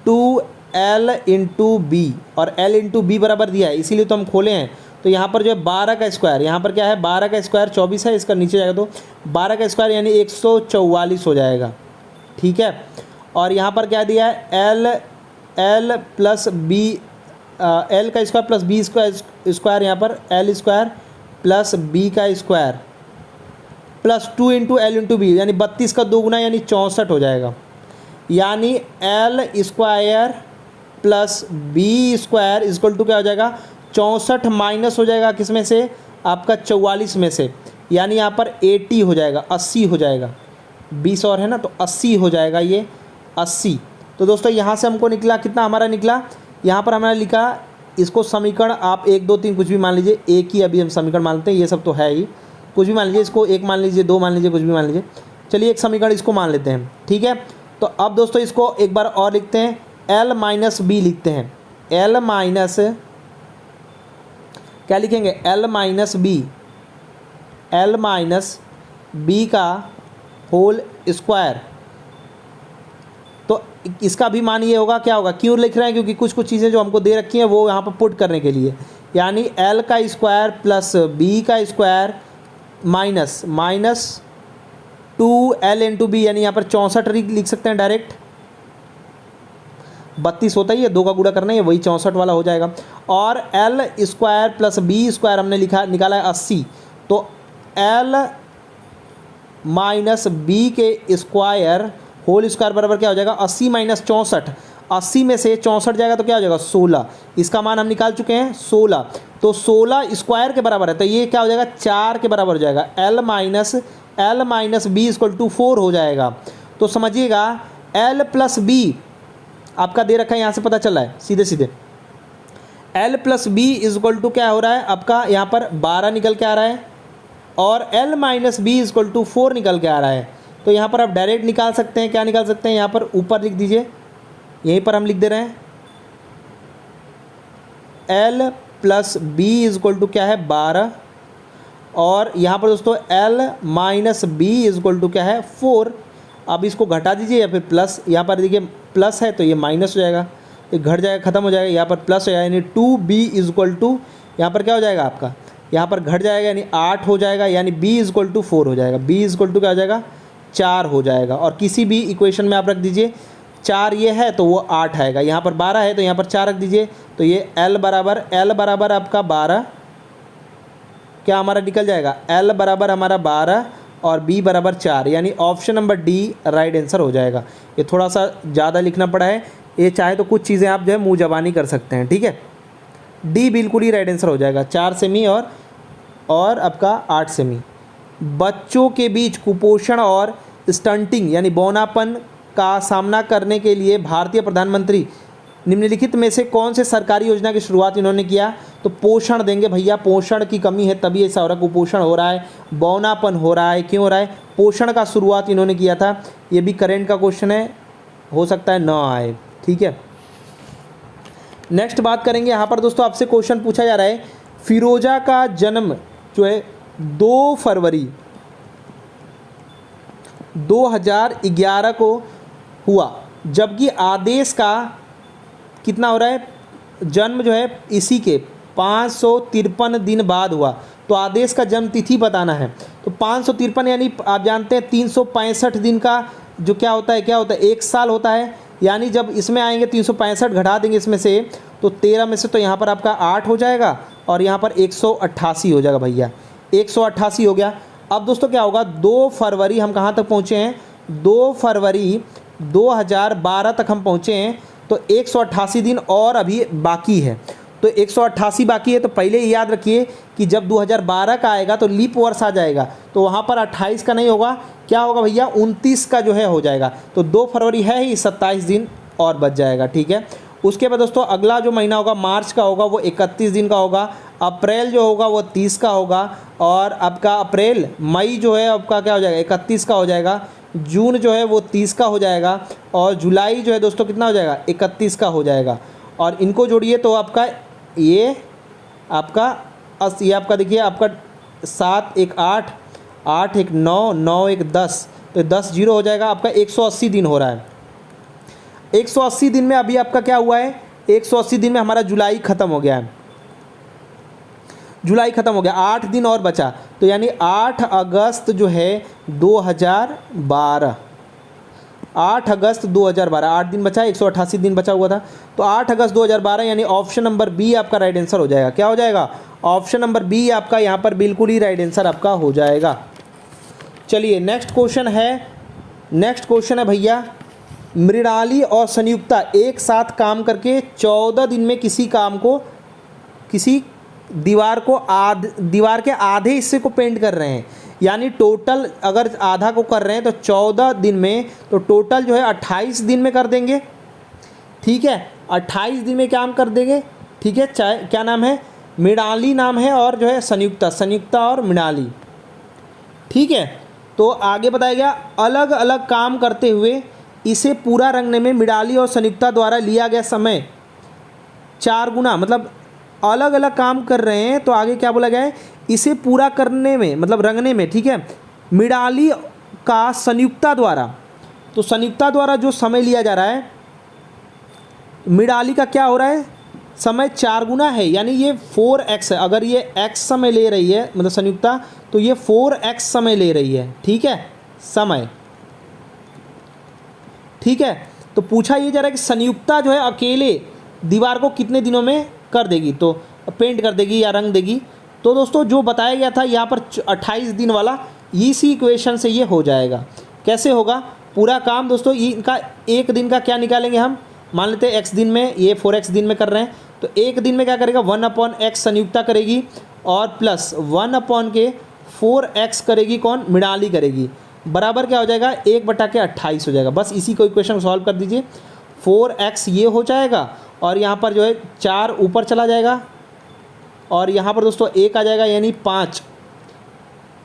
[SPEAKER 1] 2l into b, और l इंटू बी बराबर दिया है इसीलिए तो हम खोले हैं। तो यहाँ पर जो है 12 का स्क्वायर, यहाँ पर क्या है 12 का स्क्वायर 24 है, इसका नीचे जाएगा तो 12 का स्क्वायर यानी 144 हो जाएगा, ठीक है। और यहाँ पर क्या दिया है एल प्लस बी, एल का स्क्वायर प्लस बी स्क्वायर, यहाँ पर एल स्क्वायर प्लस बी का square plus 2 into l into b, यानी 32 का 2 गुना यानी 64 हो जाएगा। यानी l square plus b square equal to क्या हो जाएगा 64 माइनस हो जाएगा किस में से, आपका 44 में से, यानी यहाँ पर 80 हो जाएगा, 80 हो जाएगा, 20 और है ना तो 80 हो जाएगा, ये 80। तो दोस्तों यहाँ से हमको निकला कितना, हमारा निकला यहाँ पर हमारा लिखा, इसको समीकरण आप 1 2 3 कुछ भी मान लीजिए, एक ही अभी हम समीकरण मानते हैं, ये सब तो है ही, कुछ भी मान लीजिए, इसको 1 मान लीजिए, 2 मान लीजिए, कुछ भी मान लीजिए, चलिए एक समीकरण इसको मान लेते हैं, ठीक है। तो अब दोस्तों इसको एक बार और लिखते हैं, एल माइनस बी लिखते हैं, एल माइनस क्या लिखेंगे, एल माइनस बी का होल स्क्वायर। तो इसका भी मान ये होगा, क्या होगा, क्यों लिख रहे हैं, क्योंकि कुछ कुछ चीज़ें जो हमको दे रखी हैं वो यहाँ पर पुट करने के लिए, यानी एल का स्क्वायर प्लस बी का square minus 2l into b, यानी यहाँ पर 64 लिख सकते हैं डायरेक्ट, 32 होता ही है, 2 का गुणा करना है, वही 64 वाला हो जाएगा। और l square plus b square हमने निकाला है 80, तो एल माइनस बी के स्क्वायर होल स्क्वायर बराबर क्या हो जाएगा 80 माइनस 64, 80 में से 64 जाएगा तो क्या हो जाएगा 16, इसका मान हम निकाल चुके हैं 16, तो 16 स्क्वायर के बराबर है, तो ये क्या हो जाएगा 4 के बराबर हो जाएगा, l minus B equal to 4 हो जाएगा। तो समझिएगा एल प्लस बी आपका दे रखा है, यहाँ से पता चला है सीधे सीधे, l plus B equal to क्या हो रहा है आपका, यहाँ पर 12 निकल के आ रहा है, और L minus B equal to 4 निकल के आ रहा है। तो यहाँ पर आप डायरेक्ट निकाल सकते हैं, क्या निकाल सकते हैं, यहाँ पर ऊपर लिख दीजिए, यहीं पर हम लिख दे रहे हैं L plus B equal to क्या है 12, और यहाँ पर दोस्तों L minus B equal to क्या है 4। अब इसको घटा दीजिए या फिर प्लस, यहाँ पर देखिए प्लस है तो ये माइनस हो जाएगा, ये घट जाएगा, ख़त्म हो जाएगा, यहाँ पर प्लस हो जाएगा, यानी 2b इक्वल टू यहाँ पर क्या हो जाएगा आपका, यहाँ पर घट जाएगा यानी 8 हो जाएगा, यानी b इक्वल टू 4 हो जाएगा, b इक्वल टू क्या हो जाएगा 4 हो जाएगा। और किसी भी इक्वेशन में आप रख दीजिए 4 ये है तो वो 8 आएगा, यहाँ पर 12 है तो यहाँ पर 4 रख दीजिए, तो ये l बराबर आपका 12 क्या हमारा निकल जाएगा, l बराबर हमारा 12 और b बराबर 4, यानी option number D right answer हो जाएगा। ये थोड़ा सा ज़्यादा लिखना पड़ा है, ये चाहे तो कुछ चीज़ें आप जो है मुँह ज़बानी कर सकते हैं, ठीक है। डी बिल्कुल ही राइट आंसर हो जाएगा, 4 सेमी और आपका 8 सेमी। बच्चों के बीच कुपोषण और स्टंटिंग यानी बौनापन का सामना करने के लिए भारतीय प्रधानमंत्री निम्नलिखित में से कौन से सरकारी योजना की शुरुआत इन्होंने किया, तो पोषण देंगे भैया, पोषण की कमी है तभी ऐसा हो रहा है, कुपोषण हो रहा है, बौनापन हो रहा है, क्यों हो रहा है, पोषण का शुरुआत इन्होंने किया था। ये भी करेंट का क्वेश्चन है, हो सकता है ना आए, ठीक है। नेक्स्ट बात करेंगे, यहाँ पर दोस्तों आपसे क्वेश्चन पूछा जा रहा है, फिरोजा का जन्म जो है 2 फरवरी 2011 को हुआ, जबकि आदेश का कितना हो रहा है, जन्म जो है इसी के 553 दिन बाद हुआ, तो आदेश का जन्म तिथि बताना है। तो 553 यानी आप जानते हैं 365 दिन का जो क्या होता है 1 साल होता है, यानी जब इसमें आएंगे 365 घटा देंगे इसमें से, तो 13 में से तो यहाँ पर आपका 8 हो जाएगा और यहाँ पर 188 हो जाएगा भैया, 188 हो गया। अब दोस्तों क्या होगा, 2 फरवरी हम कहाँ तक पहुँचे हैं, 2 फरवरी 2012 तक हम पहुँचे हैं, तो 188 दिन और अभी बाकी है, तो 188 बाकी है। तो पहले ही याद रखिए कि जब 2012 का आएगा तो लीप वर्ष आ जाएगा, तो वहाँ पर 28 का नहीं होगा, क्या होगा भैया 29 का जो है हो जाएगा, तो 2 फरवरी है ही, 27 दिन और बच जाएगा, ठीक है। उसके बाद दोस्तों अगला जो महीना होगा मार्च का होगा, वो 31 दिन का होगा, अप्रैल जो होगा वो 30 का होगा, और आपका अप्रैल मई जो है आपका क्या हो जाएगा 31 का हो जाएगा, जून जो है वो 30 का हो जाएगा, और जुलाई जो है दोस्तों कितना हो जाएगा 31 का हो जाएगा। और इनको जोड़िए तो आपका ये आपका देखिए आपका 7 1 8, 8 1 9, 9 1 10, तो 10 जीरो हो जाएगा, आपका 180 दिन हो रहा है। 180 दिन में अभी आपका क्या हुआ है, 180 दिन में हमारा जुलाई ख़त्म हो गया है, जुलाई ख़त्म हो गया, 8 दिन और बचा, तो यानी 8 अगस्त जो है 2012, 8 अगस्त 2012, 8 दिन बचा, 188 दिन बचा हुआ था, तो 8 अगस्त 2012 यानी ऑप्शन नंबर बी आपका राइट आंसर हो जाएगा। क्या हो जाएगा, ऑप्शन नंबर बी आपका यहाँ पर बिल्कुल ही राइट आंसर आपका हो जाएगा। चलिए नेक्स्ट क्वेश्चन है भैया, मृणाली और संयुक्ता एक साथ काम करके 14 दिन में किसी दीवार के आधे हिस्से को पेंट कर रहे हैं, यानी टोटल अगर आधा को कर रहे हैं तो 14 दिन में, तो टोटल जो है 28 दिन में कर देंगे। ठीक है, 28 दिन में काम कर देंगे। ठीक है, चाहे क्या नाम है, मृणाली नाम है, और जो है संयुक्ता और मृणाली। ठीक है, तो आगे बताया गया अलग अलग काम करते हुए इसे पूरा रंगने में मृणाली और संयुक्ता द्वारा लिया गया समय 4 गुना, मतलब अलग अलग काम कर रहे हैं, तो आगे क्या बोला गया है, इसे पूरा करने में मतलब रंगने में। ठीक है, मृणाली का संयुक्ता द्वारा, तो संयुक्ता द्वारा जो समय लिया जा रहा है, मृणाली का क्या हो रहा है, समय 4 गुना है, यानी ये 4x है। अगर ये x समय ले रही है मतलब संयुक्ता, तो ये 4x समय ले रही है। ठीक है, समय। ठीक है, तो पूछा ये जा रहा है कि संयुक्ता जो है अकेले दीवार को कितने दिनों में कर देगी, तो पेंट कर देगी या रंग देगी। तो दोस्तों जो बताया गया था यहाँ पर 28 दिन वाला, इसी इक्वेशन से ये हो जाएगा। कैसे होगा पूरा काम दोस्तों, इनका एक दिन का क्या निकालेंगे हम, मान लेते हैं x दिन में, ये 4x दिन में कर रहे हैं, तो एक दिन में क्या करेगा 1/x संयुक्ता करेगी, और प्लस 1/4x करेगी कौन, मृणाली करेगी, बराबर क्या हो जाएगा 1/28 हो जाएगा। बस इसी को इक्वेशन सॉल्व कर दीजिए, 4x ये हो जाएगा, और यहाँ पर जो है 4 ऊपर चला जाएगा, और यहाँ पर दोस्तों 1 आ जाएगा, यानी 5।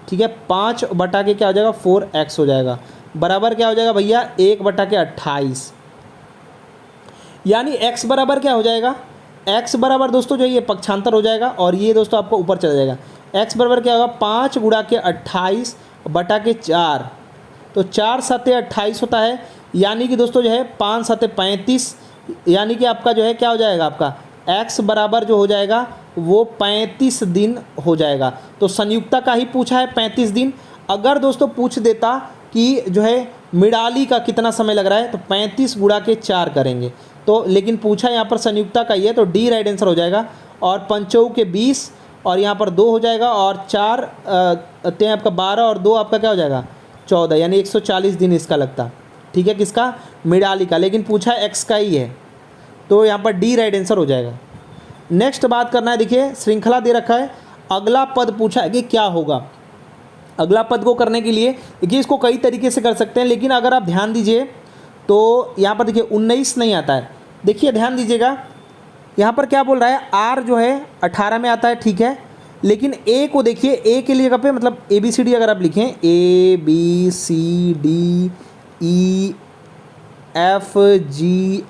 [SPEAKER 1] ठीक है, 5 बटा के क्या हो जाएगा 4x हो जाएगा, बराबर क्या हो जाएगा भैया 1/28, यानी x बराबर क्या हो जाएगा, x बराबर दोस्तों जो ये पक्षांतर हो जाएगा, और ये दोस्तों आपको ऊपर चला जाएगा। x बराबर क्या होगा 5 गुणा के 28 बटा के 4, तो 4 7 28 होता है, यानी कि दोस्तों जो है 5 7 35, यानी कि आपका जो है क्या हो जाएगा, आपका x बराबर जो हो जाएगा वो 35 दिन हो जाएगा। तो संयुक्ता का ही पूछा है 35 दिन। अगर दोस्तों पूछ देता कि जो है मृणाली का कितना समय लग रहा है, तो 35 गुणा के 4 करेंगे, तो लेकिन पूछा यहाँ पर संयुक्ता का ही है, तो डी राइट आंसर हो जाएगा। और 5 के 20, और यहाँ पर 2 हो जाएगा, और 4 आपका 12, और 2 आपका क्या हो जाएगा 14, यानी 140 दिन इसका लगता। ठीक है, किसका, मृणाली का, लेकिन पूछा x का ही है, तो यहाँ पर डी राइट आंसर हो जाएगा। नेक्स्ट बात करना है, देखिए श्रृंखला दे रखा है, अगला पद पूछा है कि क्या होगा। अगला पद को करने के लिए देखिए इसको कई तरीके से कर सकते हैं, लेकिन अगर आप ध्यान दीजिए तो यहाँ पर देखिए 19 नहीं आता है। देखिए ध्यान दीजिएगा, यहाँ पर क्या बोल रहा है, आर जो है 18 में आता है। ठीक है, लेकिन ए को देखिए, ए के लिए पे मतलब ABCD अगर आप लिखें ABCD EFGHIJK,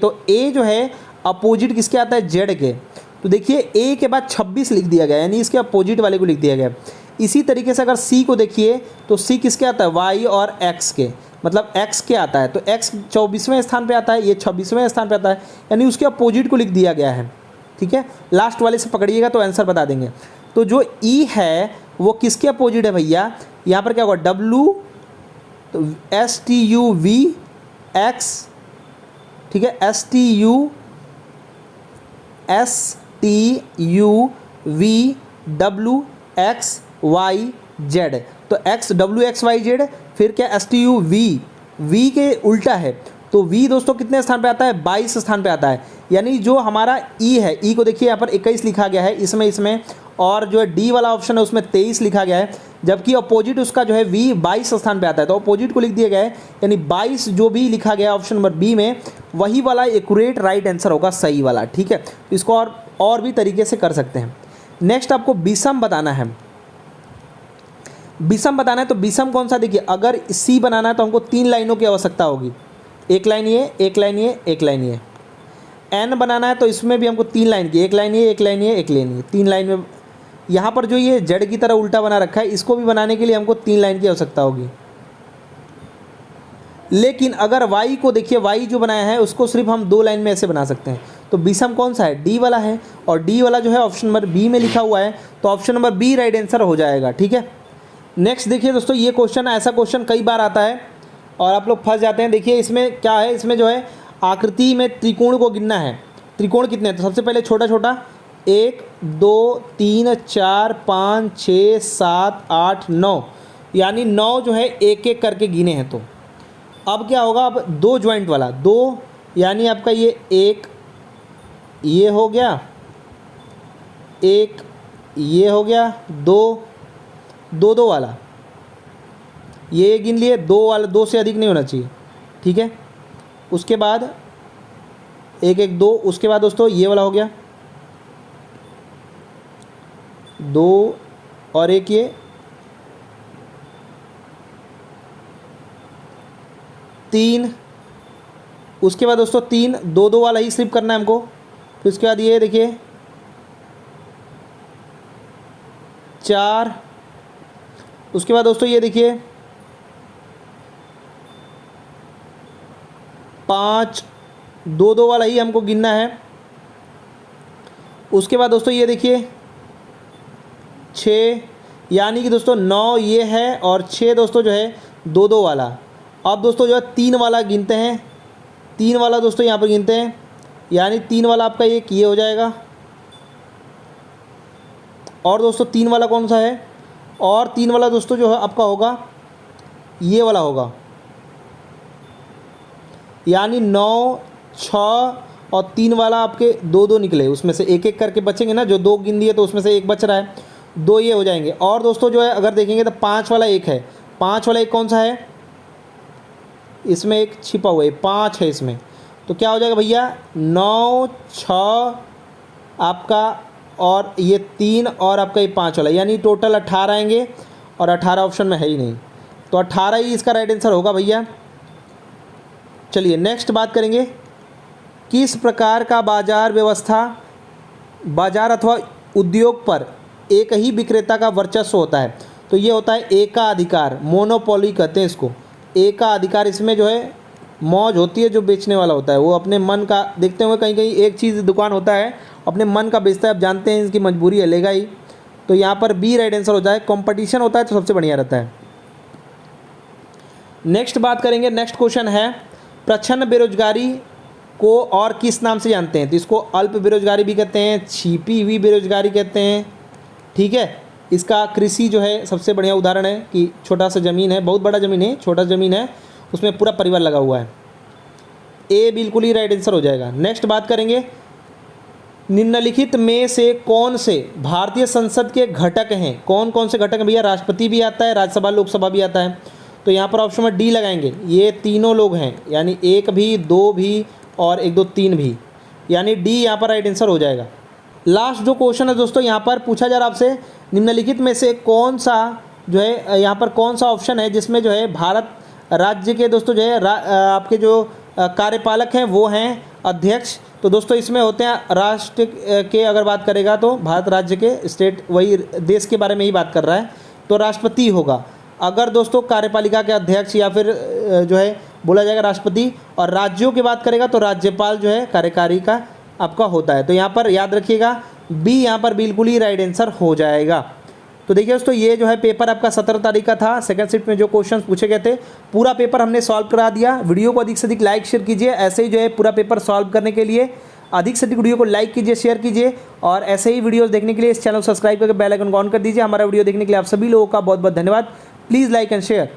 [SPEAKER 1] तो ए जो है अपोजिट किसके आता है, जेड के। तो देखिए ए के बाद 26 लिख दिया गया, यानी इसके अपोजिट वाले को लिख दिया गया। इसी तरीके से अगर सी को देखिए तो सी किसके आता है, वाई और एक्स के, मतलब एक्स के आता है, तो एक्स 24वें स्थान पे आता है, ये 26वें स्थान पे आता है, यानी उसके अपोजिट को लिख दिया गया है। ठीक है, लास्ट वाले से पकड़िएगा तो आंसर बता देंगे। तो जो ई है वो किसके अपोजिट है भैया, यहाँ पर क्या होगा डब्लू, तो STUVX, ठीक है, STUVWXYZ, तो XWXYZ, फिर क्या STUV, V के उल्टा है, तो V दोस्तों कितने स्थान पे आता है, 22 स्थान पे आता है। यानी जो हमारा E है, E को देखिए यहाँ पर 21 लिखा गया है इसमें, और जो है D वाला ऑप्शन है उसमें 23 लिखा गया है, जबकि अपोजिट उसका जो है वी 22 स्थान पे आता है, तो अपोजिट को लिख दिया गया है, यानी 22 जो भी लिखा गया ऑप्शन नंबर बी में वही वाला एक्यूरेट राइट आंसर होगा, सही वाला। ठीक है, इसको और भी तरीके से कर सकते हैं। नेक्स्ट आपको विषम बताना है। विषम बताना है तो विषम कौन सा, देखिए अगर सी बनाना है तो हमको 3 लाइनों की आवश्यकता होगी, एक लाइन ये, एक लाइन ये, एक लाइन ये। एन बनाना है तो इसमें भी हमको 3 लाइन की, एक लाइन ये, एक लाइन ये, एक लाइन ये, 3 लाइन में। यहाँ पर जो ये जड़ की तरह उल्टा बना रखा है, इसको भी बनाने के लिए हमको 3 लाइन की आवश्यकता होगी। लेकिन अगर वाई को देखिए, वाई जो बनाया है उसको सिर्फ हम 2 लाइन में ऐसे बना सकते हैं। तो विषम कौन सा है, डी वाला है, और डी वाला जो है ऑप्शन नंबर बी में लिखा हुआ है, तो option number B right answer हो जाएगा। ठीक है, नेक्स्ट देखिए दोस्तों, ये क्वेश्चन, ऐसा क्वेश्चन कई बार आता है और आप लोग फंस जाते हैं। देखिए इसमें क्या है, इसमें जो है आकृति में त्रिकोण को गिनना है। त्रिकोण कितने हैं, तो सबसे पहले छोटा छोटा 1 2 3 4 5 6 7 8 9, यानी 9 जो है एक एक करके गिने हैं। तो अब क्या होगा, अब 2 ज्वाइंट वाला 2, यानी आपका ये 1 ये हो गया, 1 ये हो गया, 2 2 2 वाला ये गिन लिए, 2 वाला 2 से अधिक नहीं होना चाहिए। ठीक है, उसके बाद 1 1 2, उसके बाद दोस्तों ये वाला हो गया 2 और 1 ये 3, उसके बाद दोस्तों 3 2 2 वाला ही स्लिप करना है हमको। फिर उसके बाद ये देखिए 4, उसके बाद दोस्तों ये देखिए 5 2 2 वाला ही हमको गिनना है। उसके बाद दोस्तों ये देखिए 6, यानी कि दोस्तों 9 ये है और 6 दोस्तों जो है 2 2 वाला। अब दोस्तों जो है 3 वाला गिनते हैं, 3 वाला दोस्तों यहाँ पर गिनते हैं, यानी 3 वाला आपका एक ये हो जाएगा। और दोस्तों 3 वाला कौन सा है, और 3 वाला दोस्तों जो है आपका होगा ये वाला होगा, यानी 9 6 और 3 वाला आपके 2 2 निकले, उसमें से एक एक करके बचेंगे ना, जो 2 गिन दिए तो उसमें से एक बच रहा है, 2 ये हो जाएंगे। और दोस्तों जो है अगर देखेंगे तो 5 वाला एक है, 5 वाला एक कौन सा है, इसमें एक छिपा हुआ है, 5 है इसमें, तो क्या हो जाएगा भैया 9 6 आपका और ये 3 और आपका ये 5 वाला, यानी टोटल 18 आएंगे, और 18 ऑप्शन में है ही नहीं, तो 18 ही इसका राइट आंसर होगा भैया। चलिए नेक्स्ट बात करेंगे, किस प्रकार का बाजार व्यवस्था, बाजार अथवा उद्योग पर एक ही विक्रेता का वर्चस्व होता है, तो ये होता है एकाधिकार, मोनोपोली कहते हैं इसको, एकाधिकार। इसमें जो है मौज होती है, जो बेचने वाला होता है वो अपने मन का देखते हुए, कहीं कहीं एक चीज़ दुकान होता है अपने मन का बेचता है, अब जानते हैं इसकी मजबूरी है, लेगा ही, तो यहाँ पर बी राइट आंसर हो जाए। कंपटीशन होता है तो सबसे बढ़िया रहता है। नेक्स्ट बात करेंगे, नेक्स्ट क्वेश्चन है, प्रच्छन्न बेरोजगारी को और किस नाम से जानते हैं, तो इसको अल्प बेरोजगारी भी कहते हैं, छिपी हुई बेरोजगारी कहते हैं। ठीक है, इसका कृषि जो है सबसे बढ़िया उदाहरण है कि छोटा सा ज़मीन है, बहुत बड़ा ज़मीन है, छोटा ज़मीन है, उसमें पूरा परिवार लगा हुआ है, ए बिल्कुल ही राइट आंसर हो जाएगा। नेक्स्ट बात करेंगे, निम्नलिखित में से कौन से भारतीय संसद के घटक हैं, कौन कौन से घटक हैं भैया, राष्ट्रपति भी आता है, राज्यसभा लोकसभा भी आता है, तो यहाँ पर ऑप्शन में डी लगाएंगे, ये तीनों लोग हैं, यानी 1 भी 2 भी और 1 2 3 भी, यानी डी यहाँ पर राइट आंसर हो जाएगा। लास्ट जो क्वेश्चन है दोस्तों, यहाँ पर पूछा जा रहा आपसे, निम्नलिखित में से कौन सा जो है, यहाँ पर कौन सा ऑप्शन है जिसमें जो है भारत राज्य के दोस्तों जो है आपके जो कार्यपालक हैं वो हैं अध्यक्ष, तो दोस्तों इसमें होते हैं राष्ट्र के, अगर बात करेगा तो भारत राज्य के, स्टेट वही देश के बारे में ही बात कर रहा है, तो राष्ट्रपति होगा। अगर दोस्तों कार्यपालिका के अध्यक्ष या फिर जो है बोला जाएगा राष्ट्रपति, और राज्यों की बात करेगा तो राज्यपाल जो है कार्यकारी का आपका होता है। तो यहाँ पर याद रखिएगा बी यहाँ पर बिल्कुल ही राइट आंसर हो जाएगा। तो देखिए दोस्तों, ये जो है पेपर आपका 17 तारीख का था, सेकंड शिफ्ट में जो क्वेश्चन पूछे गए थे पूरा पेपर हमने सॉल्व करा दिया। वीडियो को अधिक से अधिक लाइक शेयर कीजिए, ऐसे ही जो है पूरा पेपर सॉल्व करने के लिए अधिक से अधिक वीडियो को लाइक कीजिए, शेयर कीजिए, और ऐसे ही वीडियोस देखने के लिए इस चैनल को सब्सक्राइब करके बेल आइकन को ऑन कर दीजिए। हमारा वीडियो देखने के लिए आप सभी लोगों का बहुत बहुत धन्यवाद। Please like and share.